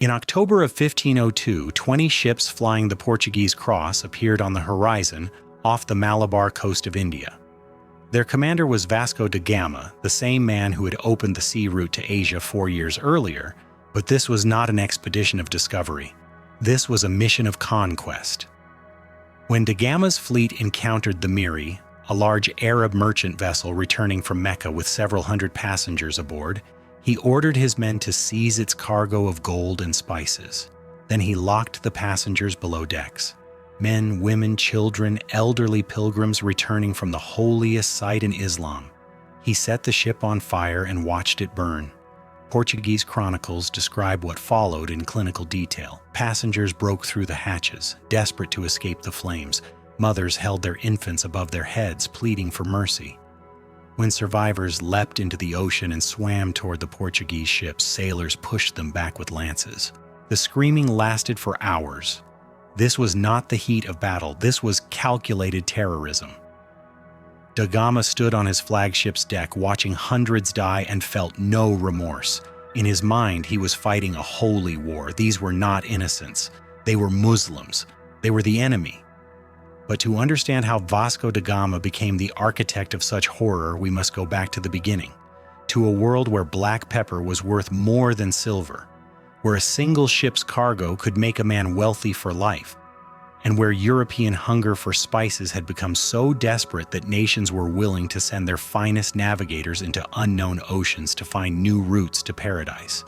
In October of 1502, 20 ships flying the Portuguese cross appeared on the horizon off the Malabar coast of India. Their commander was Vasco da Gama, the same man who had opened the sea route to Asia 4 years earlier, but this was not an expedition of discovery. This was a mission of conquest. When da Gama's fleet encountered the Miri, a large Arab merchant vessel returning from Mecca with several hundred passengers aboard, he ordered his men to seize its cargo of gold and spices. Then he locked the passengers below decks. Men, women, children, elderly pilgrims returning from the holiest site in Islam. He set the ship on fire and watched it burn. Portuguese chronicles describe what followed in clinical detail. Passengers broke through the hatches, desperate to escape the flames. Mothers held their infants above their heads, pleading for mercy. When survivors leapt into the ocean and swam toward the Portuguese ships, sailors pushed them back with lances. The screaming lasted for hours. This was not the heat of battle. This was calculated terrorism. Da Gama stood on his flagship's deck, watching hundreds die, and felt no remorse. In his mind, he was fighting a holy war. These were not innocents. They were Muslims. They were the enemy. But to understand how Vasco da Gama became the architect of such horror, we must go back to the beginning, to a world where black pepper was worth more than silver, where a single ship's cargo could make a man wealthy for life, and where European hunger for spices had become so desperate that nations were willing to send their finest navigators into unknown oceans to find new routes to paradise.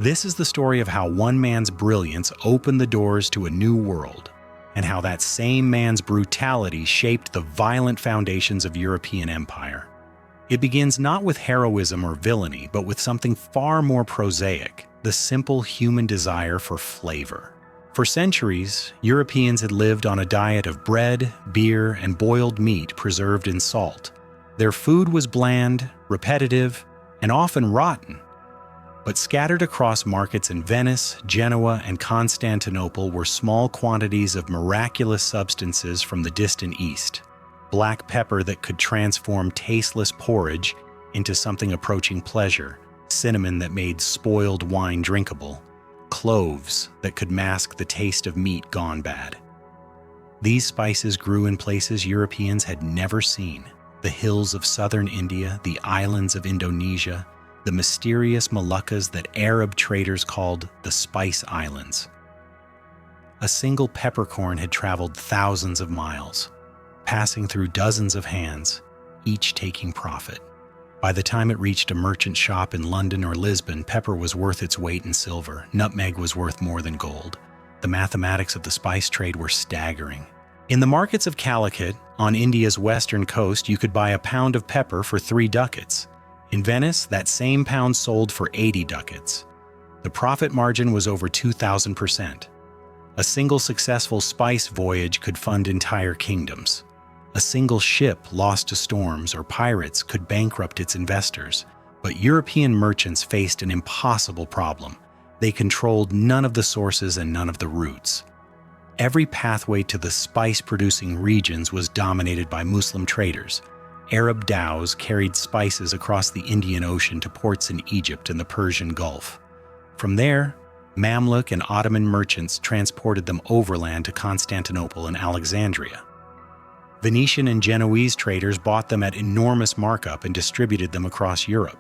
This is the story of how one man's brilliance opened the doors to a new world, and how that same man's brutality shaped the violent foundations of European empire. It begins not with heroism or villainy, but with something far more prosaic, the simple human desire for flavor. For centuries, Europeans had lived on a diet of bread, beer, and boiled meat preserved in salt. Their food was bland, repetitive, and often rotten. But scattered across markets in Venice, Genoa, and Constantinople were small quantities of miraculous substances from the distant east. Black pepper that could transform tasteless porridge into something approaching pleasure, cinnamon that made spoiled wine drinkable, cloves that could mask the taste of meat gone bad. These spices grew in places Europeans had never seen: the hills of southern India, the islands of Indonesia, the mysterious Moluccas that Arab traders called the Spice Islands. A single peppercorn had traveled thousands of miles, passing through dozens of hands, each taking profit. By the time it reached a merchant shop in London or Lisbon, pepper was worth its weight in silver. Nutmeg was worth more than gold. The mathematics of the spice trade were staggering. In the markets of Calicut, on India's western coast, you could buy a pound of pepper for 3 ducats. In Venice, that same pound sold for 80 ducats. The profit margin was over 2,000%. A single successful spice voyage could fund entire kingdoms. A single ship lost to storms or pirates could bankrupt its investors. But European merchants faced an impossible problem. They controlled none of the sources and none of the routes. Every pathway to the spice-producing regions was dominated by Muslim traders. Arab dhows carried spices across the Indian Ocean to ports in Egypt and the Persian Gulf. From there, Mamluk and Ottoman merchants transported them overland to Constantinople and Alexandria. Venetian and Genoese traders bought them at enormous markup and distributed them across Europe.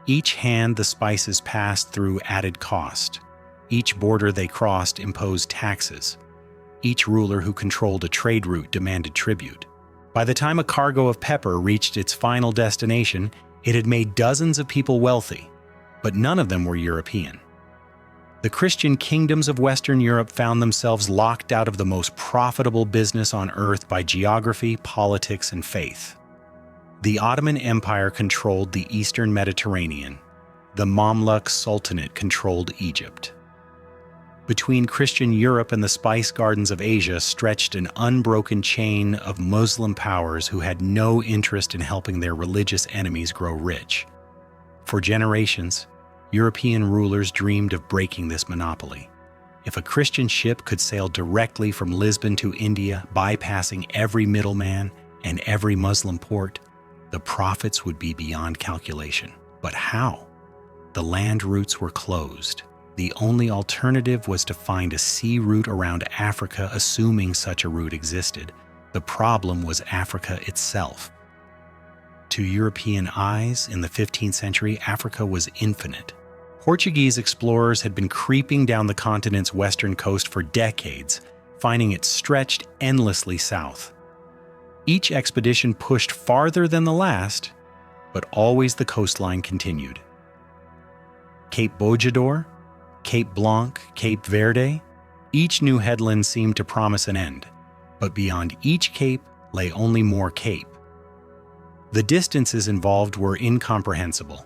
Each hand the spices passed through added cost. Each border they crossed imposed taxes. Each ruler who controlled a trade route demanded tribute. By the time a cargo of pepper reached its final destination, it had made dozens of people wealthy, but none of them were European. The Christian kingdoms of Western Europe found themselves locked out of the most profitable business on earth by geography, politics, and faith. The Ottoman Empire controlled the Eastern Mediterranean. The Mamluk Sultanate controlled Egypt. Between Christian Europe and the spice gardens of Asia stretched an unbroken chain of Muslim powers who had no interest in helping their religious enemies grow rich. For generations, European rulers dreamed of breaking this monopoly. If a Christian ship could sail directly from Lisbon to India, bypassing every middleman and every Muslim port, the profits would be beyond calculation. But how? The land routes were closed. The only alternative was to find a sea route around Africa, assuming such a route existed. The problem was Africa itself. To European eyes, in the 15th century, Africa was infinite. Portuguese explorers had been creeping down the continent's western coast for decades, finding it stretched endlessly south. Each expedition pushed farther than the last, but always the coastline continued. Cape Bojador, Cape Blanc, Cape Verde, each new headland seemed to promise an end, but beyond each cape lay only more cape. The distances involved were incomprehensible.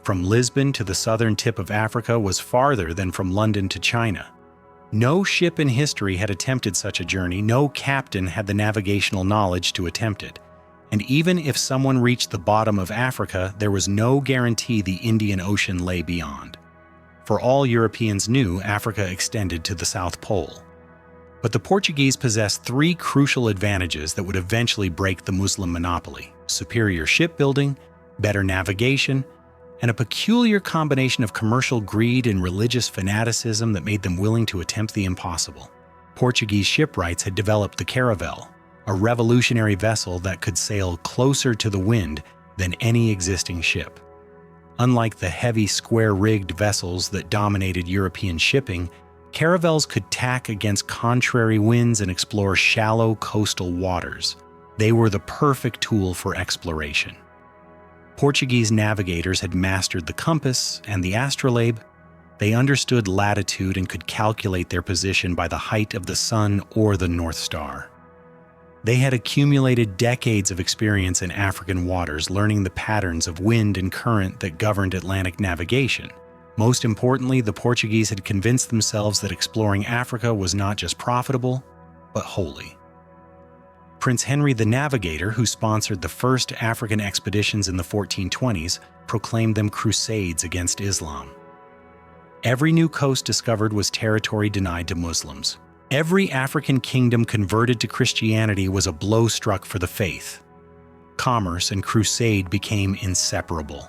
From Lisbon to the southern tip of Africa was farther than from London to China. No ship in history had attempted such a journey, no captain had the navigational knowledge to attempt it. And even if someone reached the bottom of Africa, there was no guarantee the Indian Ocean lay beyond. For all Europeans knew, Africa extended to the South Pole. But the Portuguese possessed three crucial advantages that would eventually break the Muslim monopoly: superior shipbuilding, better navigation, and a peculiar combination of commercial greed and religious fanaticism that made them willing to attempt the impossible. Portuguese shipwrights had developed the caravel, a revolutionary vessel that could sail closer to the wind than any existing ship. Unlike the heavy square-rigged vessels that dominated European shipping, caravels could tack against contrary winds and explore shallow coastal waters. They were the perfect tool for exploration. Portuguese navigators had mastered the compass and the astrolabe. They understood latitude and could calculate their position by the height of the sun or the North Star. They had accumulated decades of experience in African waters, learning the patterns of wind and current that governed Atlantic navigation. Most importantly, the Portuguese had convinced themselves that exploring Africa was not just profitable, but holy. Prince Henry the Navigator, who sponsored the first African expeditions in the 1420s, proclaimed them crusades against Islam. Every new coast discovered was territory denied to Muslims. Every African kingdom converted to Christianity was a blow struck for the faith. Commerce and crusade became inseparable.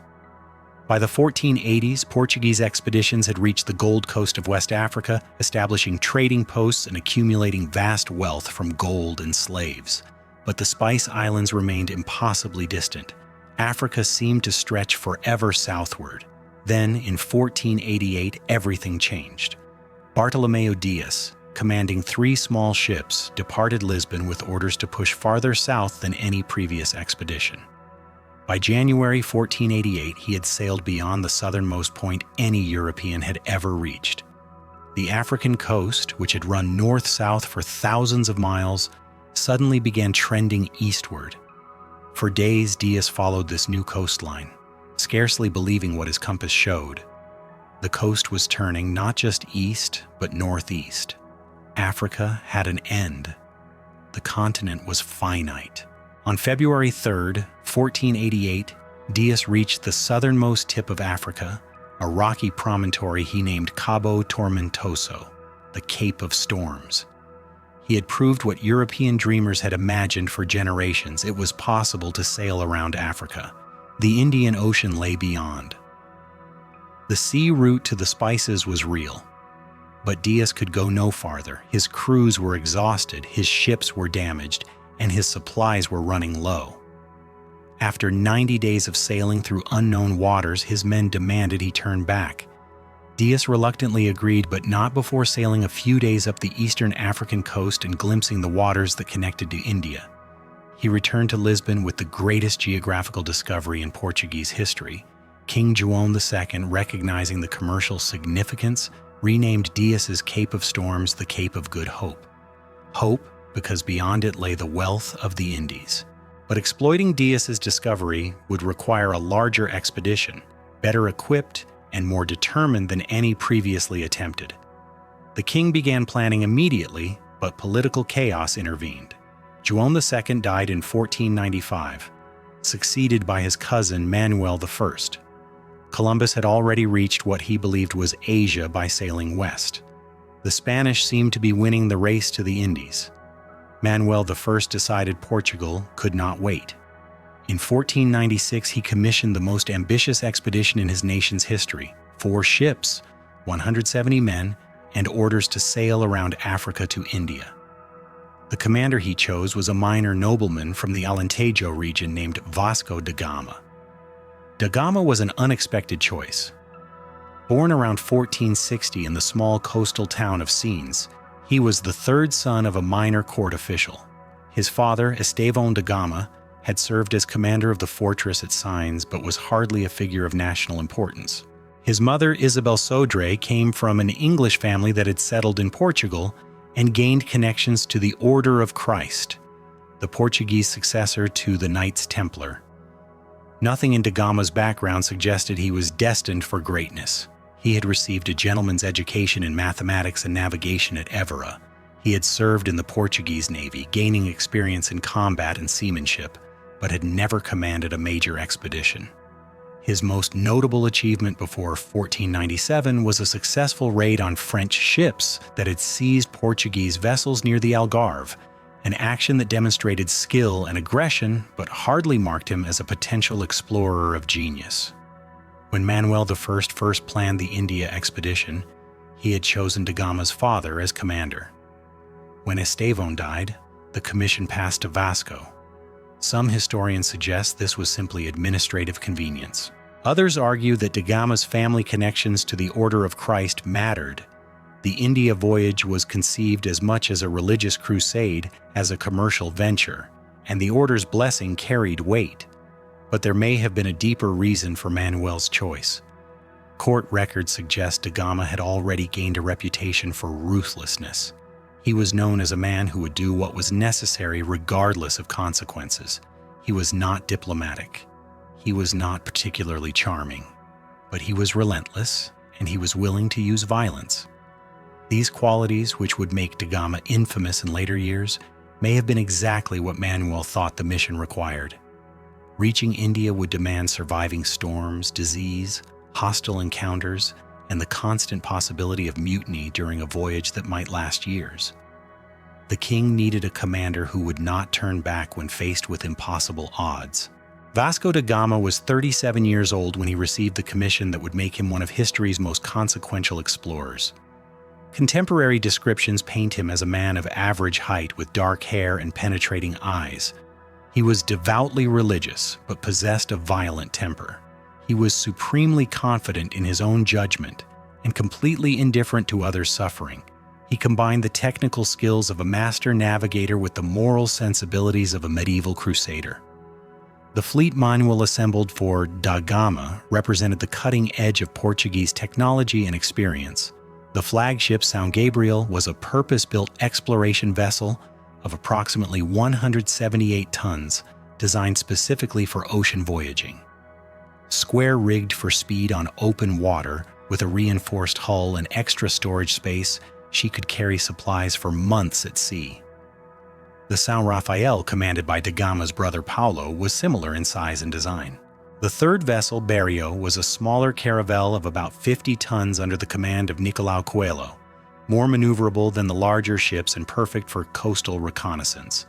By the 1480s, Portuguese expeditions had reached the Gold Coast of West Africa, establishing trading posts and accumulating vast wealth from gold and slaves. But the Spice Islands remained impossibly distant. Africa seemed to stretch forever southward. Then, in 1488, everything changed. Bartolomeu Dias, commanding 3 small ships, departed Lisbon with orders to push farther south than any previous expedition. By January 1488, he had sailed beyond the southernmost point any European had ever reached. The African coast, which had run north-south for thousands of miles, suddenly began trending eastward. For days, Dias followed this new coastline, scarcely believing what his compass showed. The coast was turning not just east, but northeast. Africa had an end. The continent was finite. On February 3, 1488, Dias reached the southernmost tip of Africa, a rocky promontory he named Cabo Tormentoso, the Cape of Storms. He had proved what European dreamers had imagined for generations: it was possible to sail around Africa. The Indian Ocean lay beyond. The sea route to the Spices was real. But Dias could go no farther. His crews were exhausted, his ships were damaged, and his supplies were running low. After 90 days of sailing through unknown waters, his men demanded he turn back. Dias reluctantly agreed, but not before sailing a few days up the eastern African coast and glimpsing the waters that connected to India. He returned to Lisbon with the greatest geographical discovery in Portuguese history. King João II, recognizing the commercial significance, renamed Dias's Cape of Storms the Cape of Good Hope. Hope, because beyond it lay the wealth of the Indies. But exploiting Dias's discovery would require a larger expedition, better equipped and more determined than any previously attempted. The king began planning immediately, but political chaos intervened. João II died in 1495, succeeded by his cousin Manuel I. Columbus had already reached what he believed was Asia by sailing west. The Spanish seemed to be winning the race to the Indies. Manuel I decided Portugal could not wait. In 1496, he commissioned the most ambitious expedition in his nation's history: 4 ships, 170 men, and orders to sail around Africa to India. The commander he chose was a minor nobleman from the Alentejo region named Vasco da Gama. Da Gama was an unexpected choice. Born around 1460 in the small coastal town of Sines, he was the third son of a minor court official. His father, Estevão da Gama, had served as commander of the fortress at Sines but was hardly a figure of national importance. His mother, Isabel Sodré, came from an English family that had settled in Portugal and gained connections to the Order of Christ, the Portuguese successor to the Knights Templar. Nothing in da Gama's background suggested he was destined for greatness. He had received a gentleman's education in mathematics and navigation at Évora. He had served in the Portuguese Navy, gaining experience in combat and seamanship, but had never commanded a major expedition. His most notable achievement before 1497 was a successful raid on French ships that had seized Portuguese vessels near the Algarve, an action that demonstrated skill and aggression but hardly marked him as a potential explorer of genius. When Manuel I first planned the India expedition, he had chosen da Gama's father as commander. When Estevão died, the commission passed to Vasco. Some historians suggest this was simply administrative convenience. Others argue that da Gama's family connections to the Order of Christ mattered. The India voyage was conceived as much as a religious crusade as a commercial venture, and the order's blessing carried weight. But there may have been a deeper reason for Manuel's choice. Court records suggest da Gama had already gained a reputation for ruthlessness. He was known as a man who would do what was necessary regardless of consequences. He was not diplomatic. He was not particularly charming. But he was relentless, and he was willing to use violence. These qualities, which would make da Gama infamous in later years, may have been exactly what Manuel thought the mission required. Reaching India would demand surviving storms, disease, hostile encounters, and the constant possibility of mutiny during a voyage that might last years. The king needed a commander who would not turn back when faced with impossible odds. Vasco da Gama was 37 years old when he received the commission that would make him one of history's most consequential explorers. Contemporary descriptions paint him as a man of average height with dark hair and penetrating eyes. He was devoutly religious, but possessed a violent temper. He was supremely confident in his own judgment and completely indifferent to others' suffering. He combined the technical skills of a master navigator with the moral sensibilities of a medieval crusader. The fleet Manuel assembled for da Gama represented the cutting edge of Portuguese technology and experience. The flagship São Gabriel was a purpose-built exploration vessel of approximately 178 tons, designed specifically for ocean voyaging. Square-rigged for speed on open water, with a reinforced hull and extra storage space, she could carry supplies for months at sea. The São Rafael, commanded by da Gama's brother Paulo, was similar in size and design. The third vessel, Berrio, was a smaller caravel of about 50 tons under the command of Nicolau Coelho, more maneuverable than the larger ships and perfect for coastal reconnaissance.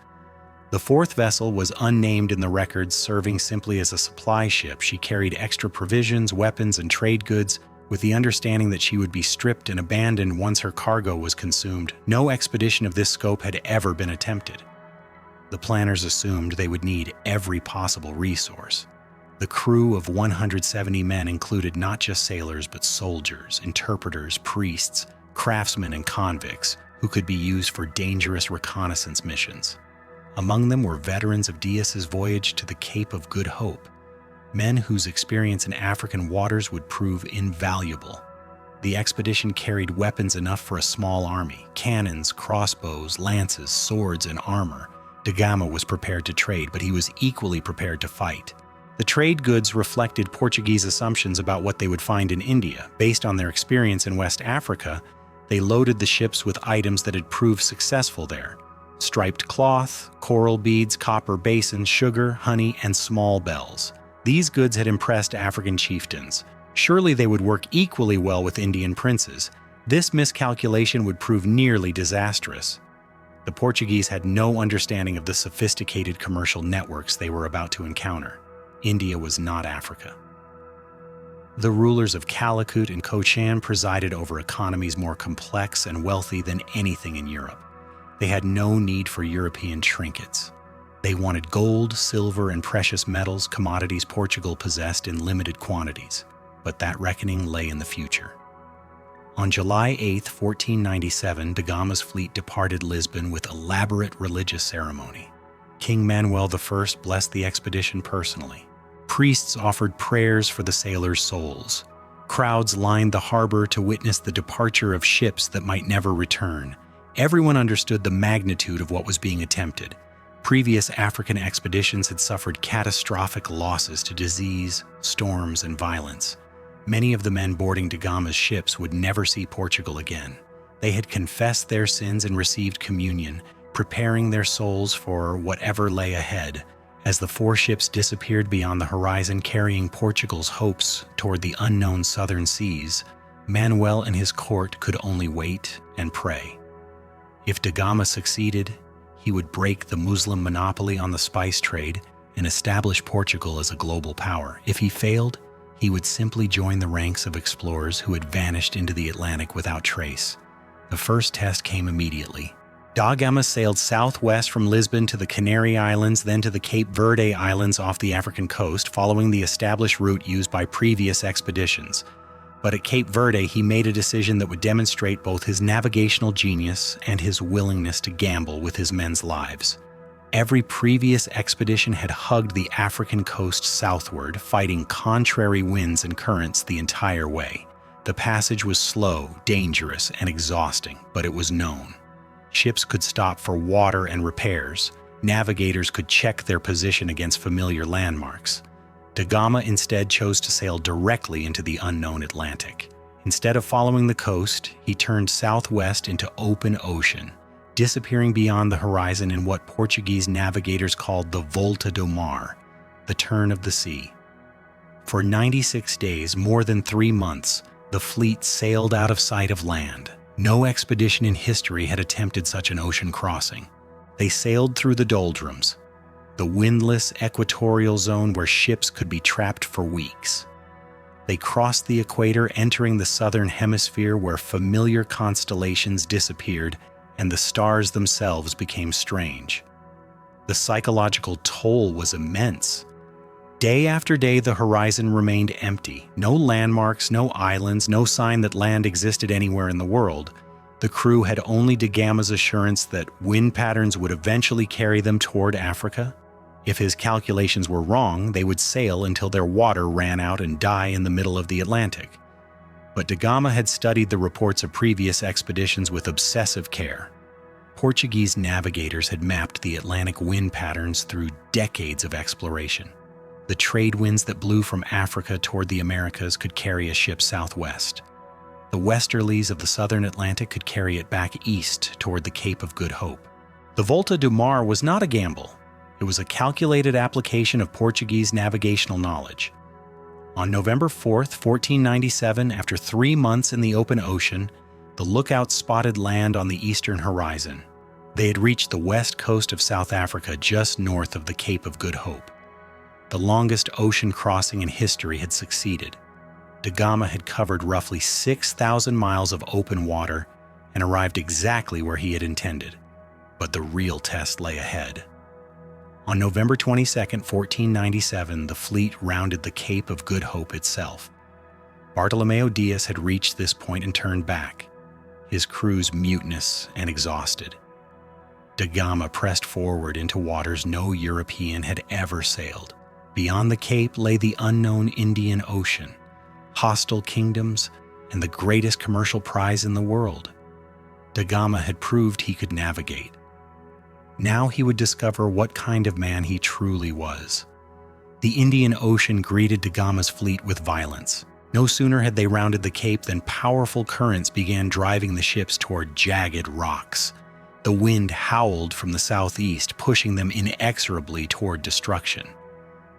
The fourth vessel was unnamed in the records, serving simply as a supply ship. She carried extra provisions, weapons, and trade goods, with the understanding that she would be stripped and abandoned once her cargo was consumed. No expedition of this scope had ever been attempted. The planners assumed they would need every possible resource. The crew of 170 men included not just sailors but soldiers, interpreters, priests, craftsmen, and convicts who could be used for dangerous reconnaissance missions. Among them were veterans of Dias's voyage to the Cape of Good Hope, men whose experience in African waters would prove invaluable. The expedition carried weapons enough for a small army: cannons, crossbows, lances, swords, and armor. Da Gama was prepared to trade, but he was equally prepared to fight. The trade goods reflected Portuguese assumptions about what they would find in India. Based on their experience in West Africa, they loaded the ships with items that had proved successful there: striped cloth, coral beads, copper basins, sugar, honey, and small bells. These goods had impressed African chieftains. Surely they would work equally well with Indian princes. This miscalculation would prove nearly disastrous. The Portuguese had no understanding of the sophisticated commercial networks they were about to encounter. India was not Africa. The rulers of Calicut and Cochin presided over economies more complex and wealthy than anything in Europe. They had no need for European trinkets. They wanted gold, silver, and precious metals, commodities Portugal possessed in limited quantities, but that reckoning lay in the future. On July 8, 1497, da Gama's fleet departed Lisbon with elaborate religious ceremony. King Manuel I blessed the expedition personally. Priests offered prayers for the sailors' souls. Crowds lined the harbor to witness the departure of ships that might never return. Everyone understood the magnitude of what was being attempted. Previous African expeditions had suffered catastrophic losses to disease, storms, and violence. Many of the men boarding da Gama's ships would never see Portugal again. They had confessed their sins and received communion, preparing their souls for whatever lay ahead. As the 4 ships disappeared beyond the horizon carrying Portugal's hopes toward the unknown southern seas, Manuel and his court could only wait and pray. If da Gama succeeded, he would break the Muslim monopoly on the spice trade and establish Portugal as a global power. If he failed, he would simply join the ranks of explorers who had vanished into the Atlantic without trace. The first test came immediately. Da Gama sailed southwest from Lisbon to the Canary Islands, then to the Cape Verde Islands off the African coast, following the established route used by previous expeditions. But at Cape Verde, he made a decision that would demonstrate both his navigational genius and his willingness to gamble with his men's lives. Every previous expedition had hugged the African coast southward, fighting contrary winds and currents the entire way. The passage was slow, dangerous, and exhausting, but it was known. Ships could stop for water and repairs. Navigators could check their position against familiar landmarks. Da Gama instead chose to sail directly into the unknown Atlantic. Instead of following the coast, he turned southwest into open ocean, disappearing beyond the horizon in what Portuguese navigators called the Volta do Mar, the turn of the sea. For 96 days, more than 3 months, the fleet sailed out of sight of land. No expedition in history had attempted such an ocean crossing. They sailed through the doldrums, the windless equatorial zone where ships could be trapped for weeks. They crossed the equator, entering the southern hemisphere where familiar constellations disappeared and the stars themselves became strange. The psychological toll was immense. Day after day, the horizon remained empty. No landmarks, no islands, no sign that land existed anywhere in the world. The crew had only da Gama's assurance that wind patterns would eventually carry them toward Africa. If his calculations were wrong, they would sail until their water ran out and die in the middle of the Atlantic. But da Gama had studied the reports of previous expeditions with obsessive care. Portuguese navigators had mapped the Atlantic wind patterns through decades of exploration. The trade winds that blew from Africa toward the Americas could carry a ship southwest. The westerlies of the southern Atlantic could carry it back east toward the Cape of Good Hope. The Volta do Mar was not a gamble. It was a calculated application of Portuguese navigational knowledge. On November 4th, 1497, after 3 months in the open ocean, the lookout spotted land on the eastern horizon. They had reached the west coast of South Africa just north of the Cape of Good Hope. The longest ocean crossing in history had succeeded. Da Gama had covered roughly 6,000 miles of open water and arrived exactly where he had intended. But the real test lay ahead. On November 22, 1497, the fleet rounded the Cape of Good Hope itself. Bartolomeu Dias had reached this point and turned back, his crews mutinous and exhausted. Da Gama pressed forward into waters no European had ever sailed. Beyond the Cape lay the unknown Indian Ocean, hostile kingdoms, and the greatest commercial prize in the world. Da Gama had proved he could navigate. Now he would discover what kind of man he truly was. The Indian Ocean greeted da Gama's fleet with violence. No sooner had they rounded the Cape than powerful currents began driving the ships toward jagged rocks. The wind howled from the southeast, pushing them inexorably toward destruction.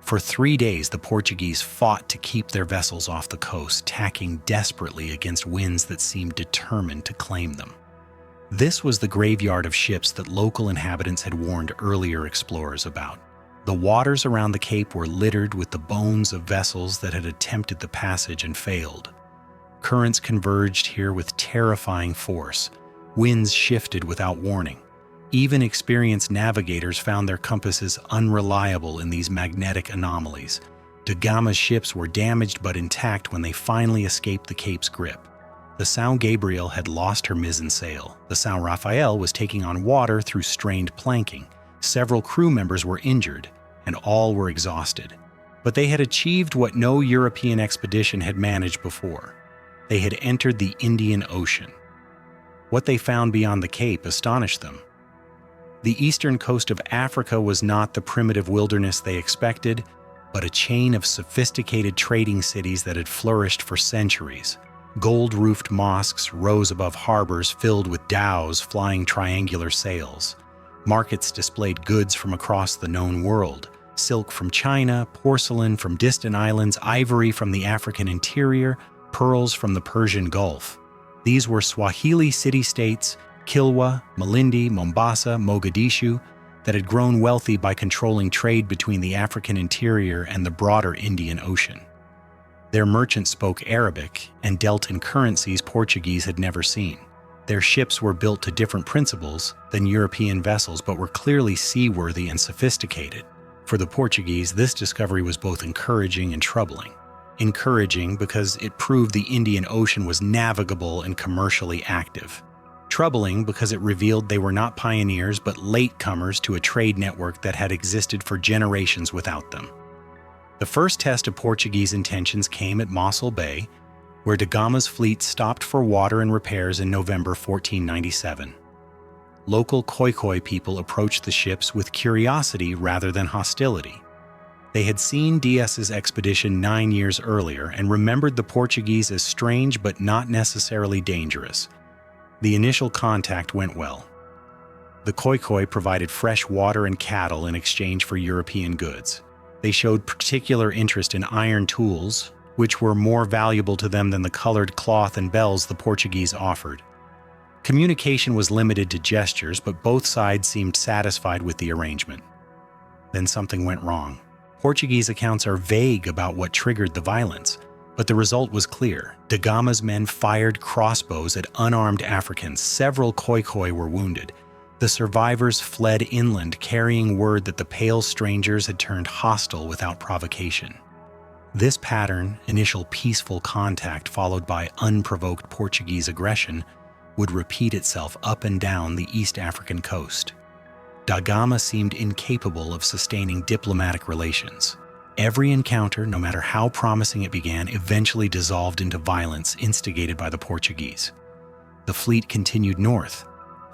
For 3 days, the Portuguese fought to keep their vessels off the coast, tacking desperately against winds that seemed determined to claim them. This was the graveyard of ships that local inhabitants had warned earlier explorers about. The waters around the cape were littered with the bones of vessels that had attempted the passage and failed. Currents converged here with terrifying force. Winds shifted without warning. Even experienced navigators found their compasses unreliable in these magnetic anomalies. Da Gama's ships were damaged but intact when they finally escaped the cape's grip. The São Gabriel had lost her mizzen sail. The São Rafael was taking on water through strained planking. Several crew members were injured, and all were exhausted. But they had achieved what no European expedition had managed before. They had entered the Indian Ocean. What they found beyond the Cape astonished them. The eastern coast of Africa was not the primitive wilderness they expected, but a chain of sophisticated trading cities that had flourished for centuries. Gold-roofed mosques rose above harbors filled with dhows flying triangular sails. Markets displayed goods from across the known world: silk from China, porcelain from distant islands, ivory from the African interior, pearls from the Persian Gulf. These were Swahili city-states, Kilwa, Malindi, Mombasa, Mogadishu, that had grown wealthy by controlling trade between the African interior and the broader Indian Ocean. Their merchants spoke Arabic and dealt in currencies Portuguese had never seen. Their ships were built to different principles than European vessels, but were clearly seaworthy and sophisticated. For the Portuguese, this discovery was both encouraging and troubling. Encouraging because it proved the Indian Ocean was navigable and commercially active. Troubling because it revealed they were not pioneers but latecomers to a trade network that had existed for generations without them. The first test of Portuguese intentions came at Mossel Bay, where da Gama's fleet stopped for water and repairs in November 1497. Local Khoikhoi people approached the ships with curiosity rather than hostility. They had seen Dias's expedition 9 years earlier and remembered the Portuguese as strange but not necessarily dangerous. The initial contact went well. The Khoikhoi provided fresh water and cattle in exchange for European goods. They showed particular interest in iron tools, which were more valuable to them than the colored cloth and bells the Portuguese offered. Communication was limited to gestures, but both sides seemed satisfied with the arrangement. Then something went wrong. Portuguese accounts are vague about what triggered the violence, but the result was clear. Da Gama's men fired crossbows at unarmed Africans. Several Khoikhoi were wounded. The survivors fled inland, carrying word that the pale strangers had turned hostile without provocation. This pattern, initial peaceful contact followed by unprovoked Portuguese aggression, would repeat itself up and down the East African coast. Da Gama seemed incapable of sustaining diplomatic relations. Every encounter, no matter how promising it began, eventually dissolved into violence instigated by the Portuguese. The fleet continued north,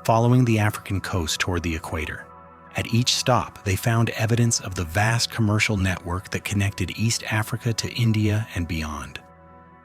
following the African coast toward the equator. At each stop, they found evidence of the vast commercial network that connected East Africa to India and beyond.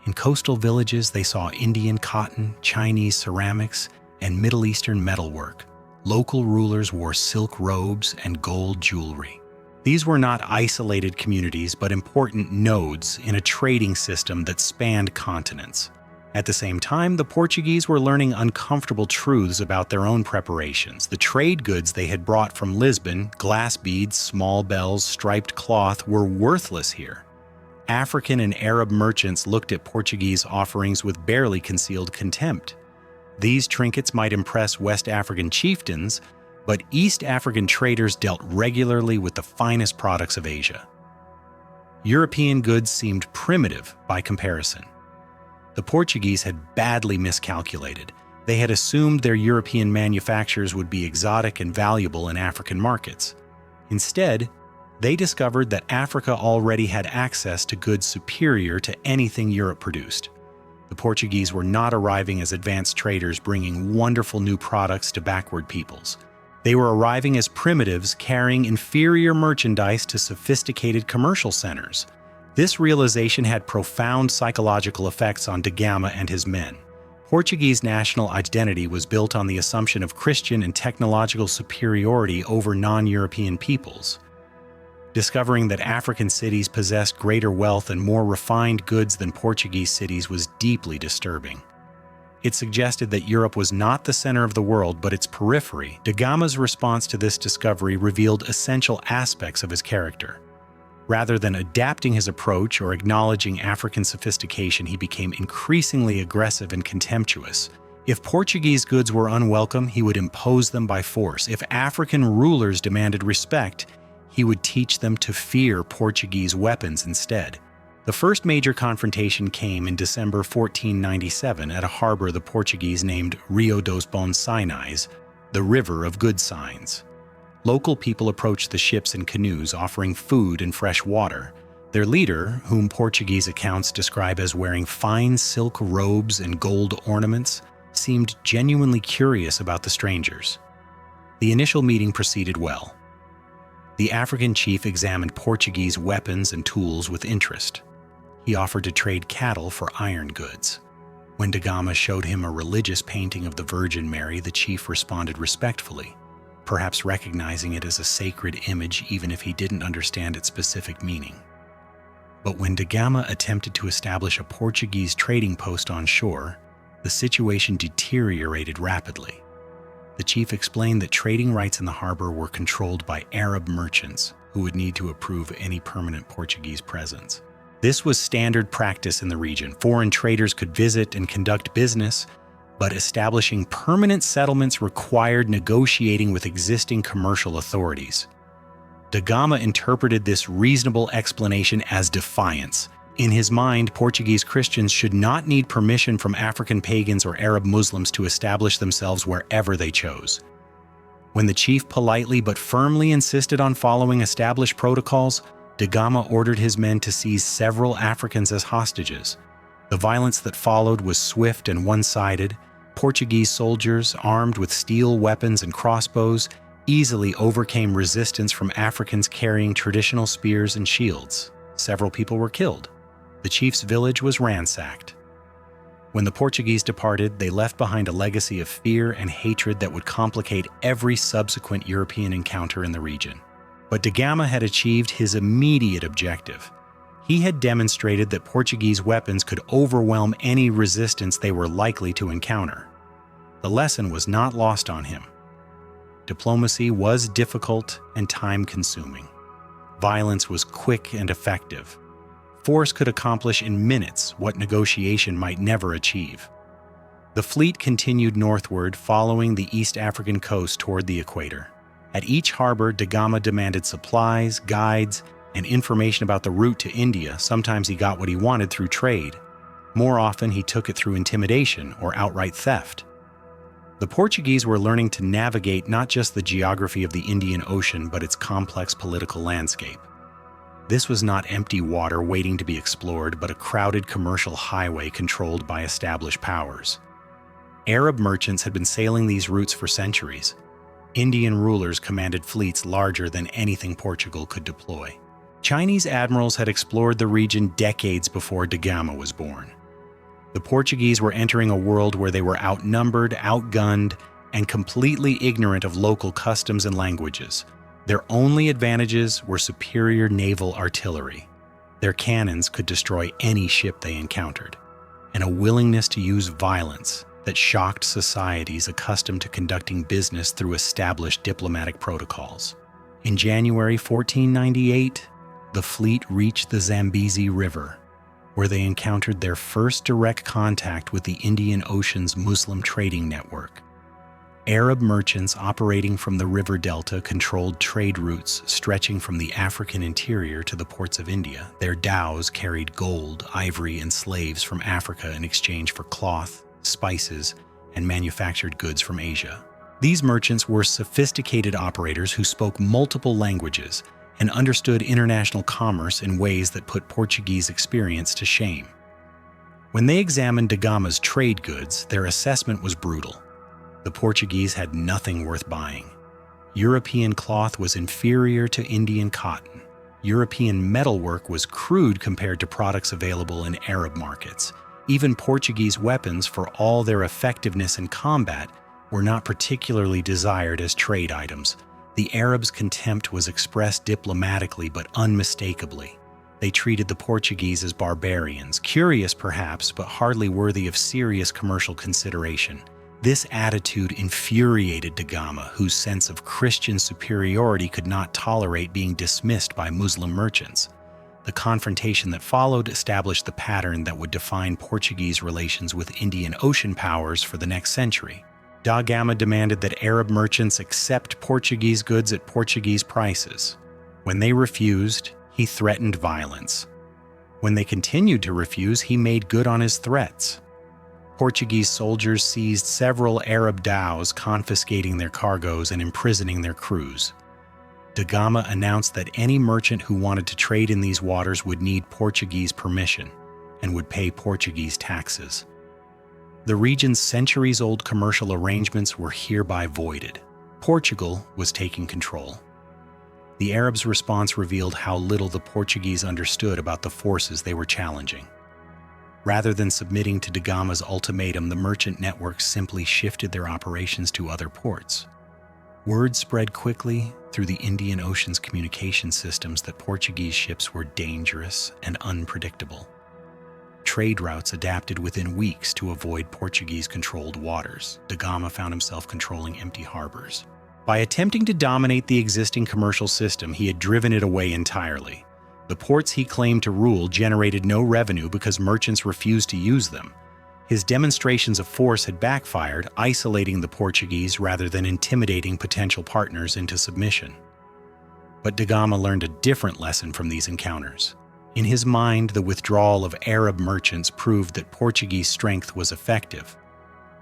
In coastal villages, they saw Indian cotton, Chinese ceramics, and Middle Eastern metalwork. Local rulers wore silk robes and gold jewelry. These were not isolated communities, but important nodes in a trading system that spanned continents. At the same time, the Portuguese were learning uncomfortable truths about their own preparations. The trade goods they had brought from Lisbon, glass beads, small bells, striped cloth, were worthless here. African and Arab merchants looked at Portuguese offerings with barely concealed contempt. These trinkets might impress West African chieftains, but East African traders dealt regularly with the finest products of Asia. European goods seemed primitive by comparison. The Portuguese had badly miscalculated. They had assumed their European manufactures would be exotic and valuable in African markets. Instead, they discovered that Africa already had access to goods superior to anything Europe produced. The Portuguese were not arriving as advanced traders bringing wonderful new products to backward peoples. They were arriving as primitives carrying inferior merchandise to sophisticated commercial centers. This realization had profound psychological effects on da Gama and his men. Portuguese national identity was built on the assumption of Christian and technological superiority over non-European peoples. Discovering that African cities possessed greater wealth and more refined goods than Portuguese cities was deeply disturbing. It suggested that Europe was not the center of the world, but its periphery. Da Gama's response to this discovery revealed essential aspects of his character. Rather than adapting his approach or acknowledging African sophistication, he became increasingly aggressive and contemptuous. If Portuguese goods were unwelcome, he would impose them by force. If African rulers demanded respect, he would teach them to fear Portuguese weapons instead. The first major confrontation came in December 1497 at a harbor the Portuguese named Rio dos Bons Sinais, the River of Good Signs. Local people approached the ships in canoes offering food and fresh water. Their leader, whom Portuguese accounts describe as wearing fine silk robes and gold ornaments, seemed genuinely curious about the strangers. The initial meeting proceeded well. The African chief examined Portuguese weapons and tools with interest. He offered to trade cattle for iron goods. When Da Gama showed him a religious painting of the Virgin Mary, the chief responded respectfully, perhaps recognizing it as a sacred image even if he didn't understand its specific meaning. But when Da Gama attempted to establish a Portuguese trading post on shore, the situation deteriorated rapidly. The chief explained that trading rights in the harbor were controlled by Arab merchants who would need to approve any permanent Portuguese presence. This was standard practice in the region. Foreign traders could visit and conduct business, but establishing permanent settlements required negotiating with existing commercial authorities. Da Gama interpreted this reasonable explanation as defiance. In his mind, Portuguese Christians should not need permission from African pagans or Arab Muslims to establish themselves wherever they chose. When the chief politely but firmly insisted on following established protocols, Da Gama ordered his men to seize several Africans as hostages. The violence that followed was swift and one-sided. Portuguese soldiers, armed with steel weapons and crossbows, easily overcame resistance from Africans carrying traditional spears and shields. Several people were killed. The chief's village was ransacked. When the Portuguese departed, they left behind a legacy of fear and hatred that would complicate every subsequent European encounter in the region. But Da Gama had achieved his immediate objective. He had demonstrated that Portuguese weapons could overwhelm any resistance they were likely to encounter. The lesson was not lost on him. Diplomacy was difficult and time-consuming. Violence was quick and effective. Force could accomplish in minutes what negotiation might never achieve. The fleet continued northward, following the East African coast toward the equator. At each harbor, Da Gama demanded supplies, guides, and information about the route to India. Sometimes he got what he wanted through trade. More often, he took it through intimidation or outright theft. The Portuguese were learning to navigate not just the geography of the Indian Ocean, but its complex political landscape. This was not empty water waiting to be explored, but a crowded commercial highway controlled by established powers. Arab merchants had been sailing these routes for centuries. Indian rulers commanded fleets larger than anything Portugal could deploy. Chinese admirals had explored the region decades before Da Gama was born. The Portuguese were entering a world where they were outnumbered, outgunned, and completely ignorant of local customs and languages. Their only advantages were superior naval artillery. Their cannons could destroy any ship they encountered, and a willingness to use violence that shocked societies accustomed to conducting business through established diplomatic protocols. In January 1498, the fleet reached the Zambezi River, where they encountered their first direct contact with the Indian Ocean's Muslim trading network. Arab merchants operating from the river delta controlled trade routes stretching from the African interior to the ports of India. Their dhows carried gold, ivory, and slaves from Africa in exchange for cloth, spices, and manufactured goods from Asia. These merchants were sophisticated operators who spoke multiple languages and understood international commerce in ways that put Portuguese experience to shame. When they examined Da Gama's trade goods, their assessment was brutal. The Portuguese had nothing worth buying. European cloth was inferior to Indian cotton. European metalwork was crude compared to products available in Arab markets. Even Portuguese weapons, for all their effectiveness in combat, were not particularly desired as trade items. The Arabs' contempt was expressed diplomatically but unmistakably. They treated the Portuguese as barbarians, curious perhaps, but hardly worthy of serious commercial consideration. This attitude infuriated da Gama, whose sense of Christian superiority could not tolerate being dismissed by Muslim merchants. The confrontation that followed established the pattern that would define Portuguese relations with Indian Ocean powers for the next century. Da Gama demanded that Arab merchants accept Portuguese goods at Portuguese prices. When they refused, he threatened violence. When they continued to refuse, he made good on his threats. Portuguese soldiers seized several Arab dhows, confiscating their cargoes and imprisoning their crews. Da Gama announced that any merchant who wanted to trade in these waters would need Portuguese permission and would pay Portuguese taxes. The region's centuries-old commercial arrangements were hereby voided. Portugal was taking control. The Arabs' response revealed how little the Portuguese understood about the forces they were challenging. Rather than submitting to da Gama's ultimatum, the merchant networks simply shifted their operations to other ports. Word spread quickly through the Indian Ocean's communication systems that Portuguese ships were dangerous and unpredictable. Trade routes adapted within weeks to avoid Portuguese-controlled waters. Da Gama found himself controlling empty harbors. By attempting to dominate the existing commercial system, he had driven it away entirely. The ports he claimed to rule generated no revenue because merchants refused to use them. His demonstrations of force had backfired, isolating the Portuguese rather than intimidating potential partners into submission. But da Gama learned a different lesson from these encounters. In his mind, the withdrawal of Arab merchants proved that Portuguese strength was effective.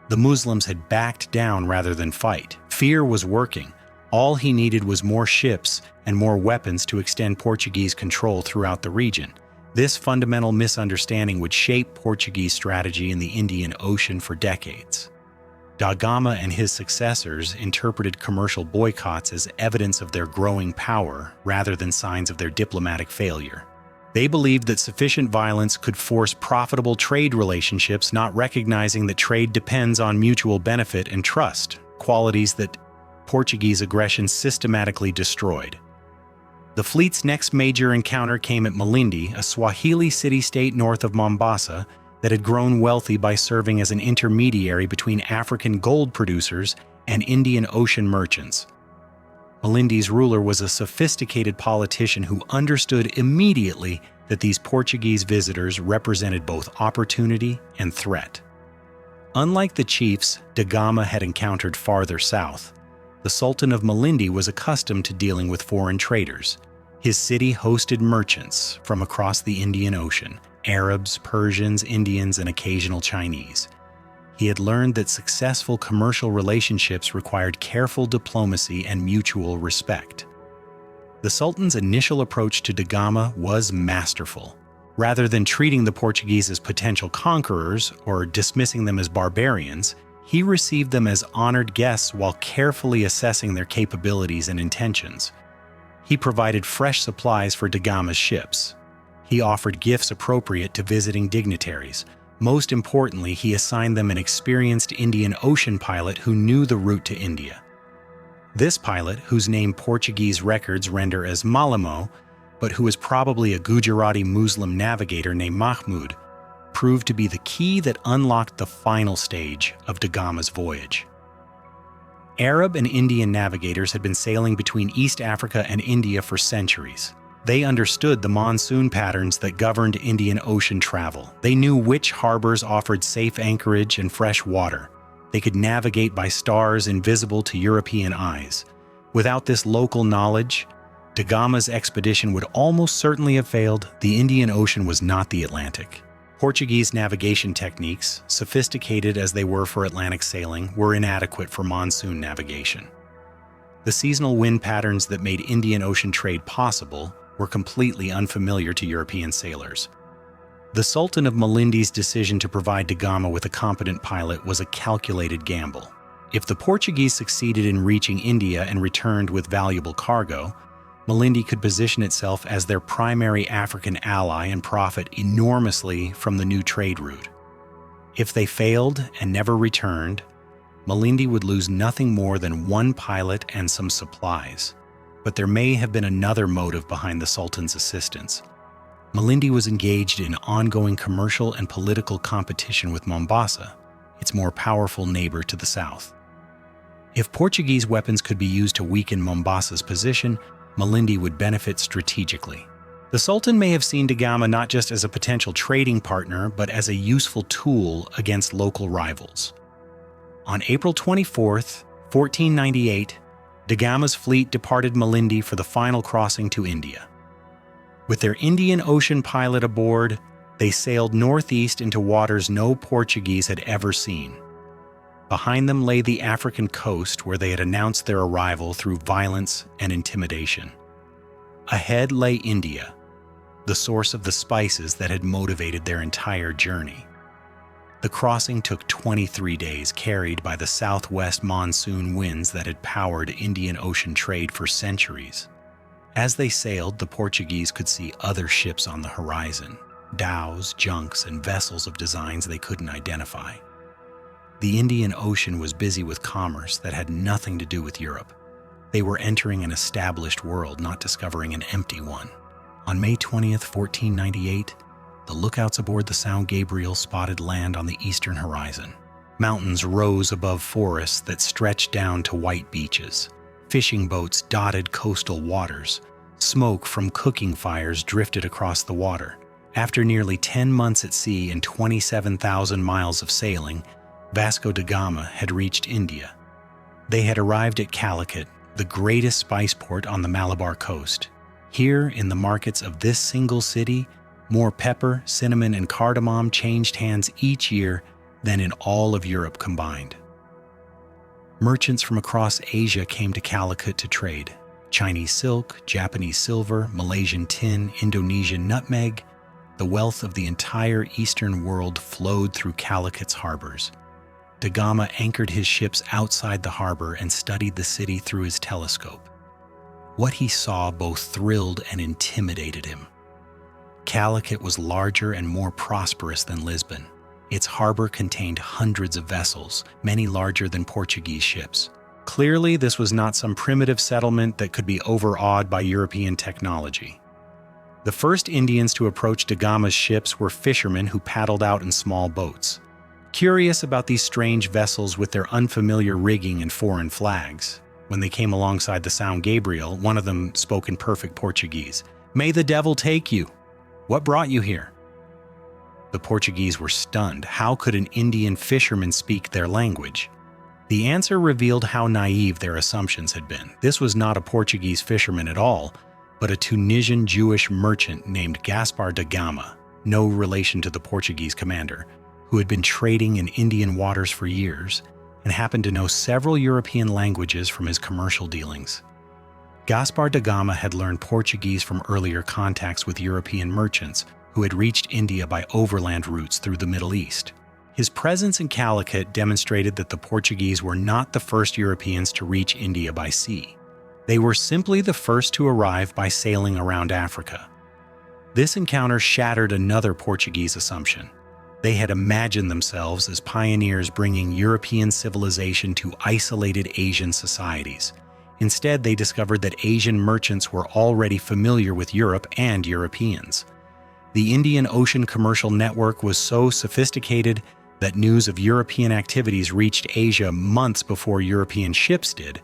The Muslims had backed down rather than fight. Fear was working. All he needed was more ships and more weapons to extend Portuguese control throughout the region. This fundamental misunderstanding would shape Portuguese strategy in the Indian Ocean for decades. Da Gama and his successors interpreted commercial boycotts as evidence of their growing power rather than signs of their diplomatic failure. They believed that sufficient violence could force profitable trade relationships, not recognizing that trade depends on mutual benefit and trust, qualities that Portuguese aggression systematically destroyed. The fleet's next major encounter came at Malindi, a Swahili city-state north of Mombasa that had grown wealthy by serving as an intermediary between African gold producers and Indian Ocean merchants. Malindi's ruler was a sophisticated politician who understood immediately that these Portuguese visitors represented both opportunity and threat. Unlike the chiefs da Gama had encountered farther south, the Sultan of Malindi was accustomed to dealing with foreign traders. His city hosted merchants from across the Indian Ocean, Arabs, Persians, Indians, and occasional Chinese. He had learned that successful commercial relationships required careful diplomacy and mutual respect. The Sultan's initial approach to da Gama was masterful. Rather than treating the Portuguese as potential conquerors or dismissing them as barbarians, he received them as honored guests while carefully assessing their capabilities and intentions. He provided fresh supplies for da Gama's ships. He offered gifts appropriate to visiting dignitaries. Most importantly, he assigned them an experienced Indian Ocean pilot who knew the route to India. This pilot, whose name Portuguese records render as Malamo, but who was probably a Gujarati Muslim navigator named Mahmud, proved to be the key that unlocked the final stage of da Gama's voyage. Arab and Indian navigators had been sailing between East Africa and India for centuries. They understood the monsoon patterns that governed Indian Ocean travel. They knew which harbors offered safe anchorage and fresh water. They could navigate by stars invisible to European eyes. Without this local knowledge, da Gama's expedition would almost certainly have failed. The Indian Ocean was not the Atlantic. Portuguese navigation techniques, sophisticated as they were for Atlantic sailing, were inadequate for monsoon navigation. The seasonal wind patterns that made Indian Ocean trade possible were completely unfamiliar to European sailors. The Sultan of Malindi's decision to provide da Gama with a competent pilot was a calculated gamble. If the Portuguese succeeded in reaching India and returned with valuable cargo, Malindi could position itself as their primary African ally and profit enormously from the new trade route. If they failed and never returned, Malindi would lose nothing more than one pilot and some supplies. But there may have been another motive behind the Sultan's assistance. Malindi was engaged in ongoing commercial and political competition with Mombasa, its more powerful neighbor to the south. If Portuguese weapons could be used to weaken Mombasa's position, Malindi would benefit strategically. The Sultan may have seen da Gama not just as a potential trading partner, but as a useful tool against local rivals. On April 24, 1498, da Gama's fleet departed Malindi for the final crossing to India. With their Indian Ocean pilot aboard, they sailed northeast into waters no Portuguese had ever seen. Behind them lay the African coast, where they had announced their arrival through violence and intimidation. Ahead lay India, the source of the spices that had motivated their entire journey. The crossing took 23 days, carried by the southwest monsoon winds that had powered Indian Ocean trade for centuries. As they sailed, the Portuguese could see other ships on the horizon, dhows, junks, and vessels of designs they couldn't identify. The Indian Ocean was busy with commerce that had nothing to do with Europe. They were entering an established world, not discovering an empty one. On May 20th, 1498, the lookouts aboard the São Gabriel spotted land on the eastern horizon. Mountains rose above forests that stretched down to white beaches. Fishing boats dotted coastal waters. Smoke from cooking fires drifted across the water. After nearly 10 months at sea and 27,000 miles of sailing, Vasco da Gama had reached India. They had arrived at Calicut, the greatest spice port on the Malabar coast. Here, in the markets of this single city, more pepper, cinnamon, and cardamom changed hands each year than in all of Europe combined. Merchants from across Asia came to Calicut to trade. Chinese silk, Japanese silver, Malaysian tin, Indonesian nutmeg. The wealth of the entire Eastern world flowed through Calicut's harbors. Da Gama anchored his ships outside the harbor and studied the city through his telescope. What he saw both thrilled and intimidated him. Calicut was larger and more prosperous than Lisbon. Its harbor contained hundreds of vessels, many larger than Portuguese ships. Clearly, this was not some primitive settlement that could be overawed by European technology. The first Indians to approach da Gama's ships were fishermen who paddled out in small boats. Curious about these strange vessels with their unfamiliar rigging and foreign flags, when they came alongside the São Gabriel, one of them spoke in perfect Portuguese. "May the devil take you! What brought you here?" The Portuguese were stunned. How could an Indian fisherman speak their language? The answer revealed how naive their assumptions had been. This was not a Portuguese fisherman at all, but a Tunisian Jewish merchant named Gaspar da Gama, no relation to the Portuguese commander, who had been trading in Indian waters for years and happened to know several European languages from his commercial dealings. Gaspar da Gama had learned Portuguese from earlier contacts with European merchants who had reached India by overland routes through the Middle East. His presence in Calicut demonstrated that the Portuguese were not the first Europeans to reach India by sea. They were simply the first to arrive by sailing around Africa. This encounter shattered another Portuguese assumption. They had imagined themselves as pioneers bringing European civilization to isolated Asian societies. Instead, they discovered that Asian merchants were already familiar with Europe and Europeans. The Indian Ocean commercial network was so sophisticated that news of European activities reached Asia months before European ships did.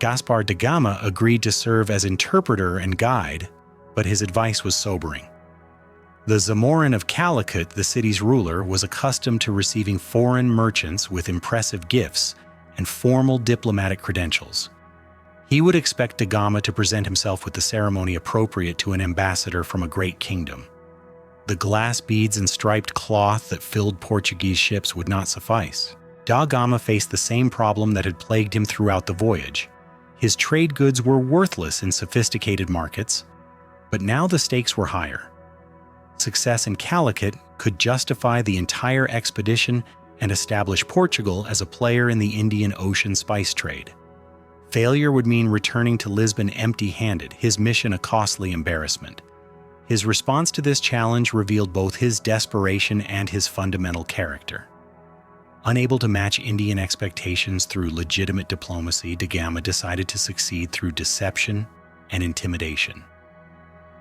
Gaspar da Gama agreed to serve as interpreter and guide, but his advice was sobering. The Zamorin of Calicut, the city's ruler, was accustomed to receiving foreign merchants with impressive gifts and formal diplomatic credentials. He would expect da Gama to present himself with the ceremony appropriate to an ambassador from a great kingdom. The glass beads and striped cloth that filled Portuguese ships would not suffice. Da Gama faced the same problem that had plagued him throughout the voyage. His trade goods were worthless in sophisticated markets, but now the stakes were higher. Success in Calicut could justify the entire expedition and establish Portugal as a player in the Indian Ocean spice trade. Failure would mean returning to Lisbon empty-handed, his mission a costly embarrassment. His response to this challenge revealed both his desperation and his fundamental character. Unable to match Indian expectations through legitimate diplomacy, da Gama decided to succeed through deception and intimidation.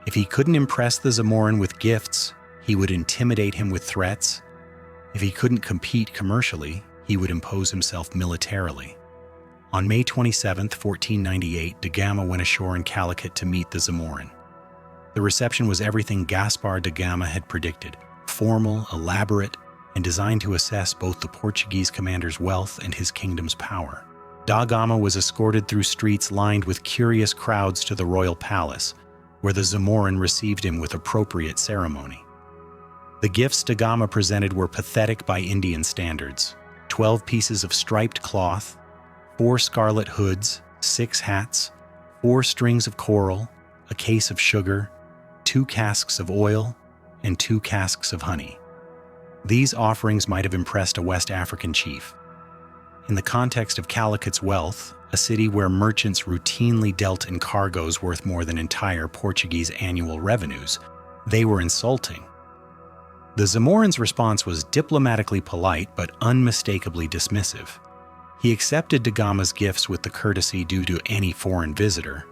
If he couldn't impress the Zamorin with gifts, he would intimidate him with threats. If he couldn't compete commercially, he would impose himself militarily. On May 27, 1498, da Gama went ashore in Calicut to meet the Zamorin. The reception was everything Gaspar da Gama had predicted: formal, elaborate, and designed to assess both the Portuguese commander's wealth and his kingdom's power. Da Gama was escorted through streets lined with curious crowds to the royal palace, where the Zamorin received him with appropriate ceremony. The gifts da Gama presented were pathetic by Indian standards: 12 pieces of striped cloth, 4 scarlet hoods, 6 hats, 4 strings of coral, a case of sugar, 2 casks of oil, and 2 casks of honey. These offerings might have impressed a West African chief. In the context of Calicut's wealth, a city where merchants routinely dealt in cargoes worth more than entire Portuguese annual revenues, they were insulting. The Zamorin's response was diplomatically polite but unmistakably dismissive. He accepted da Gama's gifts with the courtesy due to any foreign visitor,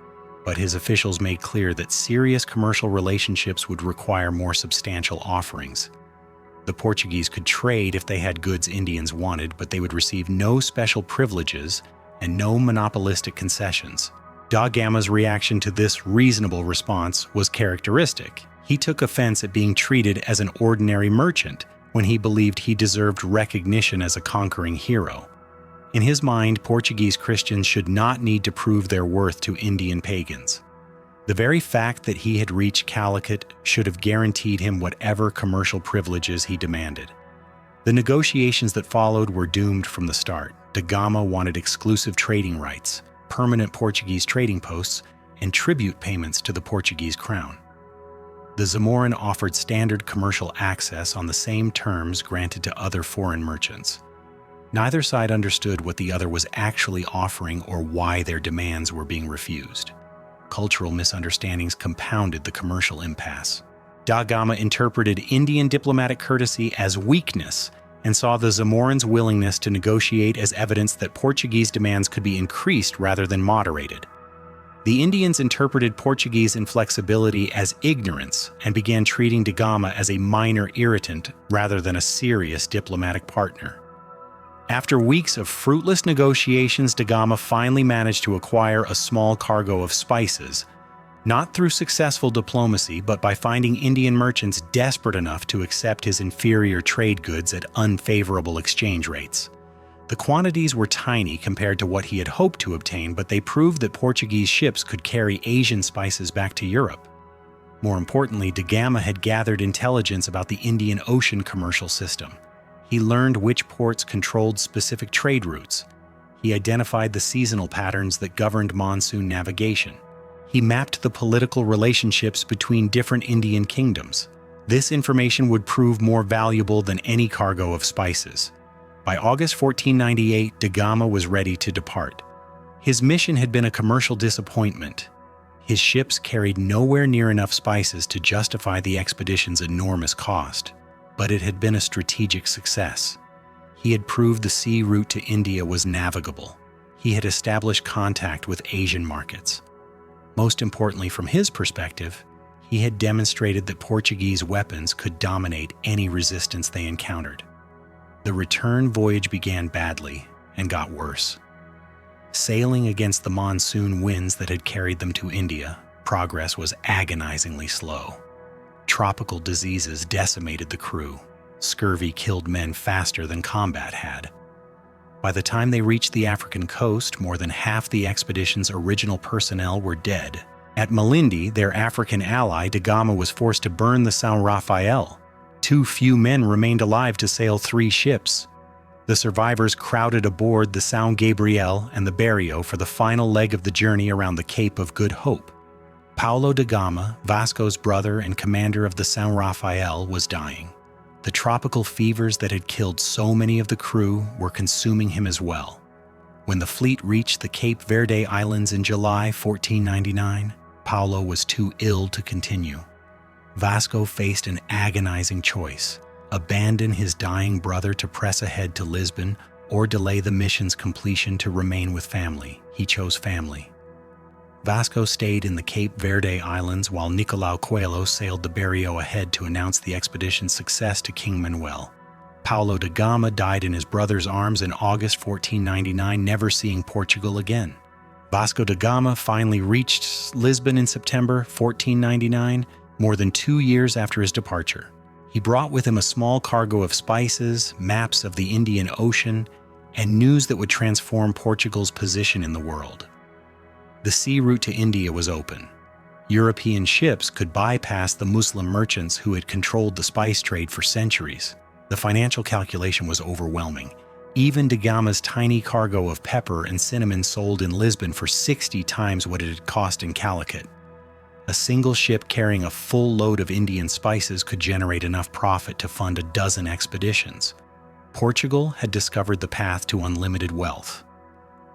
but his officials made clear that serious commercial relationships would require more substantial offerings. The Portuguese could trade if they had goods Indians wanted, but they would receive no special privileges and no monopolistic concessions. Da Gama's reaction to this reasonable response was characteristic. He took offense at being treated as an ordinary merchant when he believed he deserved recognition as a conquering hero. In his mind, Portuguese Christians should not need to prove their worth to Indian pagans. The very fact that he had reached Calicut should have guaranteed him whatever commercial privileges he demanded. The negotiations that followed were doomed from the start. Da Gama wanted exclusive trading rights, permanent Portuguese trading posts, and tribute payments to the Portuguese crown. The Zamorin offered standard commercial access on the same terms granted to other foreign merchants. Neither side understood what the other was actually offering or why their demands were being refused. Cultural misunderstandings compounded the commercial impasse. Da Gama interpreted Indian diplomatic courtesy as weakness and saw the Zamorin's willingness to negotiate as evidence that Portuguese demands could be increased rather than moderated. The Indians interpreted Portuguese inflexibility as ignorance and began treating da Gama as a minor irritant rather than a serious diplomatic partner. After weeks of fruitless negotiations, da Gama finally managed to acquire a small cargo of spices, not through successful diplomacy, but by finding Indian merchants desperate enough to accept his inferior trade goods at unfavorable exchange rates. The quantities were tiny compared to what he had hoped to obtain, but they proved that Portuguese ships could carry Asian spices back to Europe. More importantly, da Gama had gathered intelligence about the Indian Ocean commercial system. He learned which ports controlled specific trade routes. He identified the seasonal patterns that governed monsoon navigation. He mapped the political relationships between different Indian kingdoms. This information would prove more valuable than any cargo of spices. By August 1498, da Gama was ready to depart. His mission had been a commercial disappointment. His ships carried nowhere near enough spices to justify the expedition's enormous cost, but it had been a strategic success. He had proved the sea route to India was navigable. He had established contact with Asian markets. Most importantly, from his perspective, he had demonstrated that Portuguese weapons could dominate any resistance they encountered. The return voyage began badly and got worse. Sailing against the monsoon winds that had carried them to India, progress was agonizingly slow. Tropical diseases decimated the crew. Scurvy killed men faster than combat had. By the time they reached the African coast, more than half the expedition's original personnel were dead. At Malindi, their African ally, da Gama was forced to burn the São Rafael. Too few men remained alive to sail 3 ships. The survivors crowded aboard the São Gabriel and the Berrio for the final leg of the journey around the Cape of Good Hope. Paulo da Gama, Vasco's brother and commander of the São Rafael, was dying. The tropical fevers that had killed so many of the crew were consuming him as well. When the fleet reached the Cape Verde Islands in July 1499, Paulo was too ill to continue. Vasco faced an agonizing choice: abandon his dying brother to press ahead to Lisbon or delay the mission's completion to remain with family. He chose family. Vasco stayed in the Cape Verde Islands while Nicolau Coelho sailed the Berrio ahead to announce the expedition's success to King Manuel. Paulo da Gama died in his brother's arms in August 1499, never seeing Portugal again. Vasco da Gama finally reached Lisbon in September 1499, more than 2 years after his departure. He brought with him a small cargo of spices, maps of the Indian Ocean, and news that would transform Portugal's position in the world. The sea route to India was open. European ships could bypass the Muslim merchants who had controlled the spice trade for centuries. The financial calculation was overwhelming. Even da Gama's tiny cargo of pepper and cinnamon sold in Lisbon for 60 times what it had cost in Calicut. A single ship carrying a full load of Indian spices could generate enough profit to fund a dozen expeditions. Portugal had discovered the path to unlimited wealth.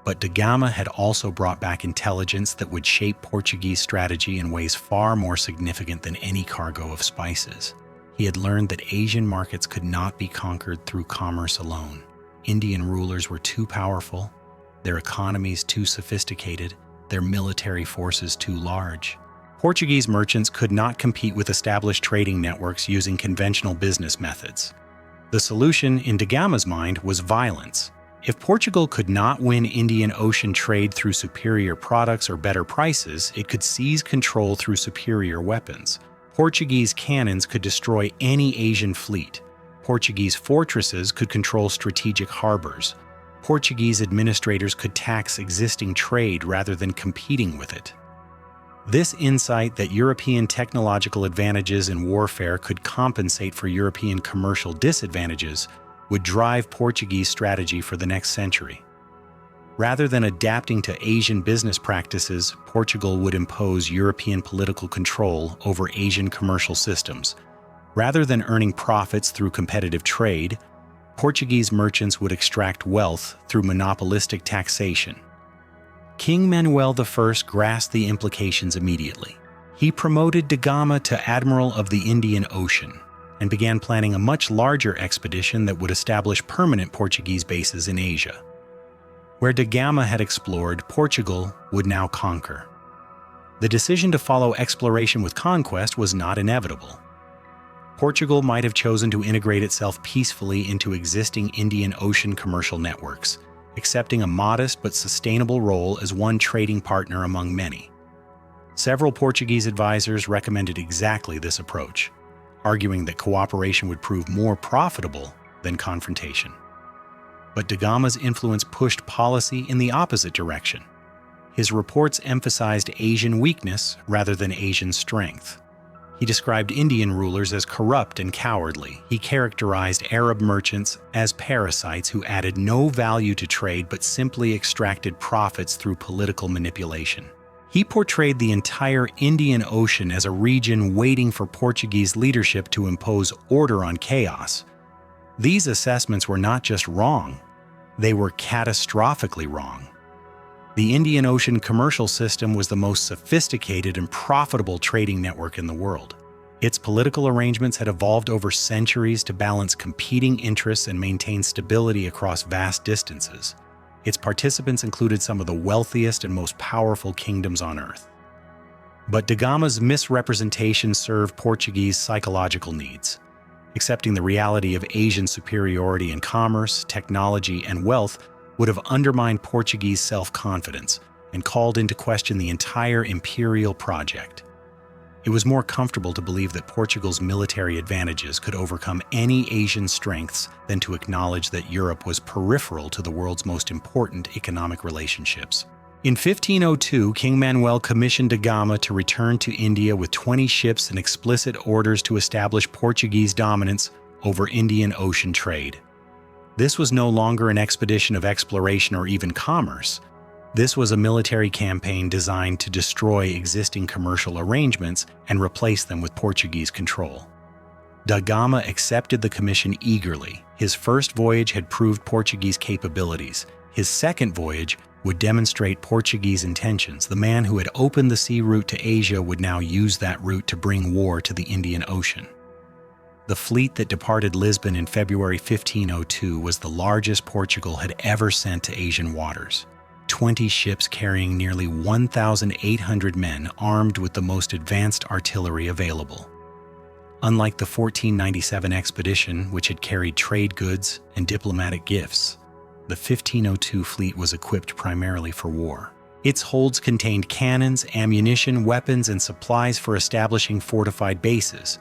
But da Gama had also brought back intelligence that would shape Portuguese strategy in ways far more significant than any cargo of spices. He had learned that Asian markets could not be conquered through commerce alone. Indian rulers were too powerful, their economies too sophisticated, their military forces too large. Portuguese merchants could not compete with established trading networks using conventional business methods. The solution, in da Gama's mind, was violence. If Portugal could not win Indian Ocean trade through superior products or better prices, it could seize control through superior weapons. Portuguese cannons could destroy any Asian fleet. Portuguese fortresses could control strategic harbors. Portuguese administrators could tax existing trade rather than competing with it. This insight that European technological advantages in warfare could compensate for European commercial disadvantages would drive Portuguese strategy for the next century. Rather than adapting to Asian business practices, Portugal would impose European political control over Asian commercial systems. Rather than earning profits through competitive trade, Portuguese merchants would extract wealth through monopolistic taxation. King Manuel I grasped the implications immediately. He promoted da Gama to Admiral of the Indian Ocean and began planning a much larger expedition that would establish permanent Portuguese bases in Asia. Where da Gama had explored, Portugal would now conquer. The decision to follow exploration with conquest was not inevitable. Portugal might have chosen to integrate itself peacefully into existing Indian Ocean commercial networks, accepting a modest but sustainable role as one trading partner among many. Several Portuguese advisors recommended exactly this approach, arguing that cooperation would prove more profitable than confrontation. But da Gama's influence pushed policy in the opposite direction. His reports emphasized Asian weakness rather than Asian strength. He described Indian rulers as corrupt and cowardly. He characterized Arab merchants as parasites who added no value to trade but simply extracted profits through political manipulation. He portrayed the entire Indian Ocean as a region waiting for Portuguese leadership to impose order on chaos. These assessments were not just wrong, they were catastrophically wrong. The Indian Ocean commercial system was the most sophisticated and profitable trading network in the world. Its political arrangements had evolved over centuries to balance competing interests and maintain stability across vast distances. Its participants included some of the wealthiest and most powerful kingdoms on Earth. But da Gama's misrepresentation served Portuguese psychological needs. Accepting the reality of Asian superiority in commerce, technology, and wealth would have undermined Portuguese self-confidence and called into question the entire imperial project. It was more comfortable to believe that Portugal's military advantages could overcome any Asian strengths than to acknowledge that Europe was peripheral to the world's most important economic relationships. In 1502, King Manuel commissioned da Gama to return to India with 20 ships and explicit orders to establish Portuguese dominance over Indian Ocean trade. This was no longer an expedition of exploration or even commerce. This was a military campaign designed to destroy existing commercial arrangements and replace them with Portuguese control. Da Gama accepted the commission eagerly. His first voyage had proved Portuguese capabilities. His second voyage would demonstrate Portuguese intentions. The man who had opened the sea route to Asia would now use that route to bring war to the Indian Ocean. The fleet that departed Lisbon in February 1502 was the largest Portugal had ever sent to Asian waters. 20 ships carrying nearly 1,800 men armed with the most advanced artillery available. Unlike the 1497 expedition, which had carried trade goods and diplomatic gifts, the 1502 fleet was equipped primarily for war. Its holds contained cannons, ammunition, weapons, and supplies for establishing fortified bases.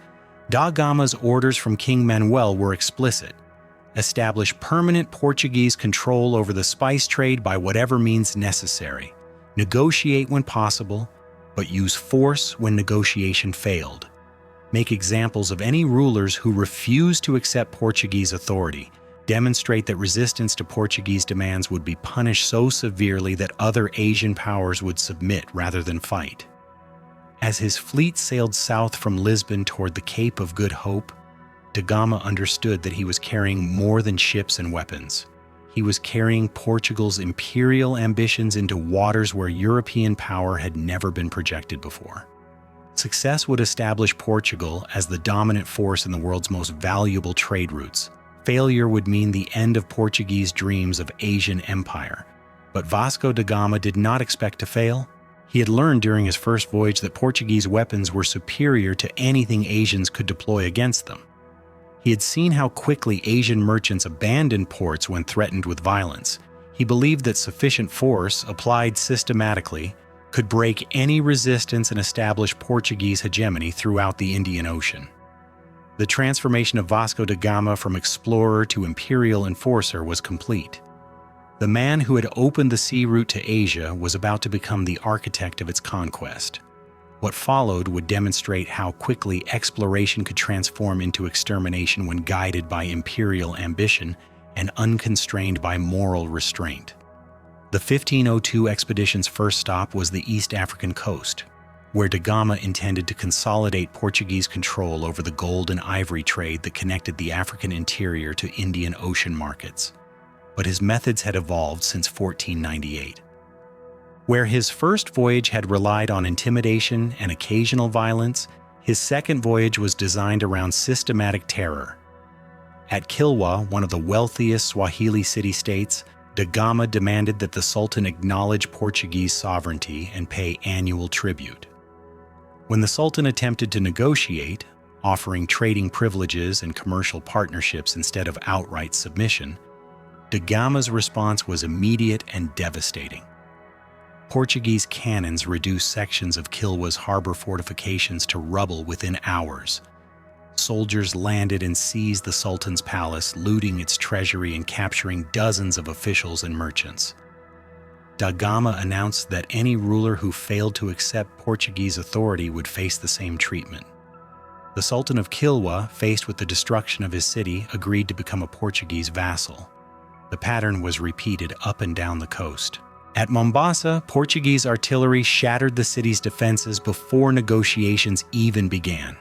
Da Gama's orders from King Manuel were explicit: establish permanent Portuguese control over the spice trade by whatever means necessary, negotiate when possible, but use force when negotiation failed. Make examples of any rulers who refuse to accept Portuguese authority. Demonstrate that resistance to Portuguese demands would be punished so severely that other Asian powers would submit rather than fight. As his fleet sailed south from Lisbon toward the Cape of Good Hope, Da Gama understood that he was carrying more than ships and weapons. He was carrying Portugal's imperial ambitions into waters where European power had never been projected before. Success would establish Portugal as the dominant force in the world's most valuable trade routes. Failure would mean the end of Portuguese dreams of Asian empire. But Vasco da Gama did not expect to fail. He had learned during his first voyage that Portuguese weapons were superior to anything Asians could deploy against them. He had seen how quickly Asian merchants abandoned ports when threatened with violence. He believed that sufficient force, applied systematically, could break any resistance and establish Portuguese hegemony throughout the Indian Ocean. The transformation of Vasco da Gama from explorer to imperial enforcer was complete. The man who had opened the sea route to Asia was about to become the architect of its conquest. What followed would demonstrate how quickly exploration could transform into extermination when guided by imperial ambition and unconstrained by moral restraint. The 1502 expedition's first stop was the East African coast, where da Gama intended to consolidate Portuguese control over the gold and ivory trade that connected the African interior to Indian Ocean markets. But his methods had evolved since 1498. Where his first voyage had relied on intimidation and occasional violence, his second voyage was designed around systematic terror. At Kilwa, one of the wealthiest Swahili city-states, da Gama demanded that the Sultan acknowledge Portuguese sovereignty and pay annual tribute. When the Sultan attempted to negotiate, offering trading privileges and commercial partnerships instead of outright submission, da Gama's response was immediate and devastating. Portuguese cannons reduced sections of Kilwa's harbor fortifications to rubble within hours. Soldiers landed and seized the Sultan's palace, looting its treasury and capturing dozens of officials and merchants. Da Gama announced that any ruler who failed to accept Portuguese authority would face the same treatment. The Sultan of Kilwa, faced with the destruction of his city, agreed to become a Portuguese vassal. The pattern was repeated up and down the coast. At Mombasa, Portuguese artillery shattered the city's defenses before negotiations even began.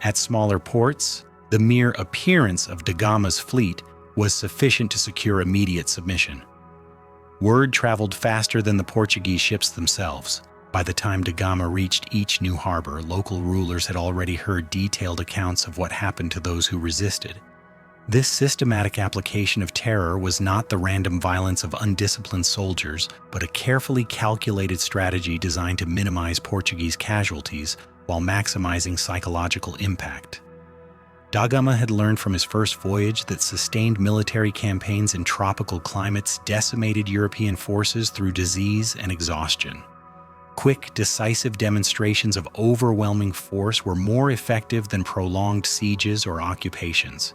At smaller ports, the mere appearance of da Gama's fleet was sufficient to secure immediate submission. Word traveled faster than the Portuguese ships themselves. By the time da Gama reached each new harbor, local rulers had already heard detailed accounts of what happened to those who resisted. This systematic application of terror was not the random violence of undisciplined soldiers, but a carefully calculated strategy designed to minimize Portuguese casualties while maximizing psychological impact. Da Gama had learned from his first voyage that sustained military campaigns in tropical climates decimated European forces through disease and exhaustion. Quick, decisive demonstrations of overwhelming force were more effective than prolonged sieges or occupations.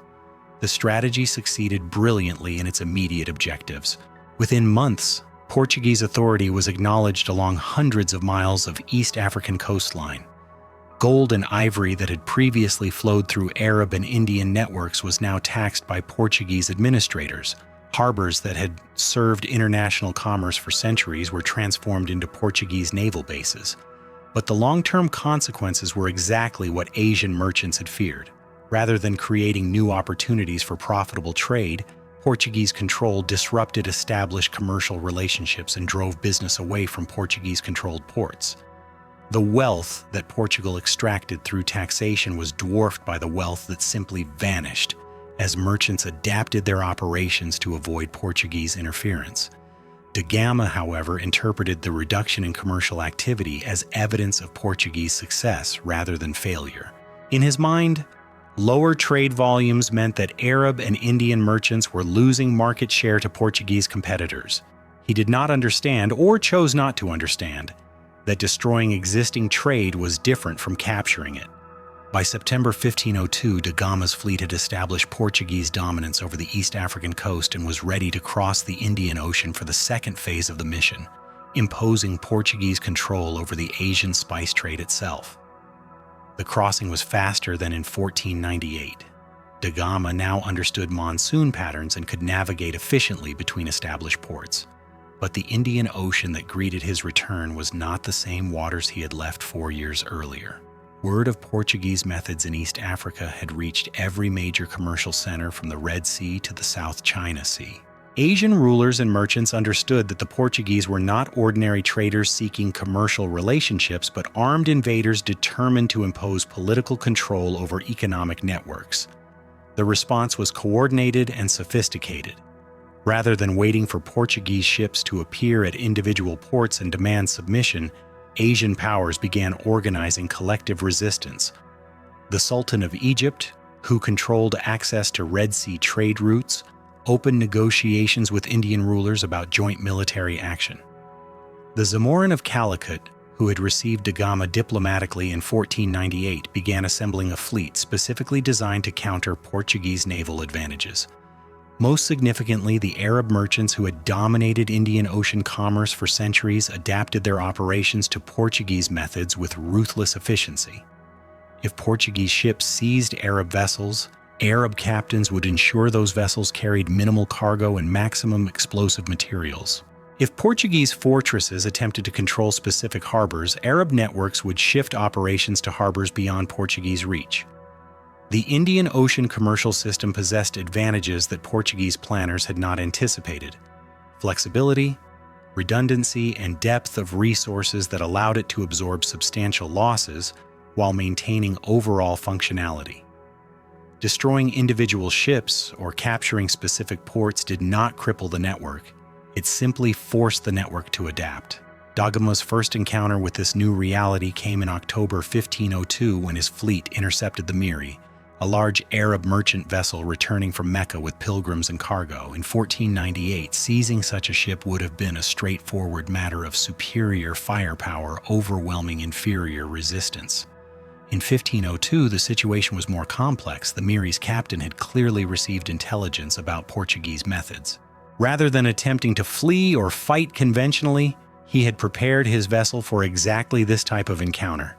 The strategy succeeded brilliantly in its immediate objectives. Within months, Portuguese authority was acknowledged along hundreds of miles of East African coastline. Gold and ivory that had previously flowed through Arab and Indian networks was now taxed by Portuguese administrators. Harbors that had served international commerce for centuries were transformed into Portuguese naval bases. But the long-term consequences were exactly what Asian merchants had feared. Rather than creating new opportunities for profitable trade, Portuguese control disrupted established commercial relationships and drove business away from Portuguese-controlled ports. The wealth that Portugal extracted through taxation was dwarfed by the wealth that simply vanished as merchants adapted their operations to avoid Portuguese interference. Da Gama, however, interpreted the reduction in commercial activity as evidence of Portuguese success rather than failure. In his mind, lower trade volumes meant that Arab and Indian merchants were losing market share to Portuguese competitors. He did not understand, or chose not to understand, that destroying existing trade was different from capturing it. By September 1502, da Gama's fleet had established Portuguese dominance over the East African coast and was ready to cross the Indian Ocean for the second phase of the mission, imposing Portuguese control over the Asian spice trade itself. The crossing was faster than in 1498. Da Gama now understood monsoon patterns and could navigate efficiently between established ports. But the Indian Ocean that greeted his return was not the same waters he had left 4 years earlier. Word of Portuguese methods in East Africa had reached every major commercial center from the Red Sea to the South China Sea. Asian rulers and merchants understood that the Portuguese were not ordinary traders seeking commercial relationships, but armed invaders determined to impose political control over economic networks. The response was coordinated and sophisticated. Rather than waiting for Portuguese ships to appear at individual ports and demand submission, Asian powers began organizing collective resistance. The Sultan of Egypt, who controlled access to Red Sea trade routes, opened negotiations with Indian rulers about joint military action. The Zamorin of Calicut, who had received da Gama diplomatically in 1498, began assembling a fleet specifically designed to counter Portuguese naval advantages. Most significantly, the Arab merchants who had dominated Indian Ocean commerce for centuries adapted their operations to Portuguese methods with ruthless efficiency. If Portuguese ships seized Arab vessels, Arab captains would ensure those vessels carried minimal cargo and maximum explosive materials. If Portuguese fortresses attempted to control specific harbors, Arab networks would shift operations to harbors beyond Portuguese reach. The Indian Ocean commercial system possessed advantages that Portuguese planners had not anticipated: flexibility, redundancy, and depth of resources that allowed it to absorb substantial losses while maintaining overall functionality. Destroying individual ships or capturing specific ports did not cripple the network. It simply forced the network to adapt. Da Gama's first encounter with this new reality came in October 1502 when his fleet intercepted the Miri, a large Arab merchant vessel returning from Mecca with pilgrims and cargo. In 1498, seizing such a ship would have been a straightforward matter of superior firepower overwhelming inferior resistance. In 1502, the situation was more complex. The Miri's captain had clearly received intelligence about Portuguese methods. Rather than attempting to flee or fight conventionally, he had prepared his vessel for exactly this type of encounter.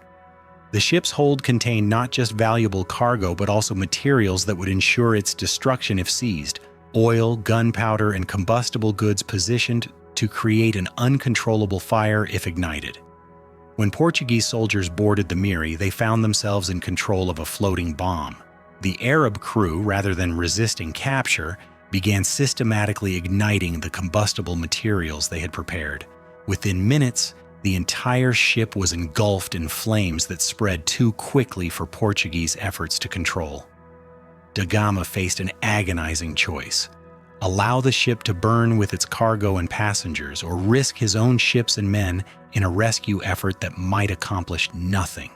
The ship's hold contained not just valuable cargo, but also materials that would ensure its destruction if seized: oil, gunpowder, and combustible goods positioned to create an uncontrollable fire if ignited. When Portuguese soldiers boarded the Miri, they found themselves in control of a floating bomb. The Arab crew, rather than resisting capture, began systematically igniting the combustible materials they had prepared. Within minutes, the entire ship was engulfed in flames that spread too quickly for Portuguese efforts to control. Da Gama faced an agonizing choice: allow the ship to burn with its cargo and passengers, or risk his own ships and men in a rescue effort that might accomplish nothing.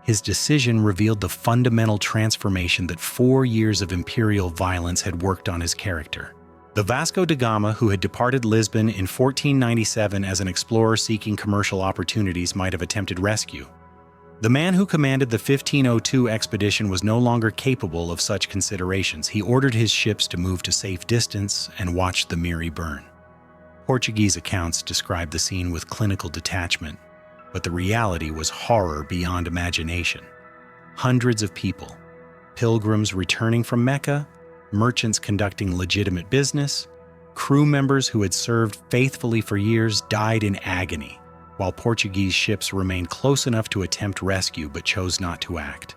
His decision revealed the fundamental transformation that 4 years of imperial violence had worked on his character. The Vasco da Gama, who had departed Lisbon in 1497 as an explorer seeking commercial opportunities, might have attempted rescue. The man who commanded the 1502 expedition was no longer capable of such considerations. He ordered his ships to move to safe distance and watched the Miri burn. Portuguese accounts describe the scene with clinical detachment, but the reality was horror beyond imagination. Hundreds of people, pilgrims returning from Mecca, merchants conducting legitimate business, crew members who had served faithfully for years died in agony, while Portuguese ships remained close enough to attempt rescue but chose not to act.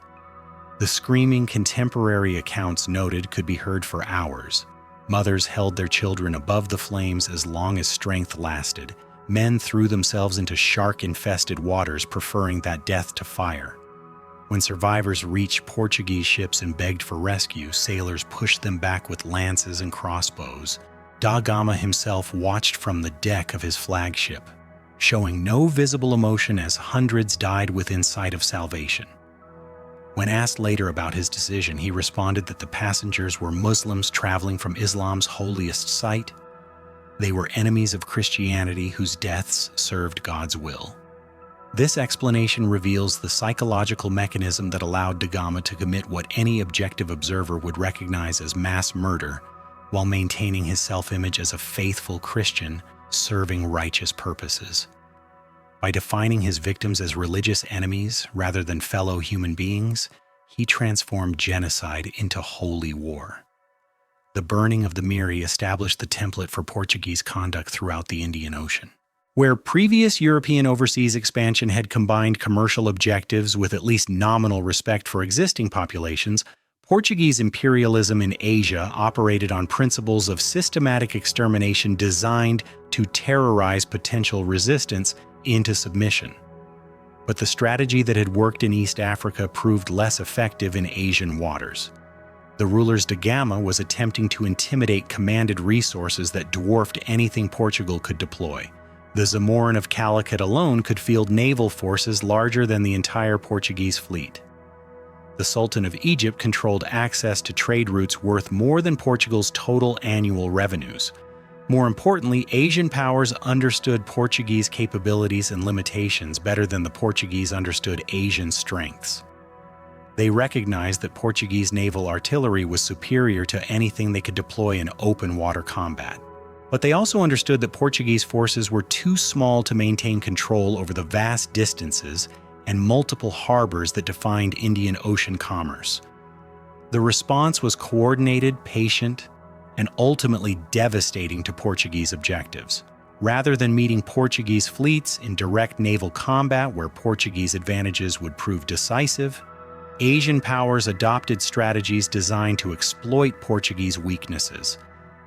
The screaming contemporary accounts noted could be heard for hours. Mothers held their children above the flames as long as strength lasted. Men threw themselves into shark-infested waters, preferring that death to fire. When survivors reached Portuguese ships and begged for rescue, sailors pushed them back with lances and crossbows, Da Gama himself watched from the deck of his flagship, showing no visible emotion as hundreds died within sight of salvation. When asked later about his decision, he responded that the passengers were Muslims traveling from Islam's holiest site. They were enemies of Christianity whose deaths served God's will. This explanation reveals the psychological mechanism that allowed Da Gama to commit what any objective observer would recognize as mass murder, while maintaining his self-image as a faithful Christian serving righteous purposes. By defining his victims as religious enemies rather than fellow human beings, he transformed genocide into holy war. The burning of the Miri established the template for Portuguese conduct throughout the Indian Ocean. Where previous European overseas expansion had combined commercial objectives with at least nominal respect for existing populations, Portuguese imperialism in Asia operated on principles of systematic extermination designed to terrorize potential resistance into submission. But the strategy that had worked in East Africa proved less effective in Asian waters. The ruler's Da Gama was attempting to intimidate commanded resources that dwarfed anything Portugal could deploy. The Zamorin of Calicut alone could field naval forces larger than the entire Portuguese fleet. The Sultan of Egypt controlled access to trade routes worth more than Portugal's total annual revenues. More importantly, Asian powers understood Portuguese capabilities and limitations better than the Portuguese understood Asian strengths. They recognized that Portuguese naval artillery was superior to anything they could deploy in open water combat. But they also understood that Portuguese forces were too small to maintain control over the vast distances and multiple harbors that defined Indian Ocean commerce. The response was coordinated, patient, and ultimately devastating to Portuguese objectives. Rather than meeting Portuguese fleets in direct naval combat where Portuguese advantages would prove decisive, Asian powers adopted strategies designed to exploit Portuguese weaknesses: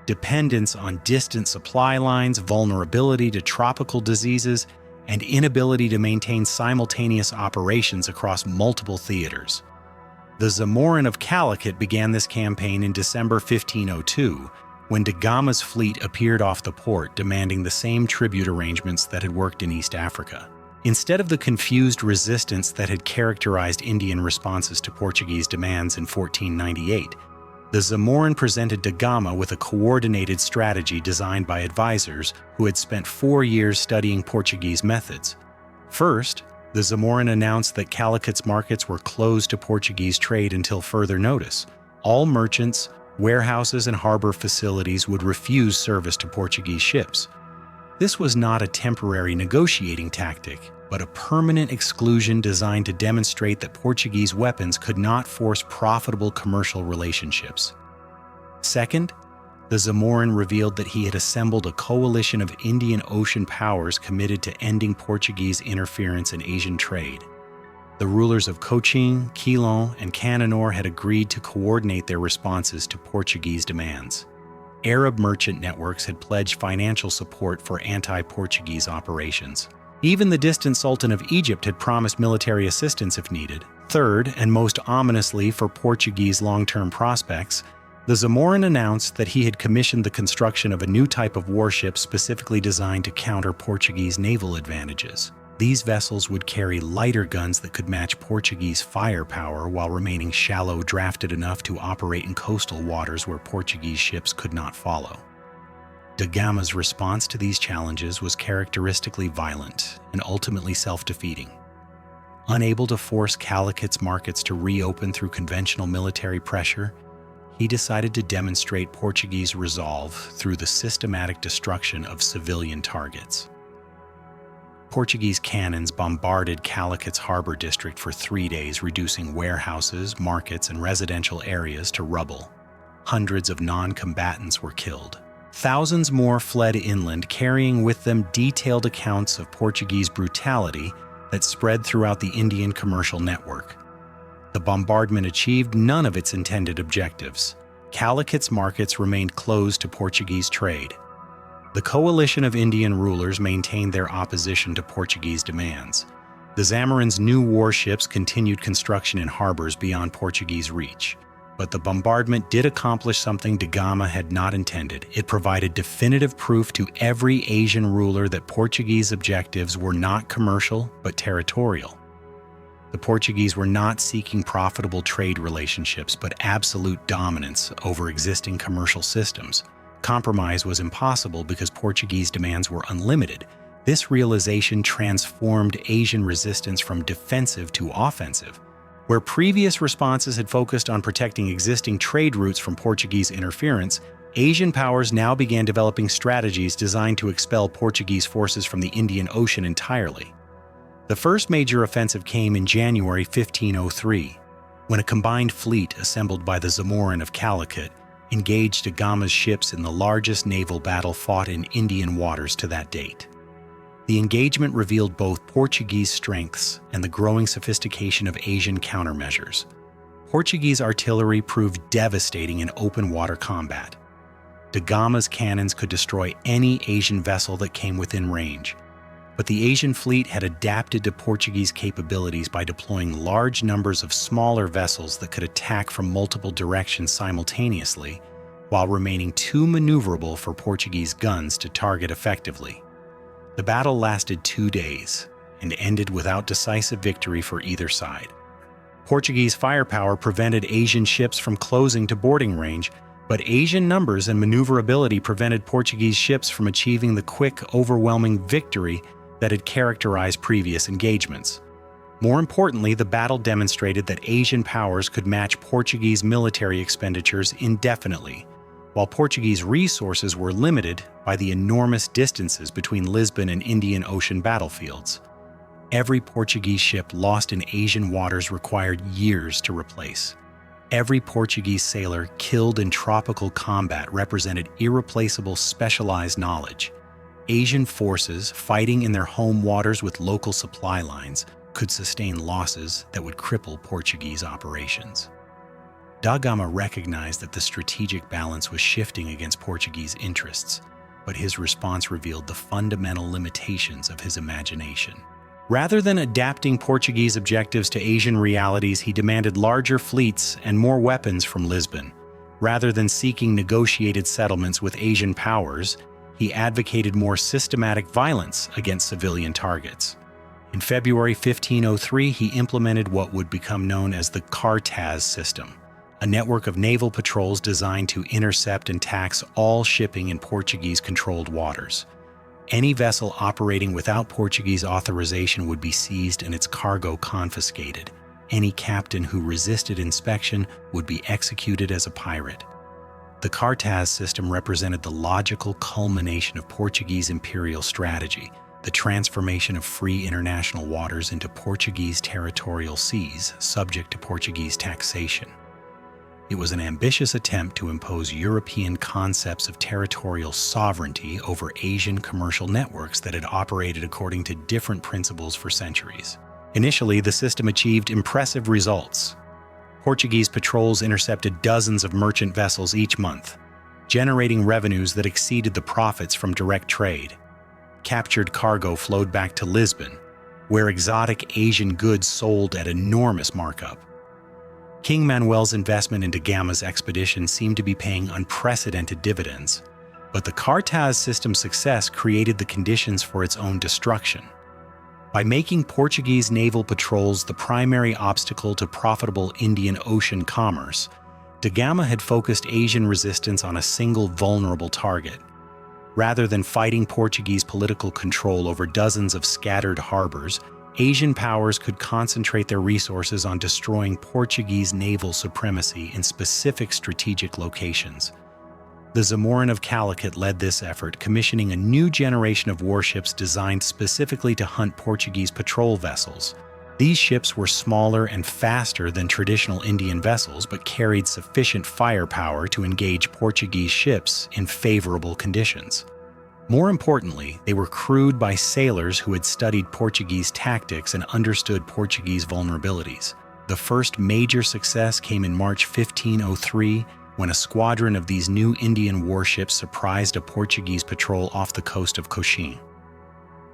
dependence on distant supply lines, vulnerability to tropical diseases, and inability to maintain simultaneous operations across multiple theaters. The Zamorin of Calicut began this campaign in December 1502, when Da Gama's fleet appeared off the port demanding the same tribute arrangements that had worked in East Africa. Instead of the confused resistance that had characterized Indian responses to Portuguese demands in 1498, the Zamorin presented Da Gama with a coordinated strategy designed by advisors who had spent 4 years studying Portuguese methods. First, the Zamorin announced that Calicut's markets were closed to Portuguese trade until further notice. All merchants, warehouses, and harbor facilities would refuse service to Portuguese ships. This was not a temporary negotiating tactic, but a permanent exclusion designed to demonstrate that Portuguese weapons could not force profitable commercial relationships. Second, the Zamorin revealed that he had assembled a coalition of Indian Ocean powers committed to ending Portuguese interference in Asian trade. The rulers of Cochin, Quilon, and Cananor had agreed to coordinate their responses to Portuguese demands. Arab merchant networks had pledged financial support for anti-Portuguese operations. Even the distant Sultan of Egypt had promised military assistance if needed. Third, and most ominously for Portuguese long-term prospects, the Zamorin announced that he had commissioned the construction of a new type of warship specifically designed to counter Portuguese naval advantages. These vessels would carry lighter guns that could match Portuguese firepower while remaining shallow, drafted enough to operate in coastal waters where Portuguese ships could not follow. Da Gama's response to these challenges was characteristically violent and ultimately self-defeating. Unable to force Calicut's markets to reopen through conventional military pressure, he decided to demonstrate Portuguese resolve through the systematic destruction of civilian targets. Portuguese cannons bombarded Calicut's harbor district for 3 days, reducing warehouses, markets, and residential areas to rubble. Hundreds of non-combatants were killed. Thousands more fled inland, carrying with them detailed accounts of Portuguese brutality that spread throughout the Indian commercial network. The bombardment achieved none of its intended objectives. Calicut's markets remained closed to Portuguese trade. The coalition of Indian rulers maintained their opposition to Portuguese demands. The Zamorin's new warships continued construction in harbors beyond Portuguese reach. But the bombardment did accomplish something da Gama had not intended. It provided definitive proof to every Asian ruler that Portuguese objectives were not commercial, but territorial. The Portuguese were not seeking profitable trade relationships, but absolute dominance over existing commercial systems. Compromise was impossible because Portuguese demands were unlimited. This realization transformed Asian resistance from defensive to offensive. Where previous responses had focused on protecting existing trade routes from Portuguese interference, Asian powers now began developing strategies designed to expel Portuguese forces from the Indian Ocean entirely. The first major offensive came in January 1503, when a combined fleet assembled by the Zamorin of Calicut engaged da Gama's ships in the largest naval battle fought in Indian waters to that date. The engagement revealed both Portuguese strengths and the growing sophistication of Asian countermeasures. Portuguese artillery proved devastating in open water combat. Da Gama's cannons could destroy any Asian vessel that came within range. But the Asian fleet had adapted to Portuguese capabilities by deploying large numbers of smaller vessels that could attack from multiple directions simultaneously, while remaining too maneuverable for Portuguese guns to target effectively. The battle lasted 2 days and ended without decisive victory for either side. Portuguese firepower prevented Asian ships from closing to boarding range, but Asian numbers and maneuverability prevented Portuguese ships from achieving the quick, overwhelming victory that had characterized previous engagements. More importantly, the battle demonstrated that Asian powers could match Portuguese military expenditures indefinitely, while Portuguese resources were limited by the enormous distances between Lisbon and Indian Ocean battlefields. Every Portuguese ship lost in Asian waters required years to replace. Every Portuguese sailor killed in tropical combat represented irreplaceable specialized knowledge. Asian forces fighting in their home waters with local supply lines could sustain losses that would cripple Portuguese operations. Da Gama recognized that the strategic balance was shifting against Portuguese interests, but his response revealed the fundamental limitations of his imagination. Rather than adapting Portuguese objectives to Asian realities, he demanded larger fleets and more weapons from Lisbon. Rather than seeking negotiated settlements with Asian powers, he advocated more systematic violence against civilian targets. In February 1503, he implemented what would become known as the Cartaz system, a network of naval patrols designed to intercept and tax all shipping in Portuguese-controlled waters. Any vessel operating without Portuguese authorization would be seized and its cargo confiscated. Any captain who resisted inspection would be executed as a pirate. The Cartaz system represented the logical culmination of Portuguese imperial strategy, the transformation of free international waters into Portuguese territorial seas subject to Portuguese taxation. It was an ambitious attempt to impose European concepts of territorial sovereignty over Asian commercial networks that had operated according to different principles for centuries. Initially, the system achieved impressive results. Portuguese patrols intercepted dozens of merchant vessels each month, generating revenues that exceeded the profits from direct trade. Captured cargo flowed back to Lisbon, where exotic Asian goods sold at enormous markup. King Manuel's investment into Gama's expedition seemed to be paying unprecedented dividends, but the Cartaz system's success created the conditions for its own destruction. By making Portuguese naval patrols the primary obstacle to profitable Indian Ocean commerce, da Gama had focused Asian resistance on a single vulnerable target. Rather than fighting Portuguese political control over dozens of scattered harbors, Asian powers could concentrate their resources on destroying Portuguese naval supremacy in specific strategic locations. The Zamorin of Calicut led this effort, commissioning a new generation of warships designed specifically to hunt Portuguese patrol vessels. These ships were smaller and faster than traditional Indian vessels, but carried sufficient firepower to engage Portuguese ships in favorable conditions. More importantly, they were crewed by sailors who had studied Portuguese tactics and understood Portuguese vulnerabilities. The first major success came in March 1503, when a squadron of these new Indian warships surprised a Portuguese patrol off the coast of Cochin.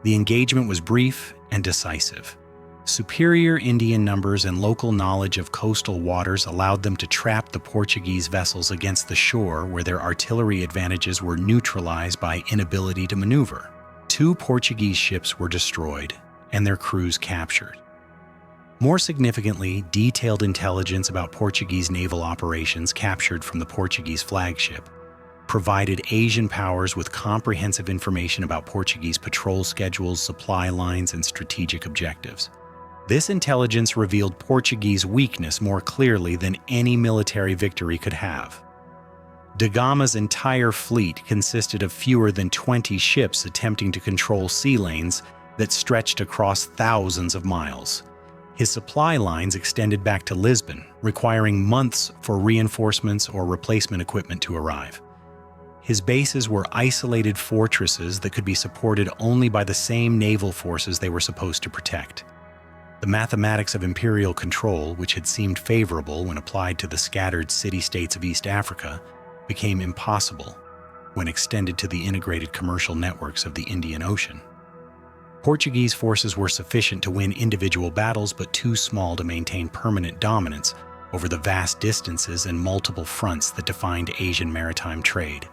The engagement was brief and decisive. Superior Indian numbers and local knowledge of coastal waters allowed them to trap the Portuguese vessels against the shore, where their artillery advantages were neutralized by inability to maneuver. 2 Portuguese ships were destroyed and their crews captured. More significantly, detailed intelligence about Portuguese naval operations captured from the Portuguese flagship provided Asian powers with comprehensive information about Portuguese patrol schedules, supply lines, and strategic objectives. This intelligence revealed Portuguese weakness more clearly than any military victory could have. Da Gama's entire fleet consisted of fewer than 20 ships attempting to control sea lanes that stretched across thousands of miles. His supply lines extended back to Lisbon, requiring months for reinforcements or replacement equipment to arrive. His bases were isolated fortresses that could be supported only by the same naval forces they were supposed to protect. The mathematics of imperial control, which had seemed favorable when applied to the scattered city-states of East Africa, became impossible when extended to the integrated commercial networks of the Indian Ocean. Portuguese forces were sufficient to win individual battles, but too small to maintain permanent dominance over the vast distances and multiple fronts that defined Asian maritime trade.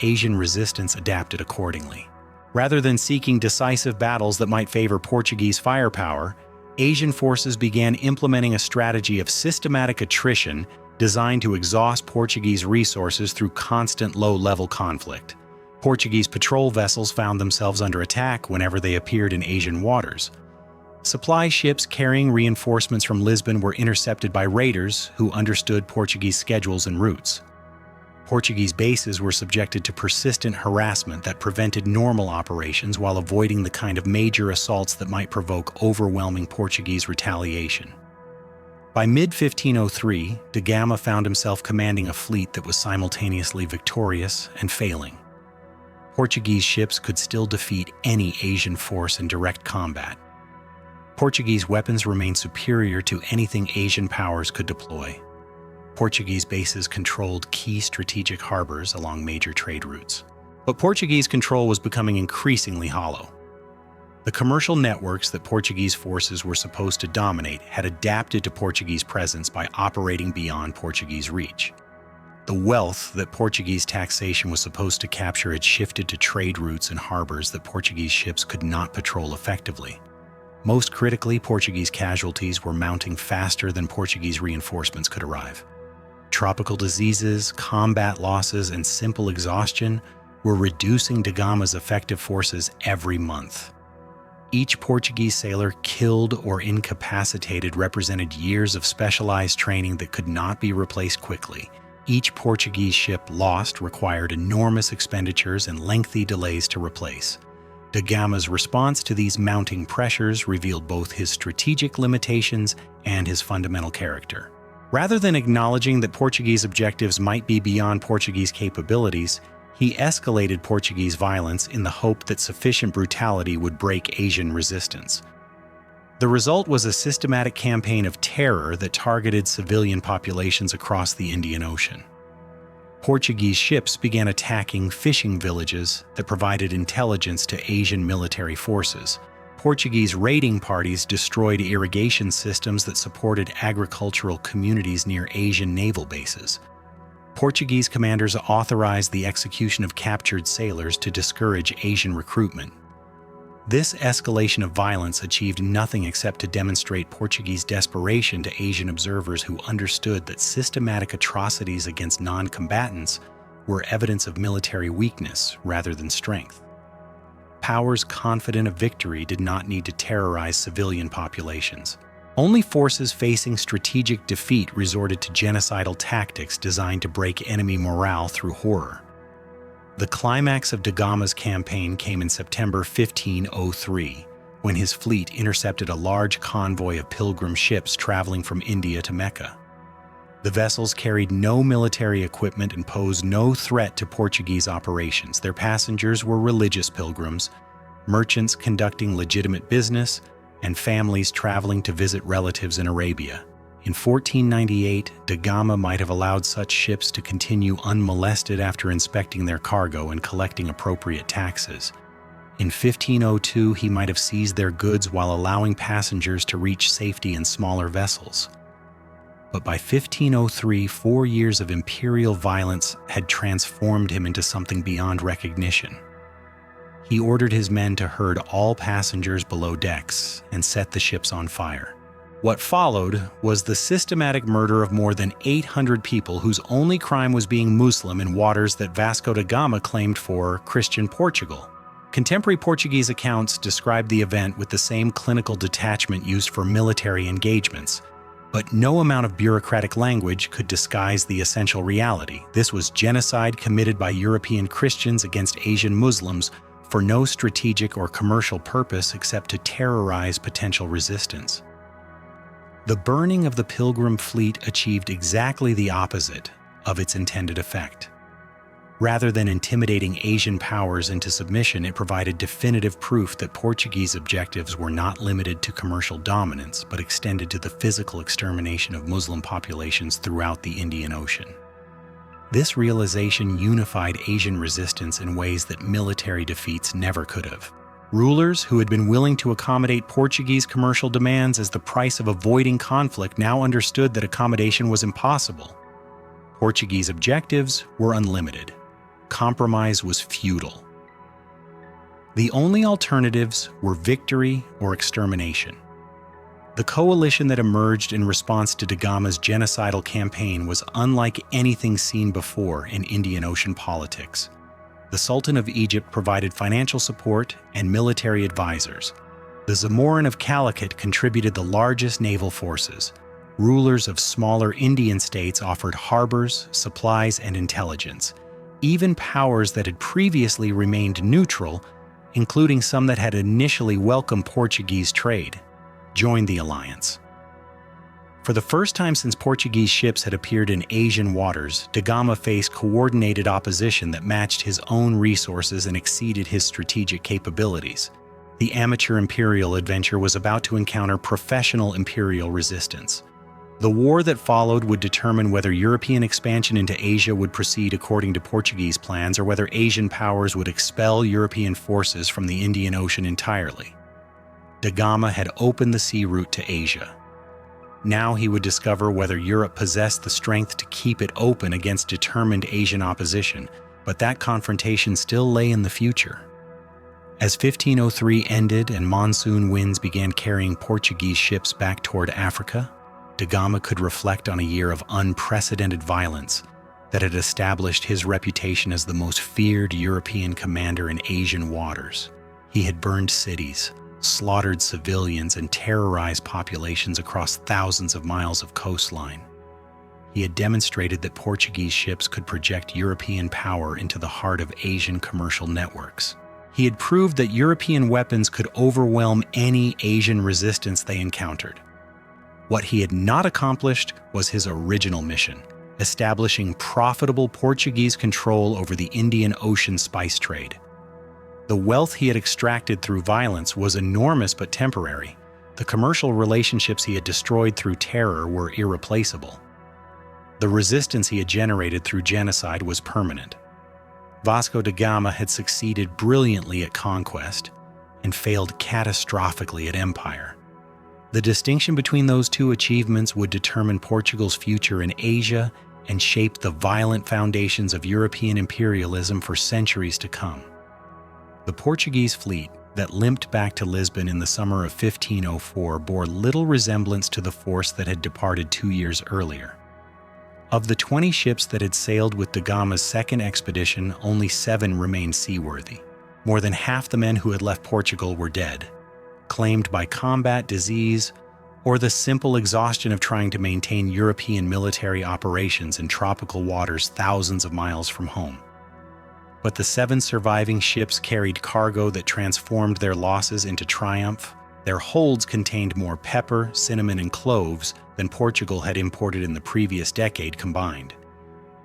Asian resistance adapted accordingly. Rather than seeking decisive battles that might favor Portuguese firepower, Asian forces began implementing a strategy of systematic attrition designed to exhaust Portuguese resources through constant low-level conflict. Portuguese patrol vessels found themselves under attack whenever they appeared in Asian waters. Supply ships carrying reinforcements from Lisbon were intercepted by raiders who understood Portuguese schedules and routes. Portuguese bases were subjected to persistent harassment that prevented normal operations while avoiding the kind of major assaults that might provoke overwhelming Portuguese retaliation. By mid-1503, da Gama found himself commanding a fleet that was simultaneously victorious and failing. Portuguese ships could still defeat any Asian force in direct combat. Portuguese weapons remained superior to anything Asian powers could deploy. Portuguese bases controlled key strategic harbors along major trade routes. But Portuguese control was becoming increasingly hollow. The commercial networks that Portuguese forces were supposed to dominate had adapted to Portuguese presence by operating beyond Portuguese reach. The wealth that Portuguese taxation was supposed to capture had shifted to trade routes and harbors that Portuguese ships could not patrol effectively. Most critically, Portuguese casualties were mounting faster than Portuguese reinforcements could arrive. Tropical diseases, combat losses, and simple exhaustion were reducing da Gama's effective forces every month. Each Portuguese sailor killed or incapacitated represented years of specialized training that could not be replaced quickly. Each Portuguese ship lost required enormous expenditures and lengthy delays to replace. Da Gama's response to these mounting pressures revealed both his strategic limitations and his fundamental character. Rather than acknowledging that Portuguese objectives might be beyond Portuguese capabilities, he escalated Portuguese violence in the hope that sufficient brutality would break Asian resistance. The result was a systematic campaign of terror that targeted civilian populations across the Indian Ocean. Portuguese ships began attacking fishing villages that provided intelligence to Asian military forces. Portuguese raiding parties destroyed irrigation systems that supported agricultural communities near Asian naval bases. Portuguese commanders authorized the execution of captured sailors to discourage Asian recruitment. This escalation of violence achieved nothing except to demonstrate Portuguese desperation to Asian observers who understood that systematic atrocities against non-combatants were evidence of military weakness rather than strength. Powers confident of victory did not need to terrorize civilian populations. Only forces facing strategic defeat resorted to genocidal tactics designed to break enemy morale through horror. The climax of da Gama's campaign came in September 1503, when his fleet intercepted a large convoy of pilgrim ships traveling from India to Mecca. The vessels carried no military equipment and posed no threat to Portuguese operations. Their passengers were religious pilgrims, merchants conducting legitimate business, and families traveling to visit relatives in Arabia. In 1498, da Gama might have allowed such ships to continue unmolested after inspecting their cargo and collecting appropriate taxes. In 1502, he might have seized their goods while allowing passengers to reach safety in smaller vessels. But by 1503, 4 years of imperial violence had transformed him into something beyond recognition. He ordered his men to herd all passengers below decks and set the ships on fire. What followed was the systematic murder of more than 800 people whose only crime was being Muslim in waters that Vasco da Gama claimed for Christian Portugal. Contemporary Portuguese accounts describe the event with the same clinical detachment used for military engagements, but no amount of bureaucratic language could disguise the essential reality. This was genocide committed by European Christians against Asian Muslims for no strategic or commercial purpose except to terrorize potential resistance. The burning of the Pilgrim fleet achieved exactly the opposite of its intended effect. Rather than intimidating Asian powers into submission, it provided definitive proof that Portuguese objectives were not limited to commercial dominance, but extended to the physical extermination of Muslim populations throughout the Indian Ocean. This realization unified Asian resistance in ways that military defeats never could have. Rulers who had been willing to accommodate Portuguese commercial demands as the price of avoiding conflict now understood that accommodation was impossible. Portuguese objectives were unlimited. Compromise was futile. The only alternatives were victory or extermination. The coalition that emerged in response to da Gama's genocidal campaign was unlike anything seen before in Indian Ocean politics. The Sultan of Egypt provided financial support and military advisors. The Zamorin of Calicut contributed the largest naval forces. Rulers of smaller Indian states offered harbors, supplies, and intelligence. Even powers that had previously remained neutral, including some that had initially welcomed Portuguese trade, joined the alliance. For the first time since Portuguese ships had appeared in Asian waters, da Gama faced coordinated opposition that matched his own resources and exceeded his strategic capabilities. The amateur imperial adventure was about to encounter professional imperial resistance. The war that followed would determine whether European expansion into Asia would proceed according to Portuguese plans or whether Asian powers would expel European forces from the Indian Ocean entirely. Da Gama had opened the sea route to Asia. Now he would discover whether Europe possessed the strength to keep it open against determined Asian opposition, but that confrontation still lay in the future. As 1503 ended and monsoon winds began carrying Portuguese ships back toward Africa, da Gama could reflect on a year of unprecedented violence that had established his reputation as the most feared European commander in Asian waters. He had burned cities, slaughtered civilians, and terrorized populations across thousands of miles of coastline. He had demonstrated that Portuguese ships could project European power into the heart of Asian commercial networks. He had proved that European weapons could overwhelm any Asian resistance they encountered. What he had not accomplished was his original mission, establishing profitable Portuguese control over the Indian Ocean spice trade. The wealth he had extracted through violence was enormous but temporary. The commercial relationships he had destroyed through terror were irreplaceable. The resistance he had generated through genocide was permanent. Vasco da Gama had succeeded brilliantly at conquest and failed catastrophically at empire. The distinction between those two achievements would determine Portugal's future in Asia and shape the violent foundations of European imperialism for centuries to come. The Portuguese fleet that limped back to Lisbon in the summer of 1504 bore little resemblance to the force that had departed 2 years earlier. Of the 20 ships that had sailed with da Gama's second expedition, only 7 remained seaworthy. More than half the men who had left Portugal were dead, claimed by combat, disease, or the simple exhaustion of trying to maintain European military operations in tropical waters thousands of miles from home. But the 7 surviving ships carried cargo that transformed their losses into triumph. Their holds contained more pepper, cinnamon, and cloves than Portugal had imported in the previous decade combined.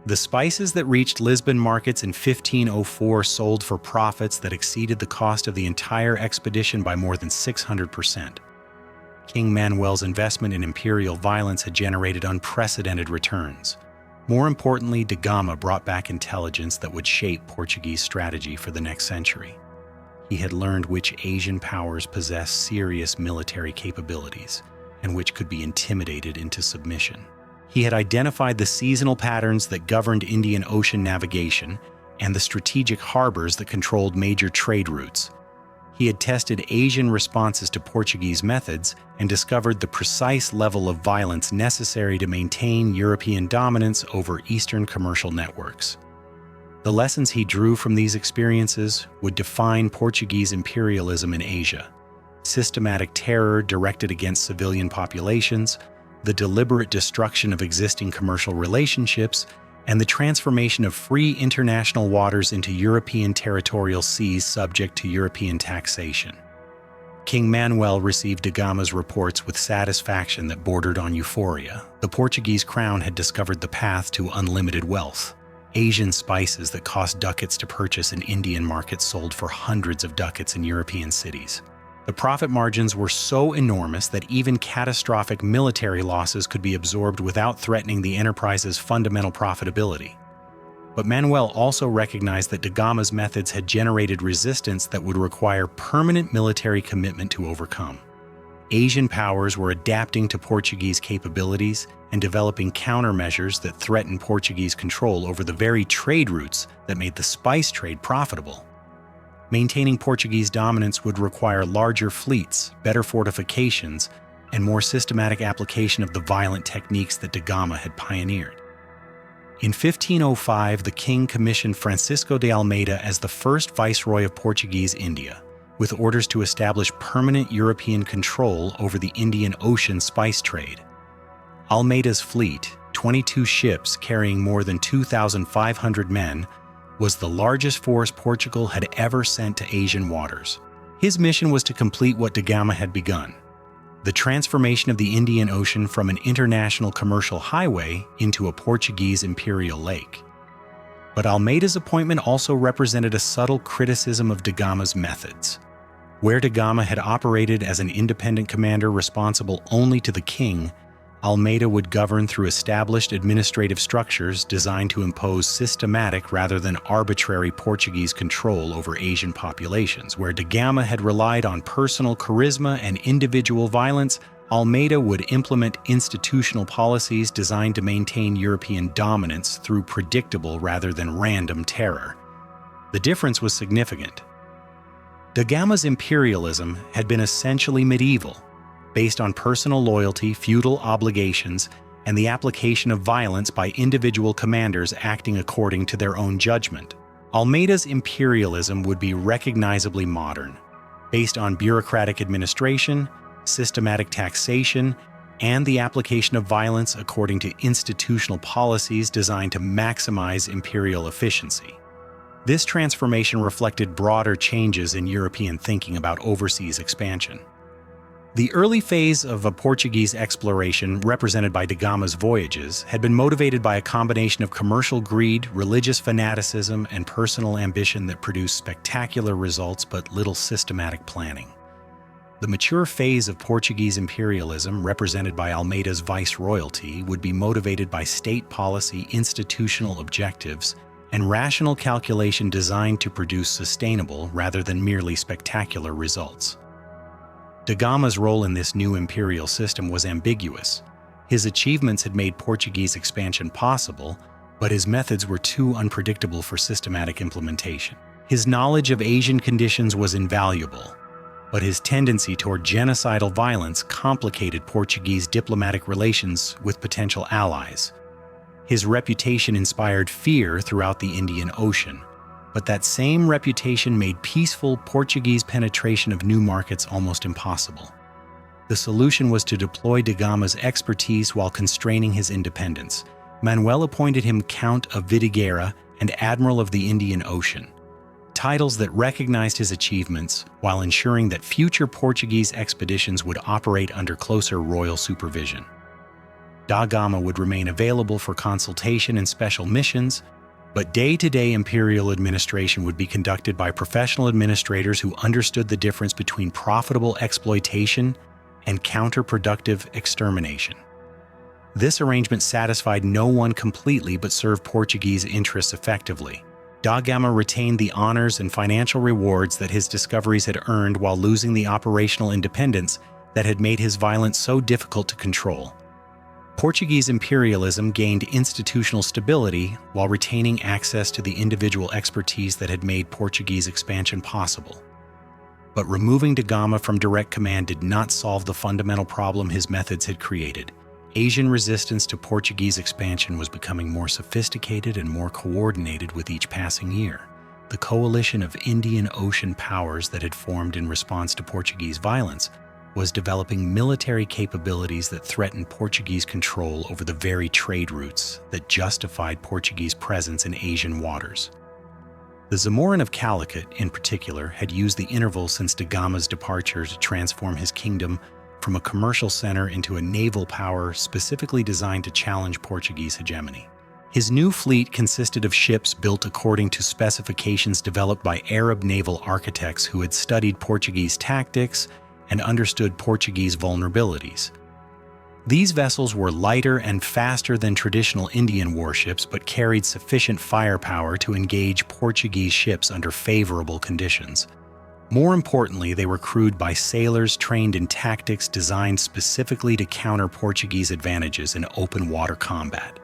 The spices that reached Lisbon markets in 1504 sold for profits that exceeded the cost of the entire expedition by more than 600%. King Manuel's investment in imperial violence had generated unprecedented returns. More importantly, da Gama brought back intelligence that would shape Portuguese strategy for the next century. he had learned which Asian powers possessed serious military capabilities and which could be intimidated into submission. He had identified the seasonal patterns that governed Indian Ocean navigation and the strategic harbors that controlled major trade routes. He had tested Asian responses to Portuguese methods and discovered the precise level of violence necessary to maintain European dominance over Eastern commercial networks. The lessons he drew from these experiences would define Portuguese imperialism in Asia: systematic terror directed against civilian populations, the deliberate destruction of existing commercial relationships, and the transformation of free international waters into European territorial seas subject to European taxation. King Manuel received da Gama's reports with satisfaction that bordered on euphoria. The Portuguese crown had discovered the path to unlimited wealth. Asian spices that cost ducats to purchase in Indian markets sold for hundreds of ducats in European cities. The profit margins were so enormous that even catastrophic military losses could be absorbed without threatening the enterprise's fundamental profitability. But Manuel also recognized that da Gama's methods had generated resistance that would require permanent military commitment to overcome. Asian powers were adapting to Portuguese capabilities and developing countermeasures that threatened Portuguese control over the very trade routes that made the spice trade profitable. Maintaining Portuguese dominance would require larger fleets, better fortifications, and more systematic application of the violent techniques that da Gama had pioneered. In 1505, the king commissioned Francisco de Almeida as the first viceroy of Portuguese India, with orders to establish permanent European control over the Indian Ocean spice trade. Almeida's fleet, 22 ships carrying more than 2,500 men, was the largest force Portugal had ever sent to Asian waters. His mission was to complete what da Gama had begun: the transformation of the Indian Ocean from an international commercial highway into a Portuguese imperial lake. But Almeida's appointment also represented a subtle criticism of da Gama's methods. Where da Gama had operated as an independent commander responsible only to the king, Almeida would govern through established administrative structures designed to impose systematic rather than arbitrary Portuguese control over Asian populations. Where da Gama had relied on personal charisma and individual violence, Almeida would implement institutional policies designed to maintain European dominance through predictable rather than random terror. The difference was significant. Da Gama's imperialism had been essentially medieval, based on personal loyalty, feudal obligations, and the application of violence by individual commanders acting according to their own judgment. Almeida's imperialism would be recognizably modern, based on bureaucratic administration, systematic taxation, and the application of violence according to institutional policies designed to maximize imperial efficiency. This transformation reflected broader changes in European thinking about overseas expansion. The early phase of a Portuguese exploration, represented by da Gama's voyages, had been motivated by a combination of commercial greed, religious fanaticism, and personal ambition that produced spectacular results but little systematic planning. The mature phase of Portuguese imperialism, represented by Almeida's viceroyalty, would be motivated by state policy, institutional objectives, and rational calculation designed to produce sustainable rather than merely spectacular results. Da Gama's role in this new imperial system was ambiguous. His achievements had made Portuguese expansion possible, but his methods were too unpredictable for systematic implementation. His knowledge of Asian conditions was invaluable, but his tendency toward genocidal violence complicated Portuguese diplomatic relations with potential allies. His reputation inspired fear throughout the Indian Ocean, but that same reputation made peaceful Portuguese penetration of new markets almost impossible. The solution was to deploy da Gama's expertise while constraining his independence. Manuel appointed him Count of Vidigueira and Admiral of the Indian Ocean, titles that recognized his achievements while ensuring that future Portuguese expeditions would operate under closer royal supervision. Da Gama would remain available for consultation and special missions, but day-to-day imperial administration would be conducted by professional administrators who understood the difference between profitable exploitation and counterproductive extermination. This arrangement satisfied no one completely but served Portuguese interests effectively. Da Gama retained the honors and financial rewards that his discoveries had earned while losing the operational independence that had made his violence so difficult to control. Portuguese imperialism gained institutional stability while retaining access to the individual expertise that had made Portuguese expansion possible. But removing Da Gama from direct command did not solve the fundamental problem his methods had created. Asian resistance to Portuguese expansion was becoming more sophisticated and more coordinated with each passing year. The coalition of Indian Ocean powers that had formed in response to Portuguese violence was developing military capabilities that threatened Portuguese control over the very trade routes that justified Portuguese presence in Asian waters. The Zamorin of Calicut, in particular, had used the interval since Da Gama's departure to transform his kingdom from a commercial center into a naval power specifically designed to challenge Portuguese hegemony. His new fleet consisted of ships built according to specifications developed by Arab naval architects who had studied Portuguese tactics and understood Portuguese vulnerabilities. These vessels were lighter and faster than traditional Indian warships, but carried sufficient firepower to engage Portuguese ships under favorable conditions. More importantly, they were crewed by sailors trained in tactics designed specifically to counter Portuguese advantages in open water combat.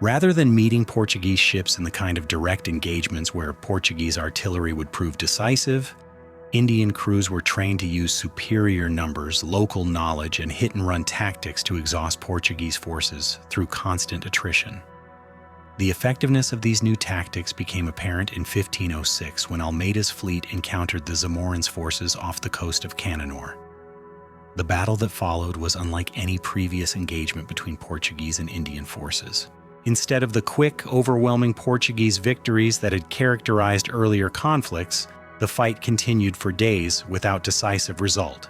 Rather than meeting Portuguese ships in the kind of direct engagements where Portuguese artillery would prove decisive, Indian crews were trained to use superior numbers, local knowledge, and hit-and-run tactics to exhaust Portuguese forces through constant attrition. The effectiveness of these new tactics became apparent in 1506 when Almeida's fleet encountered the Zamorin's forces off the coast of Cananor. The battle that followed was unlike any previous engagement between Portuguese and Indian forces. Instead of the quick, overwhelming Portuguese victories that had characterized earlier conflicts, the fight continued for days without decisive result.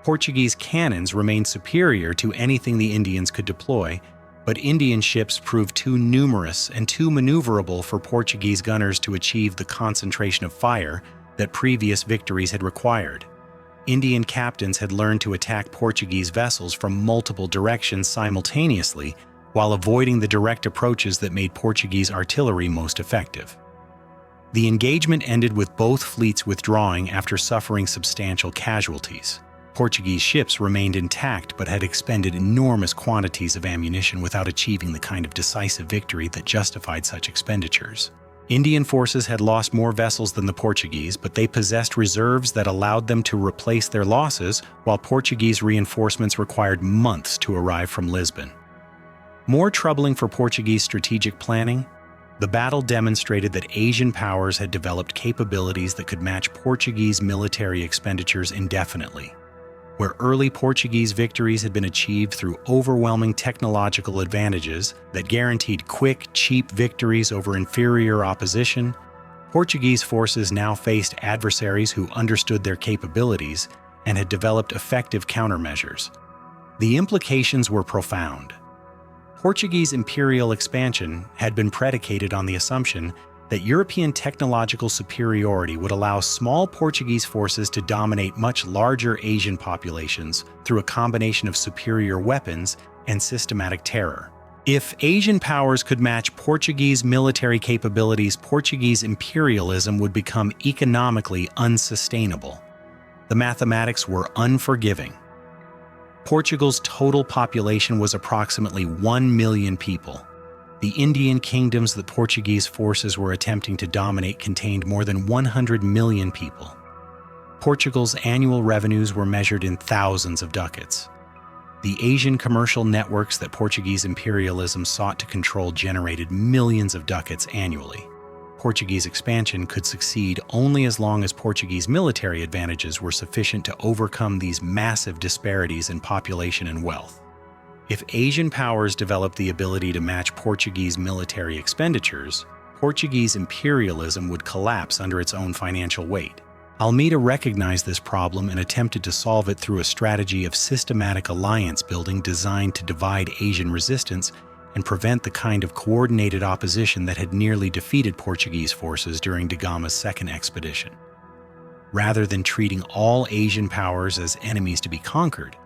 Portuguese cannons remained superior to anything the Indians could deploy, but Indian ships proved too numerous and too maneuverable for Portuguese gunners to achieve the concentration of fire that previous victories had required. Indian captains had learned to attack Portuguese vessels from multiple directions simultaneously while avoiding the direct approaches that made Portuguese artillery most effective. The engagement ended with both fleets withdrawing after suffering substantial casualties. Portuguese ships remained intact but had expended enormous quantities of ammunition without achieving the kind of decisive victory that justified such expenditures. Indian forces had lost more vessels than the Portuguese, but they possessed reserves that allowed them to replace their losses, while Portuguese reinforcements required months to arrive from Lisbon. More troubling for Portuguese strategic planning, the battle demonstrated that Asian powers had developed capabilities that could match Portuguese military expenditures indefinitely. Where early Portuguese victories had been achieved through overwhelming technological advantages that guaranteed quick, cheap victories over inferior opposition, Portuguese forces now faced adversaries who understood their capabilities and had developed effective countermeasures. The implications were profound. Portuguese imperial expansion had been predicated on the assumption that European technological superiority would allow small Portuguese forces to dominate much larger Asian populations through a combination of superior weapons and systematic terror. If Asian powers could match Portuguese military capabilities, Portuguese imperialism would become economically unsustainable. The mathematics were unforgiving. Portugal's total population was approximately 1 million people. The Indian kingdoms that Portuguese forces were attempting to dominate contained more than 100 million people. Portugal's annual revenues were measured in thousands of ducats. The Asian commercial networks that Portuguese imperialism sought to control generated millions of ducats annually. Portuguese expansion could succeed only as long as Portuguese military advantages were sufficient to overcome these massive disparities in population and wealth. If Asian powers developed the ability to match Portuguese military expenditures, Portuguese imperialism would collapse under its own financial weight. Almeida recognized this problem and attempted to solve it through a strategy of systematic alliance building designed to divide Asian resistance and prevent the kind of coordinated opposition that had nearly defeated Portuguese forces during Da Gama's second expedition. Rather than treating all Asian powers as enemies to be conquered,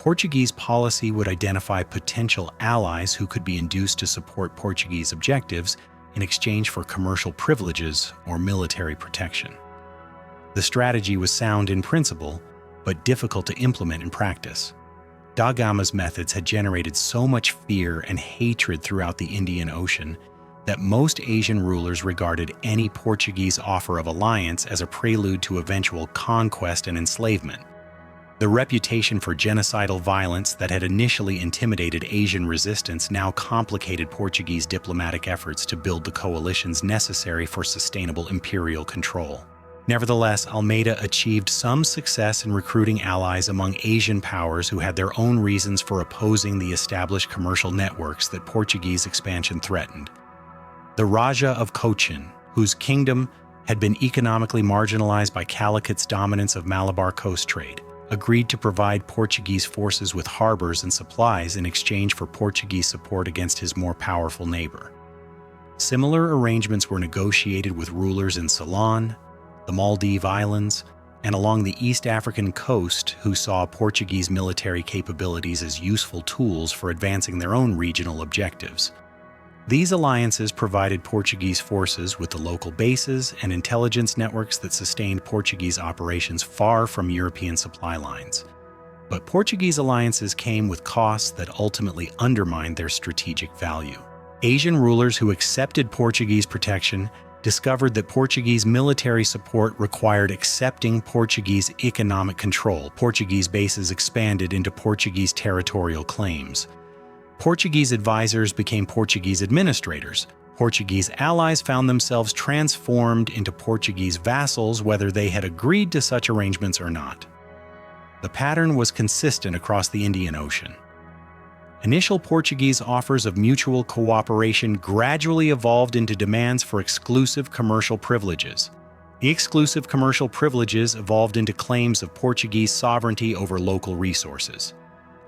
Portuguese policy would identify potential allies who could be induced to support Portuguese objectives in exchange for commercial privileges or military protection. The strategy was sound in principle, but difficult to implement in practice. Da Gama's methods had generated so much fear and hatred throughout the Indian Ocean that most Asian rulers regarded any Portuguese offer of alliance as a prelude to eventual conquest and enslavement. The reputation for genocidal violence that had initially intimidated Asian resistance now complicated Portuguese diplomatic efforts to build the coalitions necessary for sustainable imperial control. Nevertheless, Almeida achieved some success in recruiting allies among Asian powers who had their own reasons for opposing the established commercial networks that Portuguese expansion threatened. The Raja of Cochin, whose kingdom had been economically marginalized by Calicut's dominance of Malabar coast trade, agreed to provide Portuguese forces with harbors and supplies in exchange for Portuguese support against his more powerful neighbor. Similar arrangements were negotiated with rulers in Ceylon, the Maldive Islands, and along the East African coast who saw Portuguese military capabilities as useful tools for advancing their own regional objectives. These alliances provided Portuguese forces with the local bases and intelligence networks that sustained Portuguese operations far from European supply lines. But Portuguese alliances came with costs that ultimately undermined their strategic value. Asian rulers who accepted Portuguese protection discovered that Portuguese military support required accepting Portuguese economic control. Portuguese bases expanded into Portuguese territorial claims. Portuguese advisors became Portuguese administrators. Portuguese allies found themselves transformed into Portuguese vassals, whether they had agreed to such arrangements or not. The pattern was consistent across the Indian Ocean. Initial Portuguese offers of mutual cooperation gradually evolved into demands for exclusive commercial privileges. The exclusive commercial privileges evolved into claims of Portuguese sovereignty over local resources.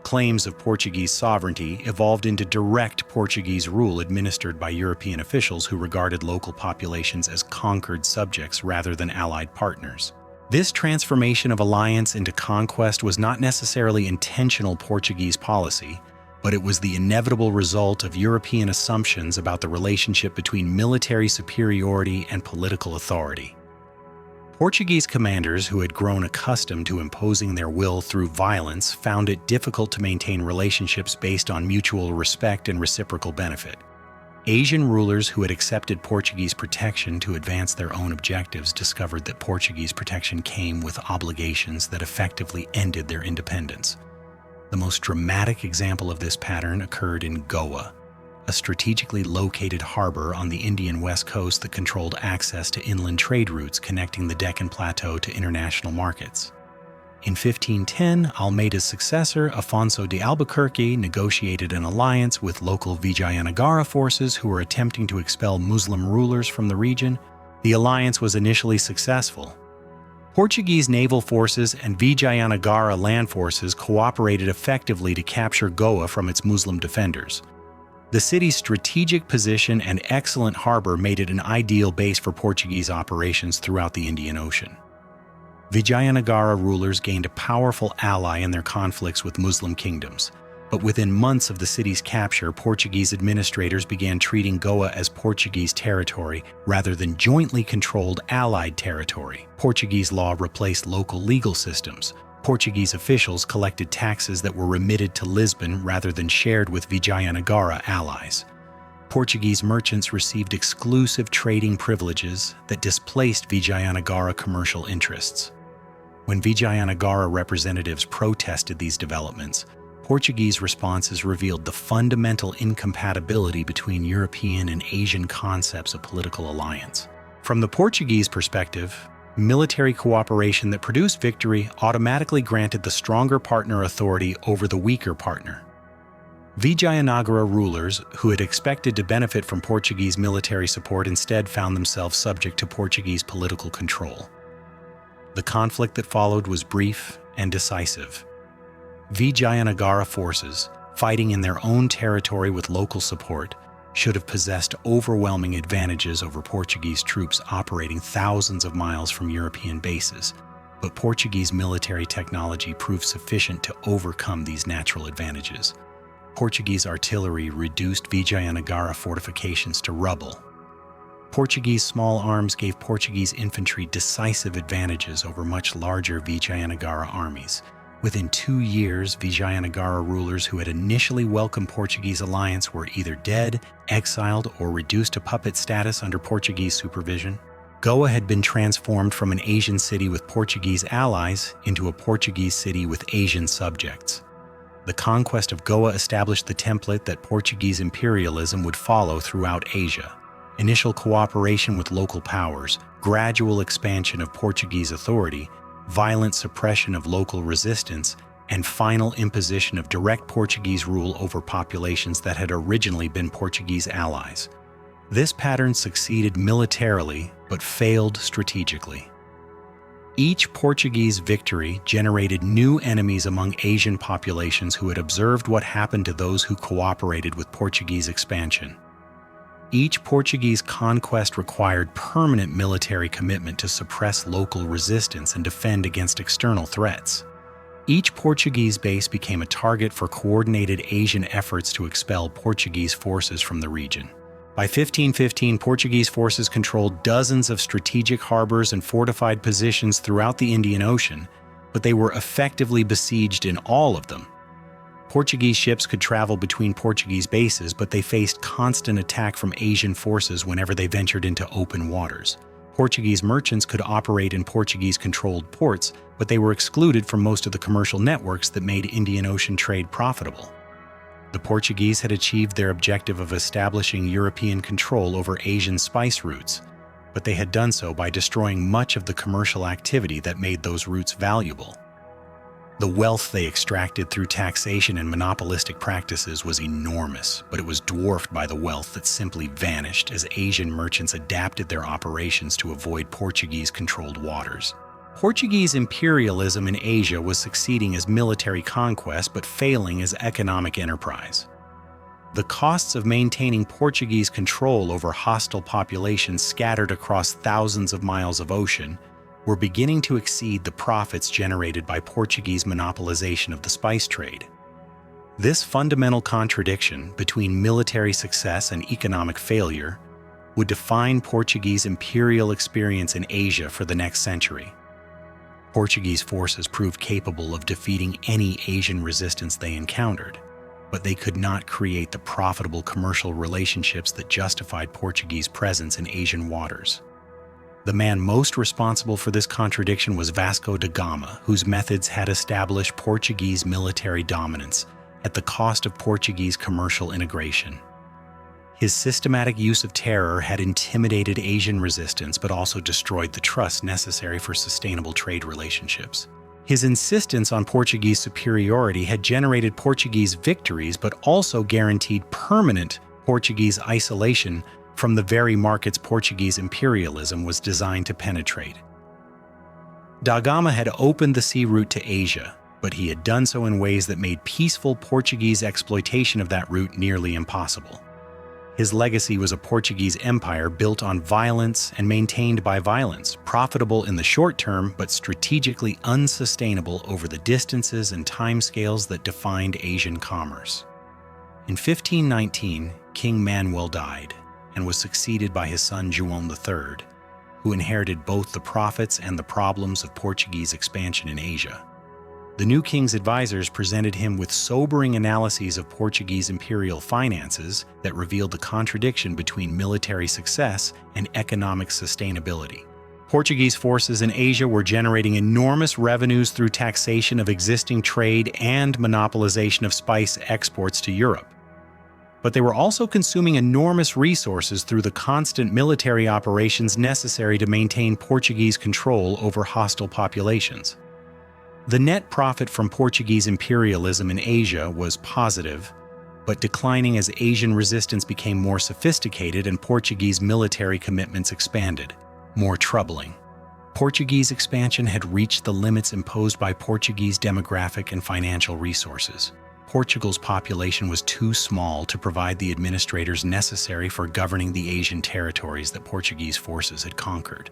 Claims of Portuguese sovereignty evolved into direct Portuguese rule administered by European officials who regarded local populations as conquered subjects rather than allied partners. This transformation of alliance into conquest was not necessarily intentional Portuguese policy, but it was the inevitable result of European assumptions about the relationship between military superiority and political authority. Portuguese commanders who had grown accustomed to imposing their will through violence found it difficult to maintain relationships based on mutual respect and reciprocal benefit. Asian rulers who had accepted Portuguese protection to advance their own objectives discovered that Portuguese protection came with obligations that effectively ended their independence. The most dramatic example of this pattern occurred in Goa, a strategically located harbor on the Indian west coast that controlled access to inland trade routes connecting the Deccan Plateau to international markets. In 1510, Almeida's successor, Afonso de Albuquerque, negotiated an alliance with local Vijayanagara forces who were attempting to expel Muslim rulers from the region. The alliance was initially successful. Portuguese naval forces and Vijayanagara land forces cooperated effectively to capture Goa from its Muslim defenders. The city's strategic position and excellent harbor made it an ideal base for Portuguese operations throughout the Indian Ocean. Vijayanagara rulers gained a powerful ally in their conflicts with Muslim kingdoms, but within months of the city's capture, Portuguese administrators began treating Goa as Portuguese territory rather than jointly controlled Allied territory. Portuguese law replaced local legal systems. Portuguese officials collected taxes that were remitted to Lisbon rather than shared with Vijayanagara allies. Portuguese merchants received exclusive trading privileges that displaced Vijayanagara commercial interests. When Vijayanagara representatives protested these developments, Portuguese responses revealed the fundamental incompatibility between European and Asian concepts of political alliance. From the Portuguese perspective, military cooperation that produced victory automatically granted the stronger partner authority over the weaker partner. Vijayanagara rulers who had expected to benefit from Portuguese military support instead found themselves subject to Portuguese political control. The conflict that followed was brief and decisive. Vijayanagara forces, fighting in their own territory with local support, should have possessed overwhelming advantages over Portuguese troops operating thousands of miles from European bases, but Portuguese military technology proved sufficient to overcome these natural advantages. Portuguese artillery reduced Vijayanagara fortifications to rubble. Portuguese small arms gave Portuguese infantry decisive advantages over much larger Vijayanagara armies. Within 2 years, Vijayanagara rulers who had initially welcomed Portuguese alliance were either dead, exiled, or reduced to puppet status under Portuguese supervision. Goa had been transformed from an Asian city with Portuguese allies into a Portuguese city with Asian subjects. The conquest of Goa established the template that Portuguese imperialism would follow throughout Asia. Initial cooperation with local powers, gradual expansion of Portuguese authority, violent suppression of local resistance, and final imposition of direct Portuguese rule over populations that had originally been Portuguese allies. This pattern succeeded militarily, but failed strategically. Each Portuguese victory generated new enemies among Asian populations who had observed what happened to those who cooperated with Portuguese expansion. Each Portuguese conquest required permanent military commitment to suppress local resistance and defend against external threats. Each Portuguese base became a target for coordinated Asian efforts to expel Portuguese forces from the region. By 1515, Portuguese forces controlled dozens of strategic harbors and fortified positions throughout the Indian Ocean, but they were effectively besieged in all of them. Portuguese ships could travel between Portuguese bases, but they faced constant attack from Asian forces whenever they ventured into open waters. Portuguese merchants could operate in Portuguese-controlled ports, but they were excluded from most of the commercial networks that made Indian Ocean trade profitable. The Portuguese had achieved their objective of establishing European control over Asian spice routes, but they had done so by destroying much of the commercial activity that made those routes valuable. The wealth they extracted through taxation and monopolistic practices was enormous, but it was dwarfed by the wealth that simply vanished as Asian merchants adapted their operations to avoid Portuguese-controlled waters. Portuguese imperialism in Asia was succeeding as military conquest but failing as economic enterprise. The costs of maintaining Portuguese control over hostile populations scattered across thousands of miles of ocean were beginning to exceed the profits generated by Portuguese monopolization of the spice trade. This fundamental contradiction between military success and economic failure would define Portuguese imperial experience in Asia for the next century. Portuguese forces proved capable of defeating any Asian resistance they encountered, but they could not create the profitable commercial relationships that justified Portuguese presence in Asian waters. The man most responsible for this contradiction was Vasco da Gama, whose methods had established Portuguese military dominance at the cost of Portuguese commercial integration. His systematic use of terror had intimidated Asian resistance but also destroyed the trust necessary for sustainable trade relationships. His insistence on Portuguese superiority had generated Portuguese victories but also guaranteed permanent Portuguese isolation from the very markets Portuguese imperialism was designed to penetrate. Da Gama had opened the sea route to Asia, but he had done so in ways that made peaceful Portuguese exploitation of that route nearly impossible. His legacy was a Portuguese empire built on violence and maintained by violence, profitable in the short term but strategically unsustainable over the distances and timescales that defined Asian commerce. In 1519, King Manuel died and was succeeded by his son João III, who inherited both the profits and the problems of Portuguese expansion in Asia. The new king's advisors presented him with sobering analyses of Portuguese imperial finances that revealed the contradiction between military success and economic sustainability. Portuguese forces in Asia were generating enormous revenues through taxation of existing trade and monopolization of spice exports to Europe. But they were also consuming enormous resources through the constant military operations necessary to maintain Portuguese control over hostile populations. The net profit from Portuguese imperialism in Asia was positive, but declining as Asian resistance became more sophisticated and Portuguese military commitments expanded. More troubling, Portuguese expansion had reached the limits imposed by Portuguese demographic and financial resources. Portugal's population was too small to provide the administrators necessary for governing the Asian territories that Portuguese forces had conquered.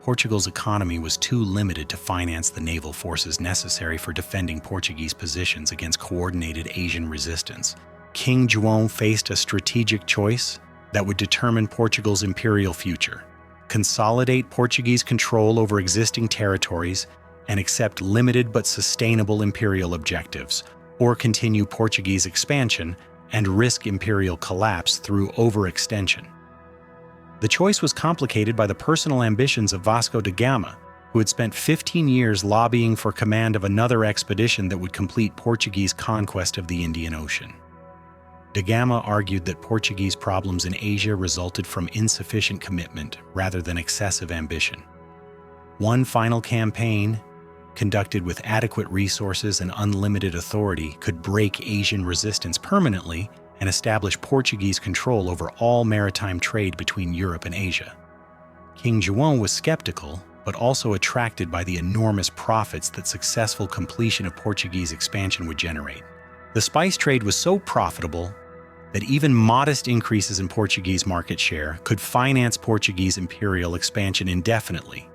Portugal's economy was too limited to finance the naval forces necessary for defending Portuguese positions against coordinated Asian resistance. King João faced a strategic choice: that would determine Portugal's imperial future, consolidate Portuguese control over existing territories, and accept limited but sustainable imperial objectives, or continue Portuguese expansion and risk imperial collapse through overextension. The choice was complicated by the personal ambitions of Vasco da Gama, who had spent 15 years lobbying for command of another expedition that would complete Portuguese conquest of the Indian Ocean. Da Gama argued that Portuguese problems in Asia resulted from insufficient commitment rather than excessive ambition. One final campaign, conducted with adequate resources and unlimited authority, could break Asian resistance permanently and establish Portuguese control over all maritime trade between Europe and Asia. King João was skeptical, but also attracted by the enormous profits that successful completion of Portuguese expansion would generate. The spice trade was so profitable that even modest increases in Portuguese market share could finance Portuguese imperial expansion indefinitely.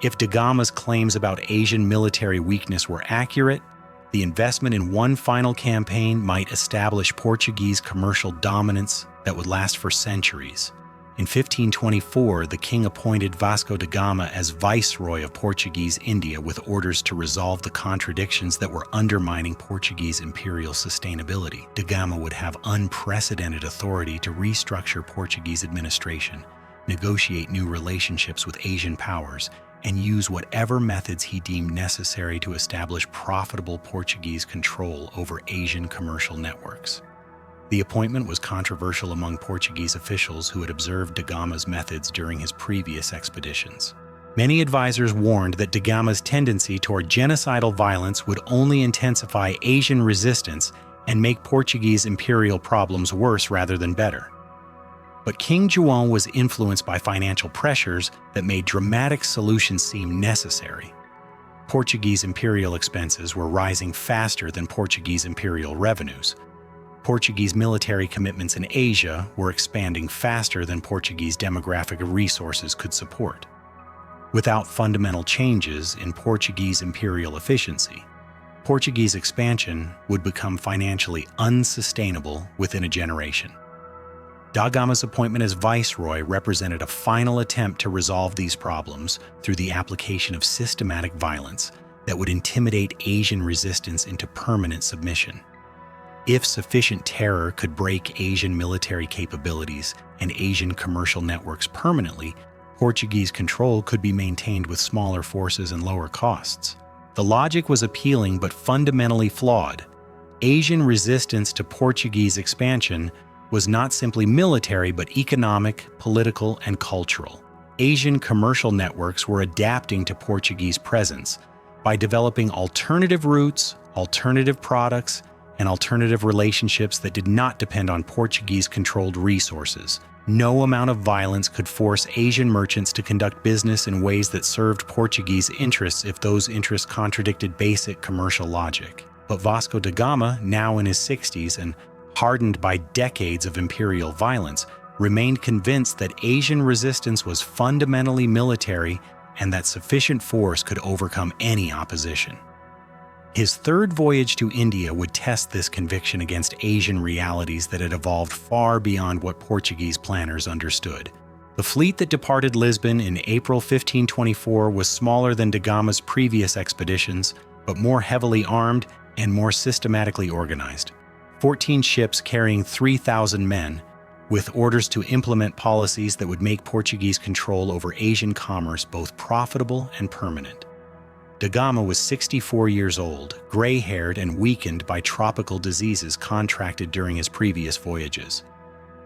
If da Gama's claims about Asian military weakness were accurate, the investment in one final campaign might establish Portuguese commercial dominance that would last for centuries. In 1524, the king appointed Vasco da Gama as viceroy of Portuguese India with orders to resolve the contradictions that were undermining Portuguese imperial sustainability. Da Gama would have unprecedented authority to restructure Portuguese administration, negotiate new relationships with Asian powers, and use whatever methods he deemed necessary to establish profitable Portuguese control over Asian commercial networks. The appointment was controversial among Portuguese officials who had observed da Gama's methods during his previous expeditions. Many advisors warned that da Gama's tendency toward genocidal violence would only intensify Asian resistance and make Portuguese imperial problems worse rather than better. But King João was influenced by financial pressures that made dramatic solutions seem necessary. Portuguese imperial expenses were rising faster than Portuguese imperial revenues. Portuguese military commitments in Asia were expanding faster than Portuguese demographic resources could support. Without fundamental changes in Portuguese imperial efficiency, Portuguese expansion would become financially unsustainable within a generation. Da Gama's appointment as viceroy represented a final attempt to resolve these problems through the application of systematic violence that would intimidate Asian resistance into permanent submission. If sufficient terror could break Asian military capabilities and Asian commercial networks permanently, Portuguese control could be maintained with smaller forces and lower costs. The logic was appealing but fundamentally flawed. Asian resistance to Portuguese expansion was not simply military but economic, political, and cultural. Asian commercial networks were adapting to Portuguese presence by developing alternative routes, alternative products, and alternative relationships that did not depend on Portuguese-controlled resources. No amount of violence could force Asian merchants to conduct business in ways that served Portuguese interests if those interests contradicted basic commercial logic. But Vasco da Gama, now in his 60s and hardened by decades of imperial violence, remained convinced that Asian resistance was fundamentally military and that sufficient force could overcome any opposition. His third voyage to India would test this conviction against Asian realities that had evolved far beyond what Portuguese planners understood. The fleet that departed Lisbon in April 1524 was smaller than da Gama's previous expeditions, but more heavily armed and more systematically organized. 14 ships carrying 3,000 men, with orders to implement policies that would make Portuguese control over Asian commerce both profitable and permanent. Da Gama was 64 years old, gray-haired and weakened by tropical diseases contracted during his previous voyages.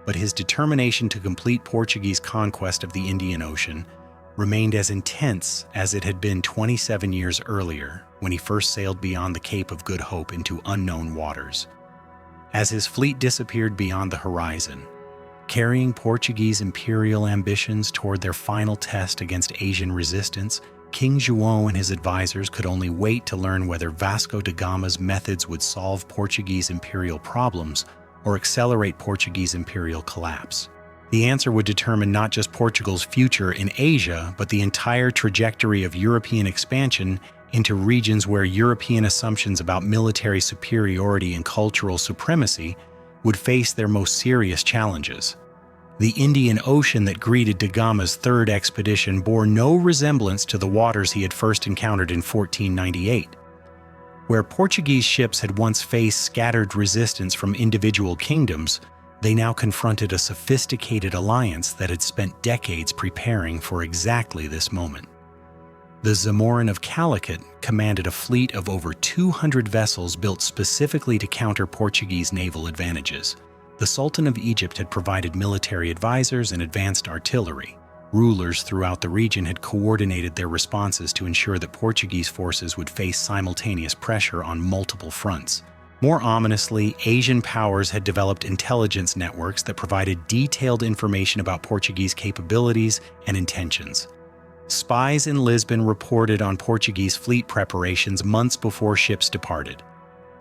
But his determination to complete Portuguese conquest of the Indian Ocean remained as intense as it had been 27 years earlier when he first sailed beyond the Cape of Good Hope into unknown waters. As his fleet disappeared beyond the horizon, carrying Portuguese imperial ambitions toward their final test against Asian resistance, King João and his advisors could only wait to learn whether Vasco da Gama's methods would solve Portuguese imperial problems or accelerate Portuguese imperial collapse. The answer would determine not just Portugal's future in Asia, but the entire trajectory of European expansion into regions where European assumptions about military superiority and cultural supremacy would face their most serious challenges. The Indian Ocean that greeted da Gama's third expedition bore no resemblance to the waters he had first encountered in 1498. Where Portuguese ships had once faced scattered resistance from individual kingdoms, they now confronted a sophisticated alliance that had spent decades preparing for exactly this moment. The Zamorin of Calicut commanded a fleet of over 200 vessels built specifically to counter Portuguese naval advantages. The Sultan of Egypt had provided military advisors and advanced artillery. Rulers throughout the region had coordinated their responses to ensure that Portuguese forces would face simultaneous pressure on multiple fronts. More ominously, Asian powers had developed intelligence networks that provided detailed information about Portuguese capabilities and intentions. Spies in Lisbon reported on Portuguese fleet preparations months before ships departed.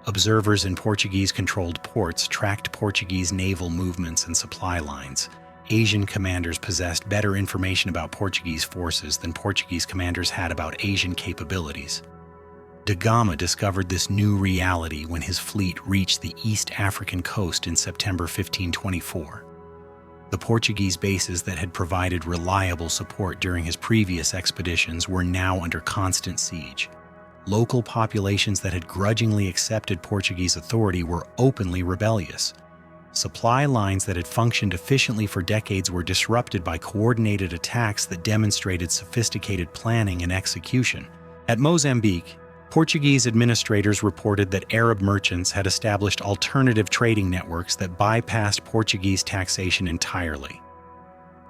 Observers in Portuguese-controlled ports tracked Portuguese naval movements and supply lines. Asian commanders possessed better information about Portuguese forces than Portuguese commanders had about Asian capabilities. Da Gama discovered this new reality when his fleet reached the East African coast in September 1524. The Portuguese bases that had provided reliable support during his previous expeditions were now under constant siege. Local populations that had grudgingly accepted Portuguese authority were openly rebellious. Supply lines that had functioned efficiently for decades were disrupted by coordinated attacks that demonstrated sophisticated planning and execution. At Mozambique, Portuguese administrators reported that Arab merchants had established alternative trading networks that bypassed Portuguese taxation entirely.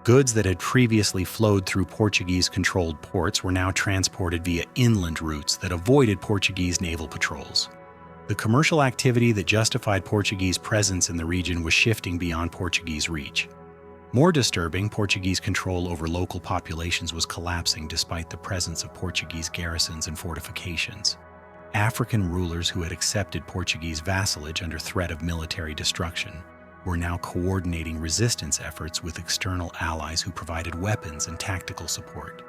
Goods that had previously flowed through Portuguese-controlled ports were now transported via inland routes that avoided Portuguese naval patrols. The commercial activity that justified Portuguese presence in the region was shifting beyond Portuguese reach. More disturbing, Portuguese control over local populations was collapsing despite the presence of Portuguese garrisons and fortifications. African rulers who had accepted Portuguese vassalage under threat of military destruction were now coordinating resistance efforts with external allies who provided weapons and tactical support.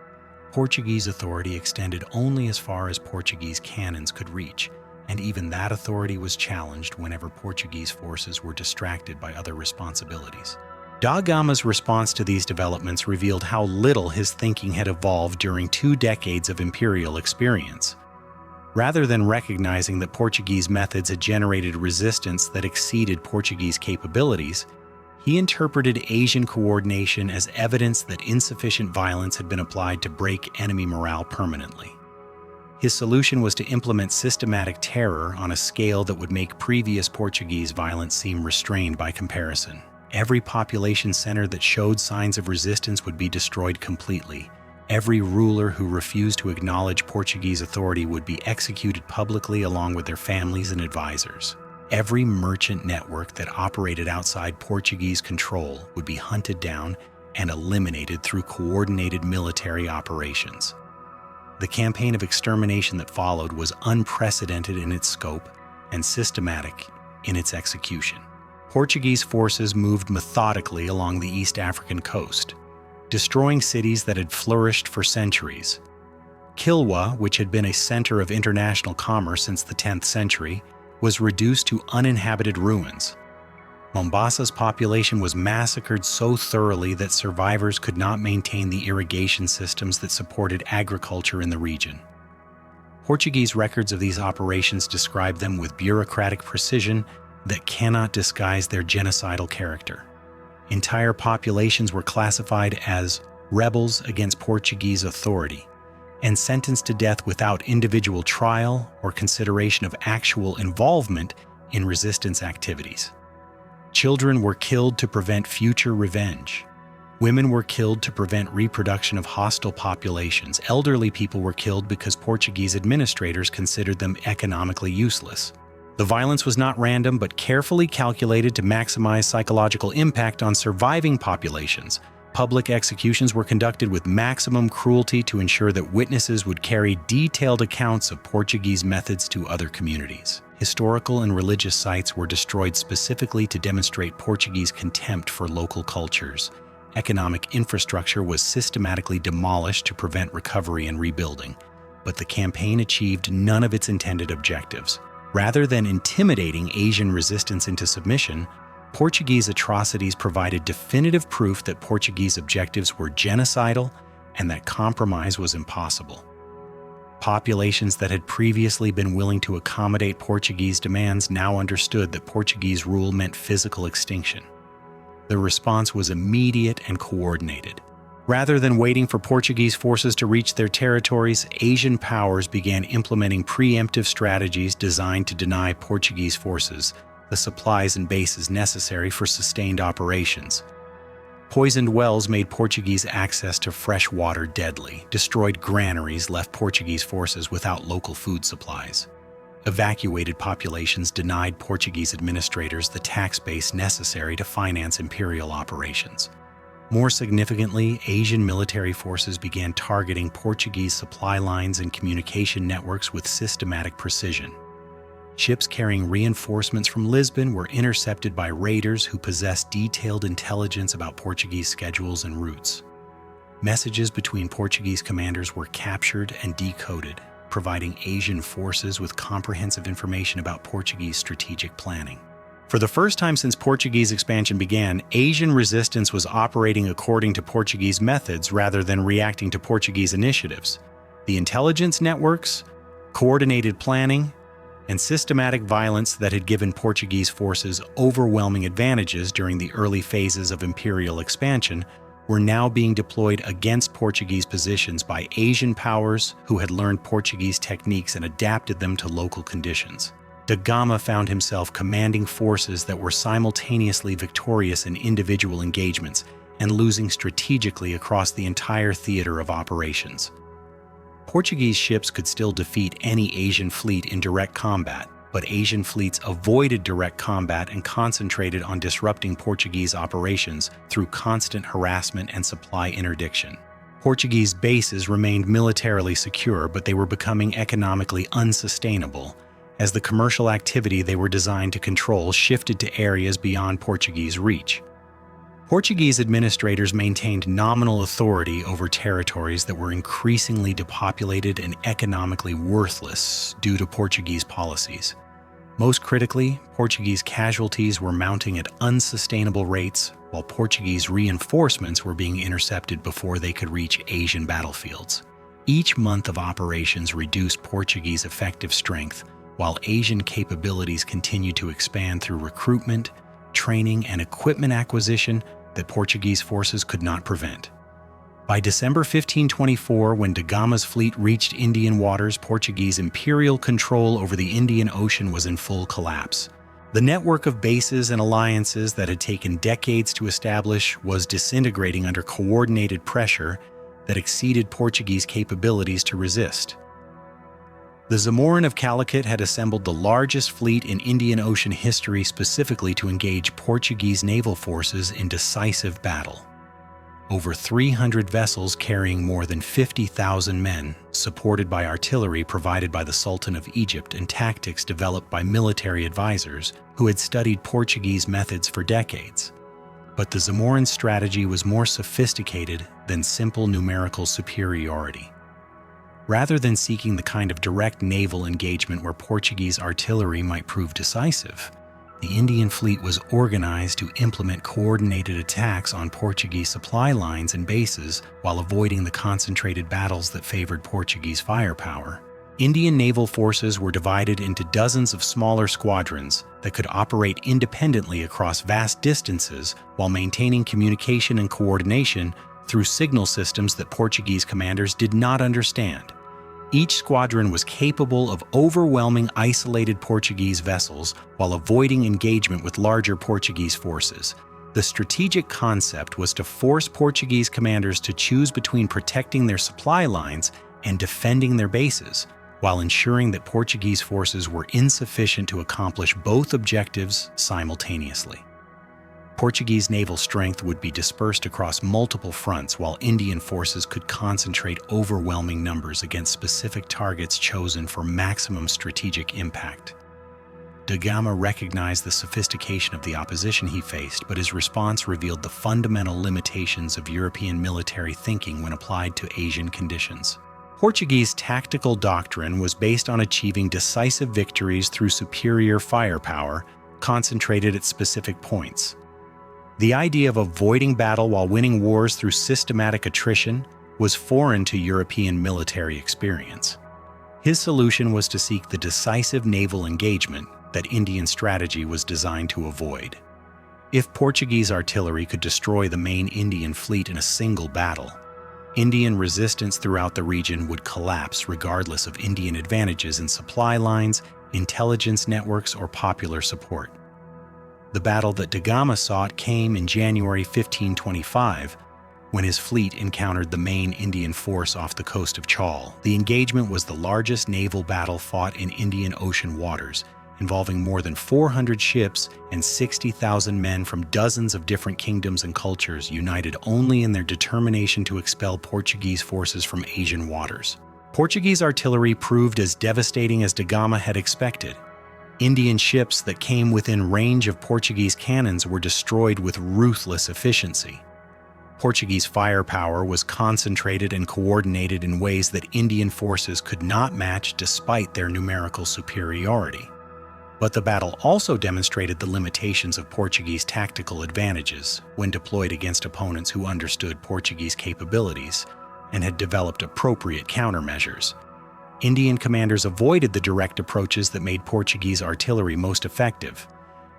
Portuguese authority extended only as far as Portuguese cannons could reach, and even that authority was challenged whenever Portuguese forces were distracted by other responsibilities. Da Gama's response to these developments revealed how little his thinking had evolved during 2 decades of imperial experience. Rather than recognizing that Portuguese methods had generated resistance that exceeded Portuguese capabilities, he interpreted Asian coordination as evidence that insufficient violence had been applied to break enemy morale permanently. His solution was to implement systematic terror on a scale that would make previous Portuguese violence seem restrained by comparison. Every population center that showed signs of resistance would be destroyed completely. Every ruler who refused to acknowledge Portuguese authority would be executed publicly along with their families and advisors. Every merchant network that operated outside Portuguese control would be hunted down and eliminated through coordinated military operations. The campaign of extermination that followed was unprecedented in its scope and systematic in its execution. Portuguese forces moved methodically along the East African coast, destroying cities that had flourished for centuries. Kilwa, which had been a center of international commerce since the 10th century, was reduced to uninhabited ruins. Mombasa's population was massacred so thoroughly that survivors could not maintain the irrigation systems that supported agriculture in the region. Portuguese records of these operations describe them with bureaucratic precision that cannot disguise their genocidal character. Entire populations were classified as rebels against Portuguese authority and sentenced to death without individual trial or consideration of actual involvement in resistance activities. Children were killed to prevent future revenge. Women were killed to prevent reproduction of hostile populations. Elderly people were killed because Portuguese administrators considered them economically useless. The violence was not random, but carefully calculated to maximize psychological impact on surviving populations. Public executions were conducted with maximum cruelty to ensure that witnesses would carry detailed accounts of Portuguese methods to other communities. Historical and religious sites were destroyed specifically to demonstrate Portuguese contempt for local cultures. Economic infrastructure was systematically demolished to prevent recovery and rebuilding, but the campaign achieved none of its intended objectives. Rather than intimidating Asian resistance into submission, Portuguese atrocities provided definitive proof that Portuguese objectives were genocidal and that compromise was impossible. Populations that had previously been willing to accommodate Portuguese demands now understood that Portuguese rule meant physical extinction. The response was immediate and coordinated. Rather than waiting for Portuguese forces to reach their territories, Asian powers began implementing preemptive strategies designed to deny Portuguese forces the supplies and bases necessary for sustained operations. Poisoned wells made Portuguese access to fresh water deadly. Destroyed granaries left Portuguese forces without local food supplies. Evacuated populations denied Portuguese administrators the tax base necessary to finance imperial operations. More significantly, Asian military forces began targeting Portuguese supply lines and communication networks with systematic precision. Ships carrying reinforcements from Lisbon were intercepted by raiders who possessed detailed intelligence about Portuguese schedules and routes. Messages between Portuguese commanders were captured and decoded, providing Asian forces with comprehensive information about Portuguese strategic planning. For the first time since Portuguese expansion began, Asian resistance was operating according to Portuguese methods rather than reacting to Portuguese initiatives. The intelligence networks, coordinated planning, and systematic violence that had given Portuguese forces overwhelming advantages during the early phases of imperial expansion were now being deployed against Portuguese positions by Asian powers who had learned Portuguese techniques and adapted them to local conditions. Da Gama found himself commanding forces that were simultaneously victorious in individual engagements and losing strategically across the entire theater of operations. Portuguese ships could still defeat any Asian fleet in direct combat, but Asian fleets avoided direct combat and concentrated on disrupting Portuguese operations through constant harassment and supply interdiction. Portuguese bases remained militarily secure, but they were becoming economically unsustainable, as the commercial activity they were designed to control shifted to areas beyond Portuguese reach. Portuguese administrators maintained nominal authority over territories that were increasingly depopulated and economically worthless due to Portuguese policies. Most critically, Portuguese casualties were mounting at unsustainable rates, while Portuguese reinforcements were being intercepted before they could reach Asian battlefields. Each month of operations reduced Portuguese effective strength, while Asian capabilities continued to expand through recruitment, training, and equipment acquisition that Portuguese forces could not prevent. By December 1524, when Da Gama's fleet reached Indian waters, Portuguese imperial control over the Indian Ocean was in full collapse. The network of bases and alliances that had taken decades to establish was disintegrating under coordinated pressure that exceeded Portuguese capabilities to resist. The Zamorin of Calicut had assembled the largest fleet in Indian Ocean history specifically to engage Portuguese naval forces in decisive battle. Over 300 vessels carrying more than 50,000 men, supported by artillery provided by the Sultan of Egypt and tactics developed by military advisors who had studied Portuguese methods for decades. But the Zamorin strategy was more sophisticated than simple numerical superiority. Rather than seeking the kind of direct naval engagement where Portuguese artillery might prove decisive, the Indian fleet was organized to implement coordinated attacks on Portuguese supply lines and bases while avoiding the concentrated battles that favored Portuguese firepower. Indian naval forces were divided into dozens of smaller squadrons that could operate independently across vast distances while maintaining communication and coordination through signal systems that Portuguese commanders did not understand. Each squadron was capable of overwhelming isolated Portuguese vessels while avoiding engagement with larger Portuguese forces. The strategic concept was to force Portuguese commanders to choose between protecting their supply lines and defending their bases, while ensuring that Portuguese forces were insufficient to accomplish both objectives simultaneously. Portuguese naval strength would be dispersed across multiple fronts, while Indian forces could concentrate overwhelming numbers against specific targets chosen for maximum strategic impact. Da Gama recognized the sophistication of the opposition he faced, but his response revealed the fundamental limitations of European military thinking when applied to Asian conditions. Portuguese tactical doctrine was based on achieving decisive victories through superior firepower, concentrated at specific points. The idea of avoiding battle while winning wars through systematic attrition was foreign to European military experience. His solution was to seek the decisive naval engagement that Indian strategy was designed to avoid. If Portuguese artillery could destroy the main Indian fleet in a single battle, Indian resistance throughout the region would collapse regardless of Indian advantages in supply lines, intelligence networks, or popular support. The battle that da Gama sought came in January 1525, when his fleet encountered the main Indian force off the coast of Chaul. The engagement was the largest naval battle fought in Indian Ocean waters, involving more than 400 ships and 60,000 men from dozens of different kingdoms and cultures united only in their determination to expel Portuguese forces from Asian waters. Portuguese artillery proved as devastating as da Gama had expected. Indian ships that came within range of Portuguese cannons were destroyed with ruthless efficiency. Portuguese firepower was concentrated and coordinated in ways that Indian forces could not match despite their numerical superiority. But the battle also demonstrated the limitations of Portuguese tactical advantages when deployed against opponents who understood Portuguese capabilities and had developed appropriate countermeasures. Indian commanders avoided the direct approaches that made Portuguese artillery most effective.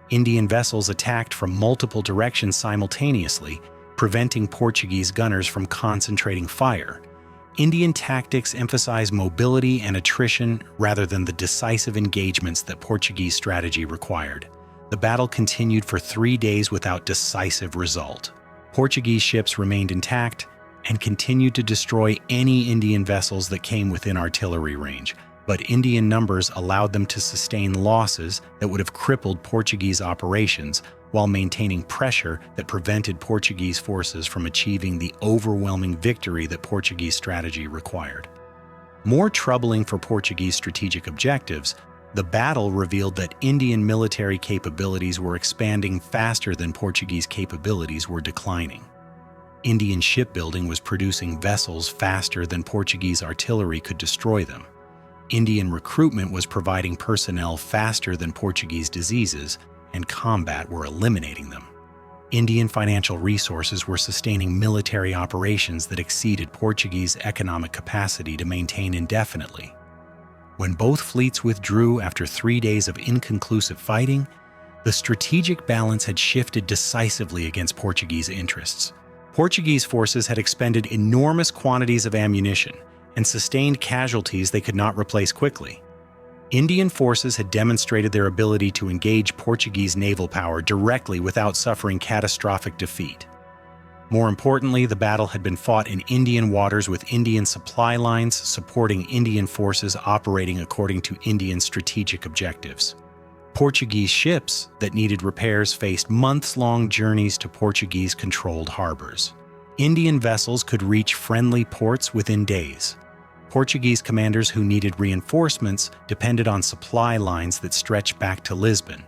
Indian vessels attacked from multiple directions simultaneously, preventing Portuguese gunners from concentrating fire. Indian tactics emphasize mobility and attrition rather than the decisive engagements that Portuguese strategy required. The battle continued for 3 days without decisive result. Portuguese ships remained intact and continued to destroy any Indian vessels that came within artillery range, but Indian numbers allowed them to sustain losses that would have crippled Portuguese operations while maintaining pressure that prevented Portuguese forces from achieving the overwhelming victory that Portuguese strategy required. More troubling for Portuguese strategic objectives, the battle revealed that Indian military capabilities were expanding faster than Portuguese capabilities were declining. Indian shipbuilding was producing vessels faster than Portuguese artillery could destroy them. Indian recruitment was providing personnel faster than Portuguese diseases and combat were eliminating them. Indian financial resources were sustaining military operations that exceeded Portuguese economic capacity to maintain indefinitely. When both fleets withdrew after 3 days of inconclusive fighting, the strategic balance had shifted decisively against Portuguese interests. Portuguese forces had expended enormous quantities of ammunition and sustained casualties they could not replace quickly. Indian forces had demonstrated their ability to engage Portuguese naval power directly without suffering catastrophic defeat. More importantly, the battle had been fought in Indian waters with Indian supply lines supporting Indian forces operating according to Indian strategic objectives. Portuguese ships that needed repairs faced months-long journeys to Portuguese-controlled harbors. Indian vessels could reach friendly ports within days. Portuguese commanders who needed reinforcements depended on supply lines that stretched back to Lisbon.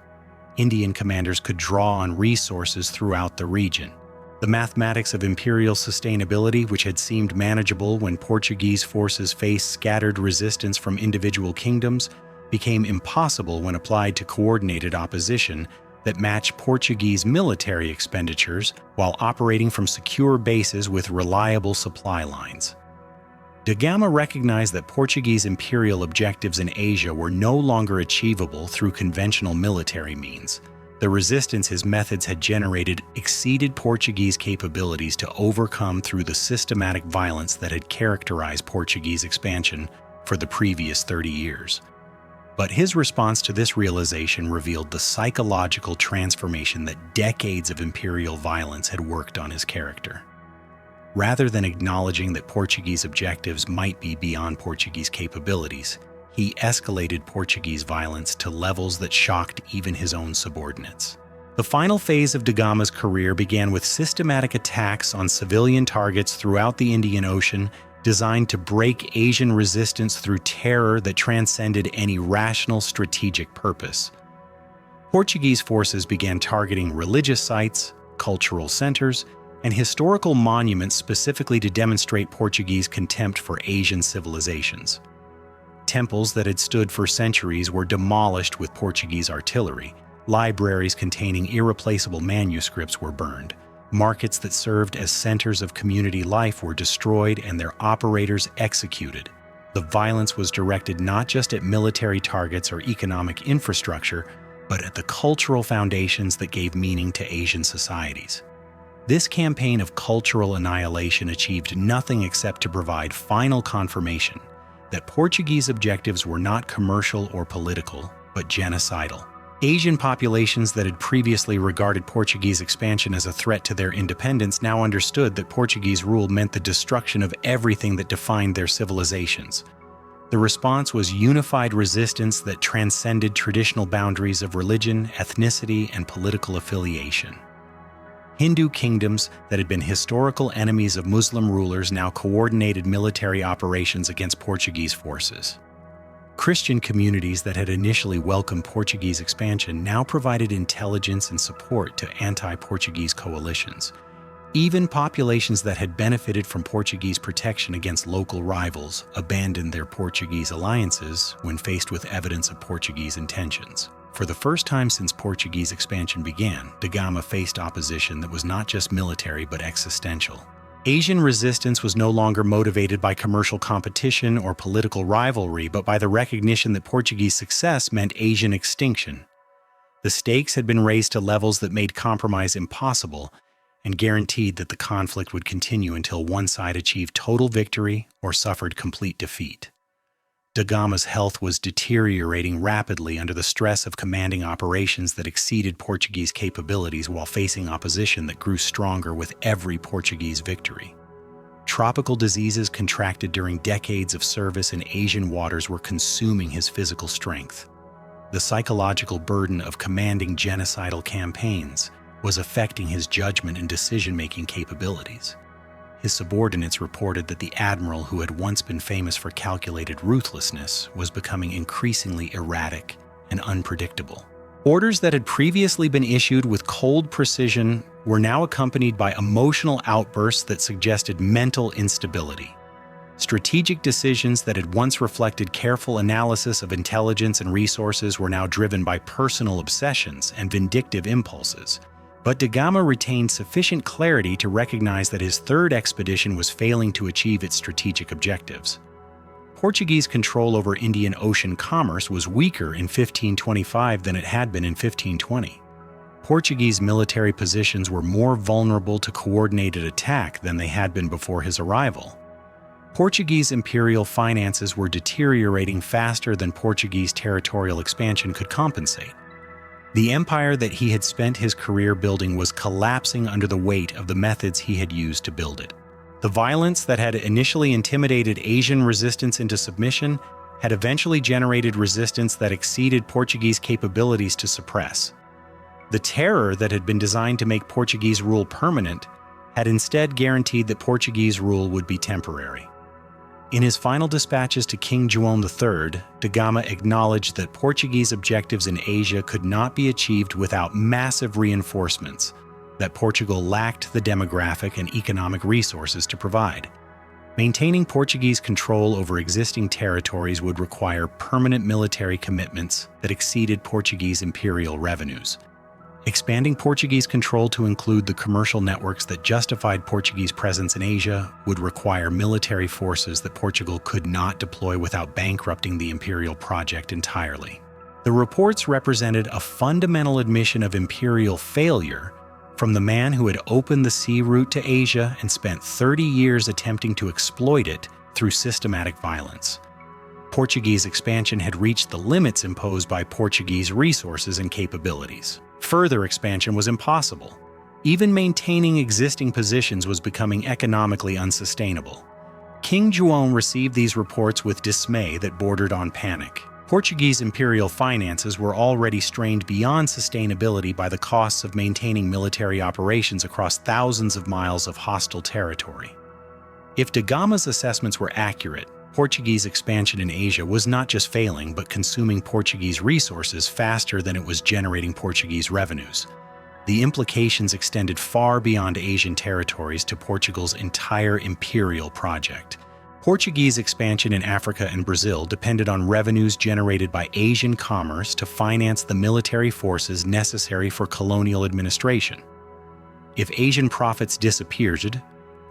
Indian commanders could draw on resources throughout the region. The mathematics of imperial sustainability, which had seemed manageable when Portuguese forces faced scattered resistance from individual kingdoms, became impossible when applied to coordinated opposition that matched Portuguese military expenditures while operating from secure bases with reliable supply lines. Da Gama recognized that Portuguese imperial objectives in Asia were no longer achievable through conventional military means. The resistance his methods had generated exceeded Portuguese capabilities to overcome through the systematic violence that had characterized Portuguese expansion for the previous 30 years. But his response to this realization revealed the psychological transformation that decades of imperial violence had worked on his character. Rather than acknowledging that Portuguese objectives might be beyond Portuguese capabilities, he escalated Portuguese violence to levels that shocked even his own subordinates. The final phase of da Gama's career began with systematic attacks on civilian targets throughout the Indian Ocean, designed to break Asian resistance through terror that transcended any rational strategic purpose. Portuguese forces began targeting religious sites, cultural centers, and historical monuments specifically to demonstrate Portuguese contempt for Asian civilizations. Temples that had stood for centuries were demolished with Portuguese artillery, Libraries containing irreplaceable manuscripts were burned. Markets that served as centers of community life were destroyed and their operators executed. The violence was directed not just at military targets or economic infrastructure, but at the cultural foundations that gave meaning to Asian societies. This campaign of cultural annihilation achieved nothing except to provide final confirmation that Portuguese objectives were not commercial or political, but genocidal. Asian populations that had previously regarded Portuguese expansion as a threat to their independence now understood that Portuguese rule meant the destruction of everything that defined their civilizations. The response was unified resistance that transcended traditional boundaries of religion, ethnicity, and political affiliation. Hindu kingdoms that had been historical enemies of Muslim rulers now coordinated military operations against Portuguese forces. Christian communities that had initially welcomed Portuguese expansion now provided intelligence and support to anti-Portuguese coalitions. Even populations that had benefited from Portuguese protection against local rivals abandoned their Portuguese alliances when faced with evidence of Portuguese intentions. For the first time since Portuguese expansion began, da Gama faced opposition that was not just military but existential. Asian resistance was no longer motivated by commercial competition or political rivalry, but by the recognition that Portuguese success meant Asian extinction. The stakes had been raised to levels that made compromise impossible and guaranteed that the conflict would continue until one side achieved total victory or suffered complete defeat. Da Gama's health was deteriorating rapidly under the stress of commanding operations that exceeded Portuguese capabilities while facing opposition that grew stronger with every Portuguese victory. Tropical diseases contracted during decades of service in Asian waters were consuming his physical strength. The psychological burden of commanding genocidal campaigns was affecting his judgment and decision-making capabilities. His subordinates reported that the admiral, who had once been famous for calculated ruthlessness, was becoming increasingly erratic and unpredictable. Orders that had previously been issued with cold precision were now accompanied by emotional outbursts that suggested mental instability. Strategic decisions that had once reflected careful analysis of intelligence and resources were now driven by personal obsessions and vindictive impulses. But da Gama retained sufficient clarity to recognize that his third expedition was failing to achieve its strategic objectives. Portuguese control over Indian Ocean commerce was weaker in 1525 than it had been in 1520. Portuguese military positions were more vulnerable to coordinated attack than they had been before his arrival. Portuguese imperial finances were deteriorating faster than Portuguese territorial expansion could compensate. The empire that he had spent his career building was collapsing under the weight of the methods he had used to build it. The violence that had initially intimidated Asian resistance into submission had eventually generated resistance that exceeded Portuguese capabilities to suppress. The terror that had been designed to make Portuguese rule permanent had instead guaranteed that Portuguese rule would be temporary. In his final dispatches to King João III, da Gama acknowledged that Portuguese objectives in Asia could not be achieved without massive reinforcements, that Portugal lacked the demographic and economic resources to provide. Maintaining Portuguese control over existing territories would require permanent military commitments that exceeded Portuguese imperial revenues. Expanding Portuguese control to include the commercial networks that justified Portuguese presence in Asia would require military forces that Portugal could not deploy without bankrupting the imperial project entirely. The reports represented a fundamental admission of imperial failure from the man who had opened the sea route to Asia and spent 30 years attempting to exploit it through systematic violence. Portuguese expansion had reached the limits imposed by Portuguese resources and capabilities. Further expansion was impossible. Even maintaining existing positions was becoming economically unsustainable. King João received these reports with dismay that bordered on panic. Portuguese imperial finances were already strained beyond sustainability by the costs of maintaining military operations across thousands of miles of hostile territory. If da Gama's assessments were accurate, Portuguese expansion in Asia was not just failing but consuming Portuguese resources faster than it was generating Portuguese revenues. The implications extended far beyond Asian territories to Portugal's entire imperial project. Portuguese expansion in Africa and Brazil depended on revenues generated by Asian commerce to finance the military forces necessary for colonial administration. If Asian profits disappeared,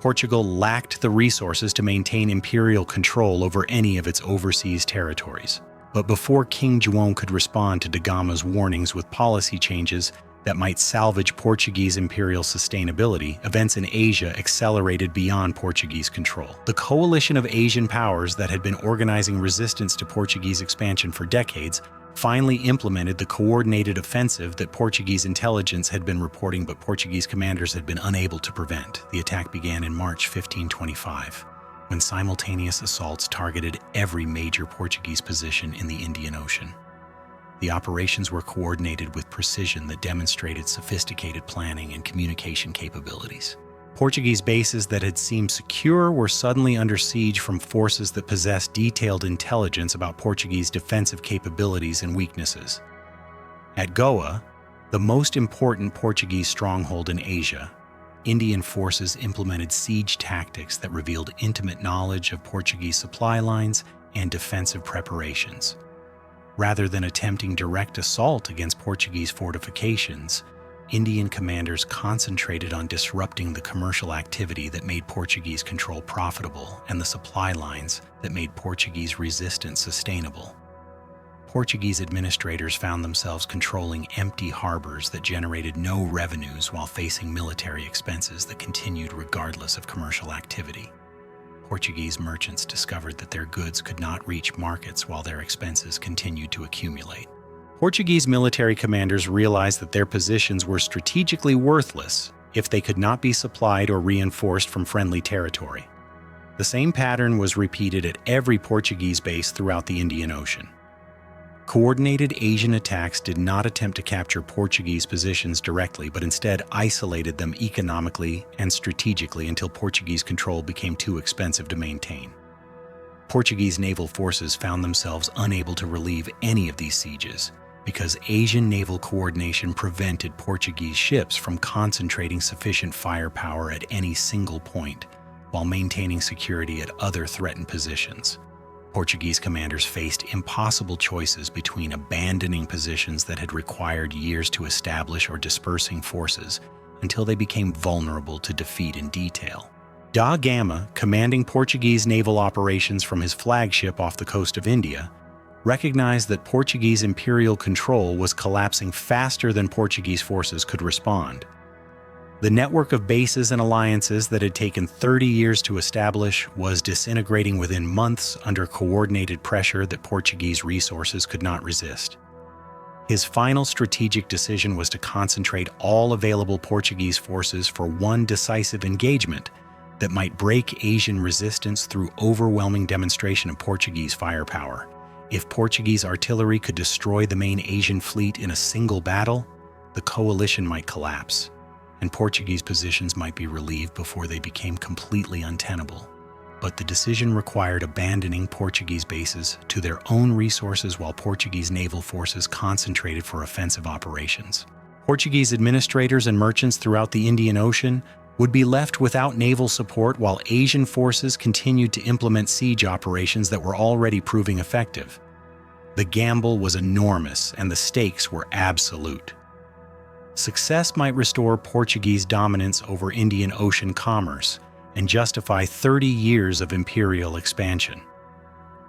Portugal lacked the resources to maintain imperial control over any of its overseas territories. But before King João could respond to da Gama's warnings with policy changes that might salvage Portuguese imperial sustainability, events in Asia accelerated beyond Portuguese control. The coalition of Asian powers that had been organizing resistance to Portuguese expansion for decades finally implemented the coordinated offensive that Portuguese intelligence had been reporting but Portuguese commanders had been unable to prevent. The attack began in March 1525, when simultaneous assaults targeted every major Portuguese position in the Indian Ocean. The operations were coordinated with precision that demonstrated sophisticated planning and communication capabilities. Portuguese bases that had seemed secure were suddenly under siege from forces that possessed detailed intelligence about Portuguese defensive capabilities and weaknesses. At Goa, the most important Portuguese stronghold in Asia, Indian forces implemented siege tactics that revealed intimate knowledge of Portuguese supply lines and defensive preparations. Rather than attempting direct assault against Portuguese fortifications, Indian commanders concentrated on disrupting the commercial activity that made Portuguese control profitable and the supply lines that made Portuguese resistance sustainable. Portuguese administrators found themselves controlling empty harbors that generated no revenues while facing military expenses that continued regardless of commercial activity. Portuguese merchants discovered that their goods could not reach markets while their expenses continued to accumulate. Portuguese military commanders realized that their positions were strategically worthless if they could not be supplied or reinforced from friendly territory. The same pattern was repeated at every Portuguese base throughout the Indian Ocean. Coordinated Asian attacks did not attempt to capture Portuguese positions directly, but instead isolated them economically and strategically until Portuguese control became too expensive to maintain. Portuguese naval forces found themselves unable to relieve any of these sieges because Asian naval coordination prevented Portuguese ships from concentrating sufficient firepower at any single point while maintaining security at other threatened positions. Portuguese commanders faced impossible choices between abandoning positions that had required years to establish or dispersing forces until they became vulnerable to defeat in detail. Da Gama, commanding Portuguese naval operations from his flagship off the coast of India, recognized that Portuguese imperial control was collapsing faster than Portuguese forces could respond. The network of bases and alliances that had taken 30 years to establish was disintegrating within months under coordinated pressure that Portuguese resources could not resist. His final strategic decision was to concentrate all available Portuguese forces for one decisive engagement that might break Asian resistance through overwhelming demonstration of Portuguese firepower. If Portuguese artillery could destroy the main Asian fleet in a single battle, the coalition might collapse, and Portuguese positions might be relieved before they became completely untenable. But the decision required abandoning Portuguese bases to their own resources while Portuguese naval forces concentrated for offensive operations. Portuguese administrators and merchants throughout the Indian Ocean would be left without naval support while Asian forces continued to implement siege operations that were already proving effective. The gamble was enormous and the stakes were absolute. Success might restore Portuguese dominance over Indian Ocean commerce and justify 30 years of imperial expansion.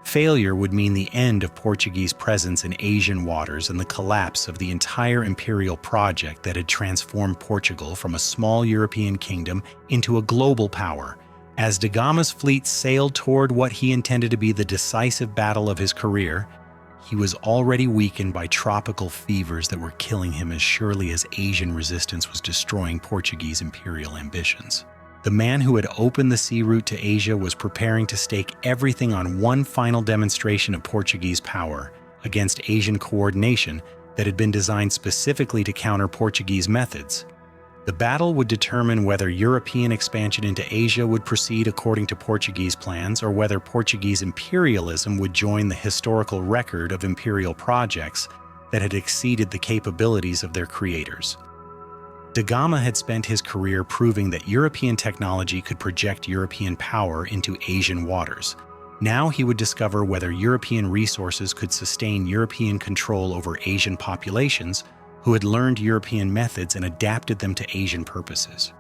Failure would mean the end of Portuguese presence in Asian waters and the collapse of the entire imperial project that had transformed Portugal from a small European kingdom into a global power. As da Gama's fleet sailed toward what he intended to be the decisive battle of his career, he was already weakened by tropical fevers that were killing him as surely as Asian resistance was destroying Portuguese imperial ambitions. The man who had opened the sea route to Asia was preparing to stake everything on one final demonstration of Portuguese power against Asian coordination that had been designed specifically to counter Portuguese methods. The battle would determine whether European expansion into Asia would proceed according to Portuguese plans or whether Portuguese imperialism would join the historical record of imperial projects that had exceeded the capabilities of their creators. Da Gama had spent his career proving that European technology could project European power into Asian waters. Now he would discover whether European resources could sustain European control over Asian populations who had learned European methods and adapted them to Asian purposes.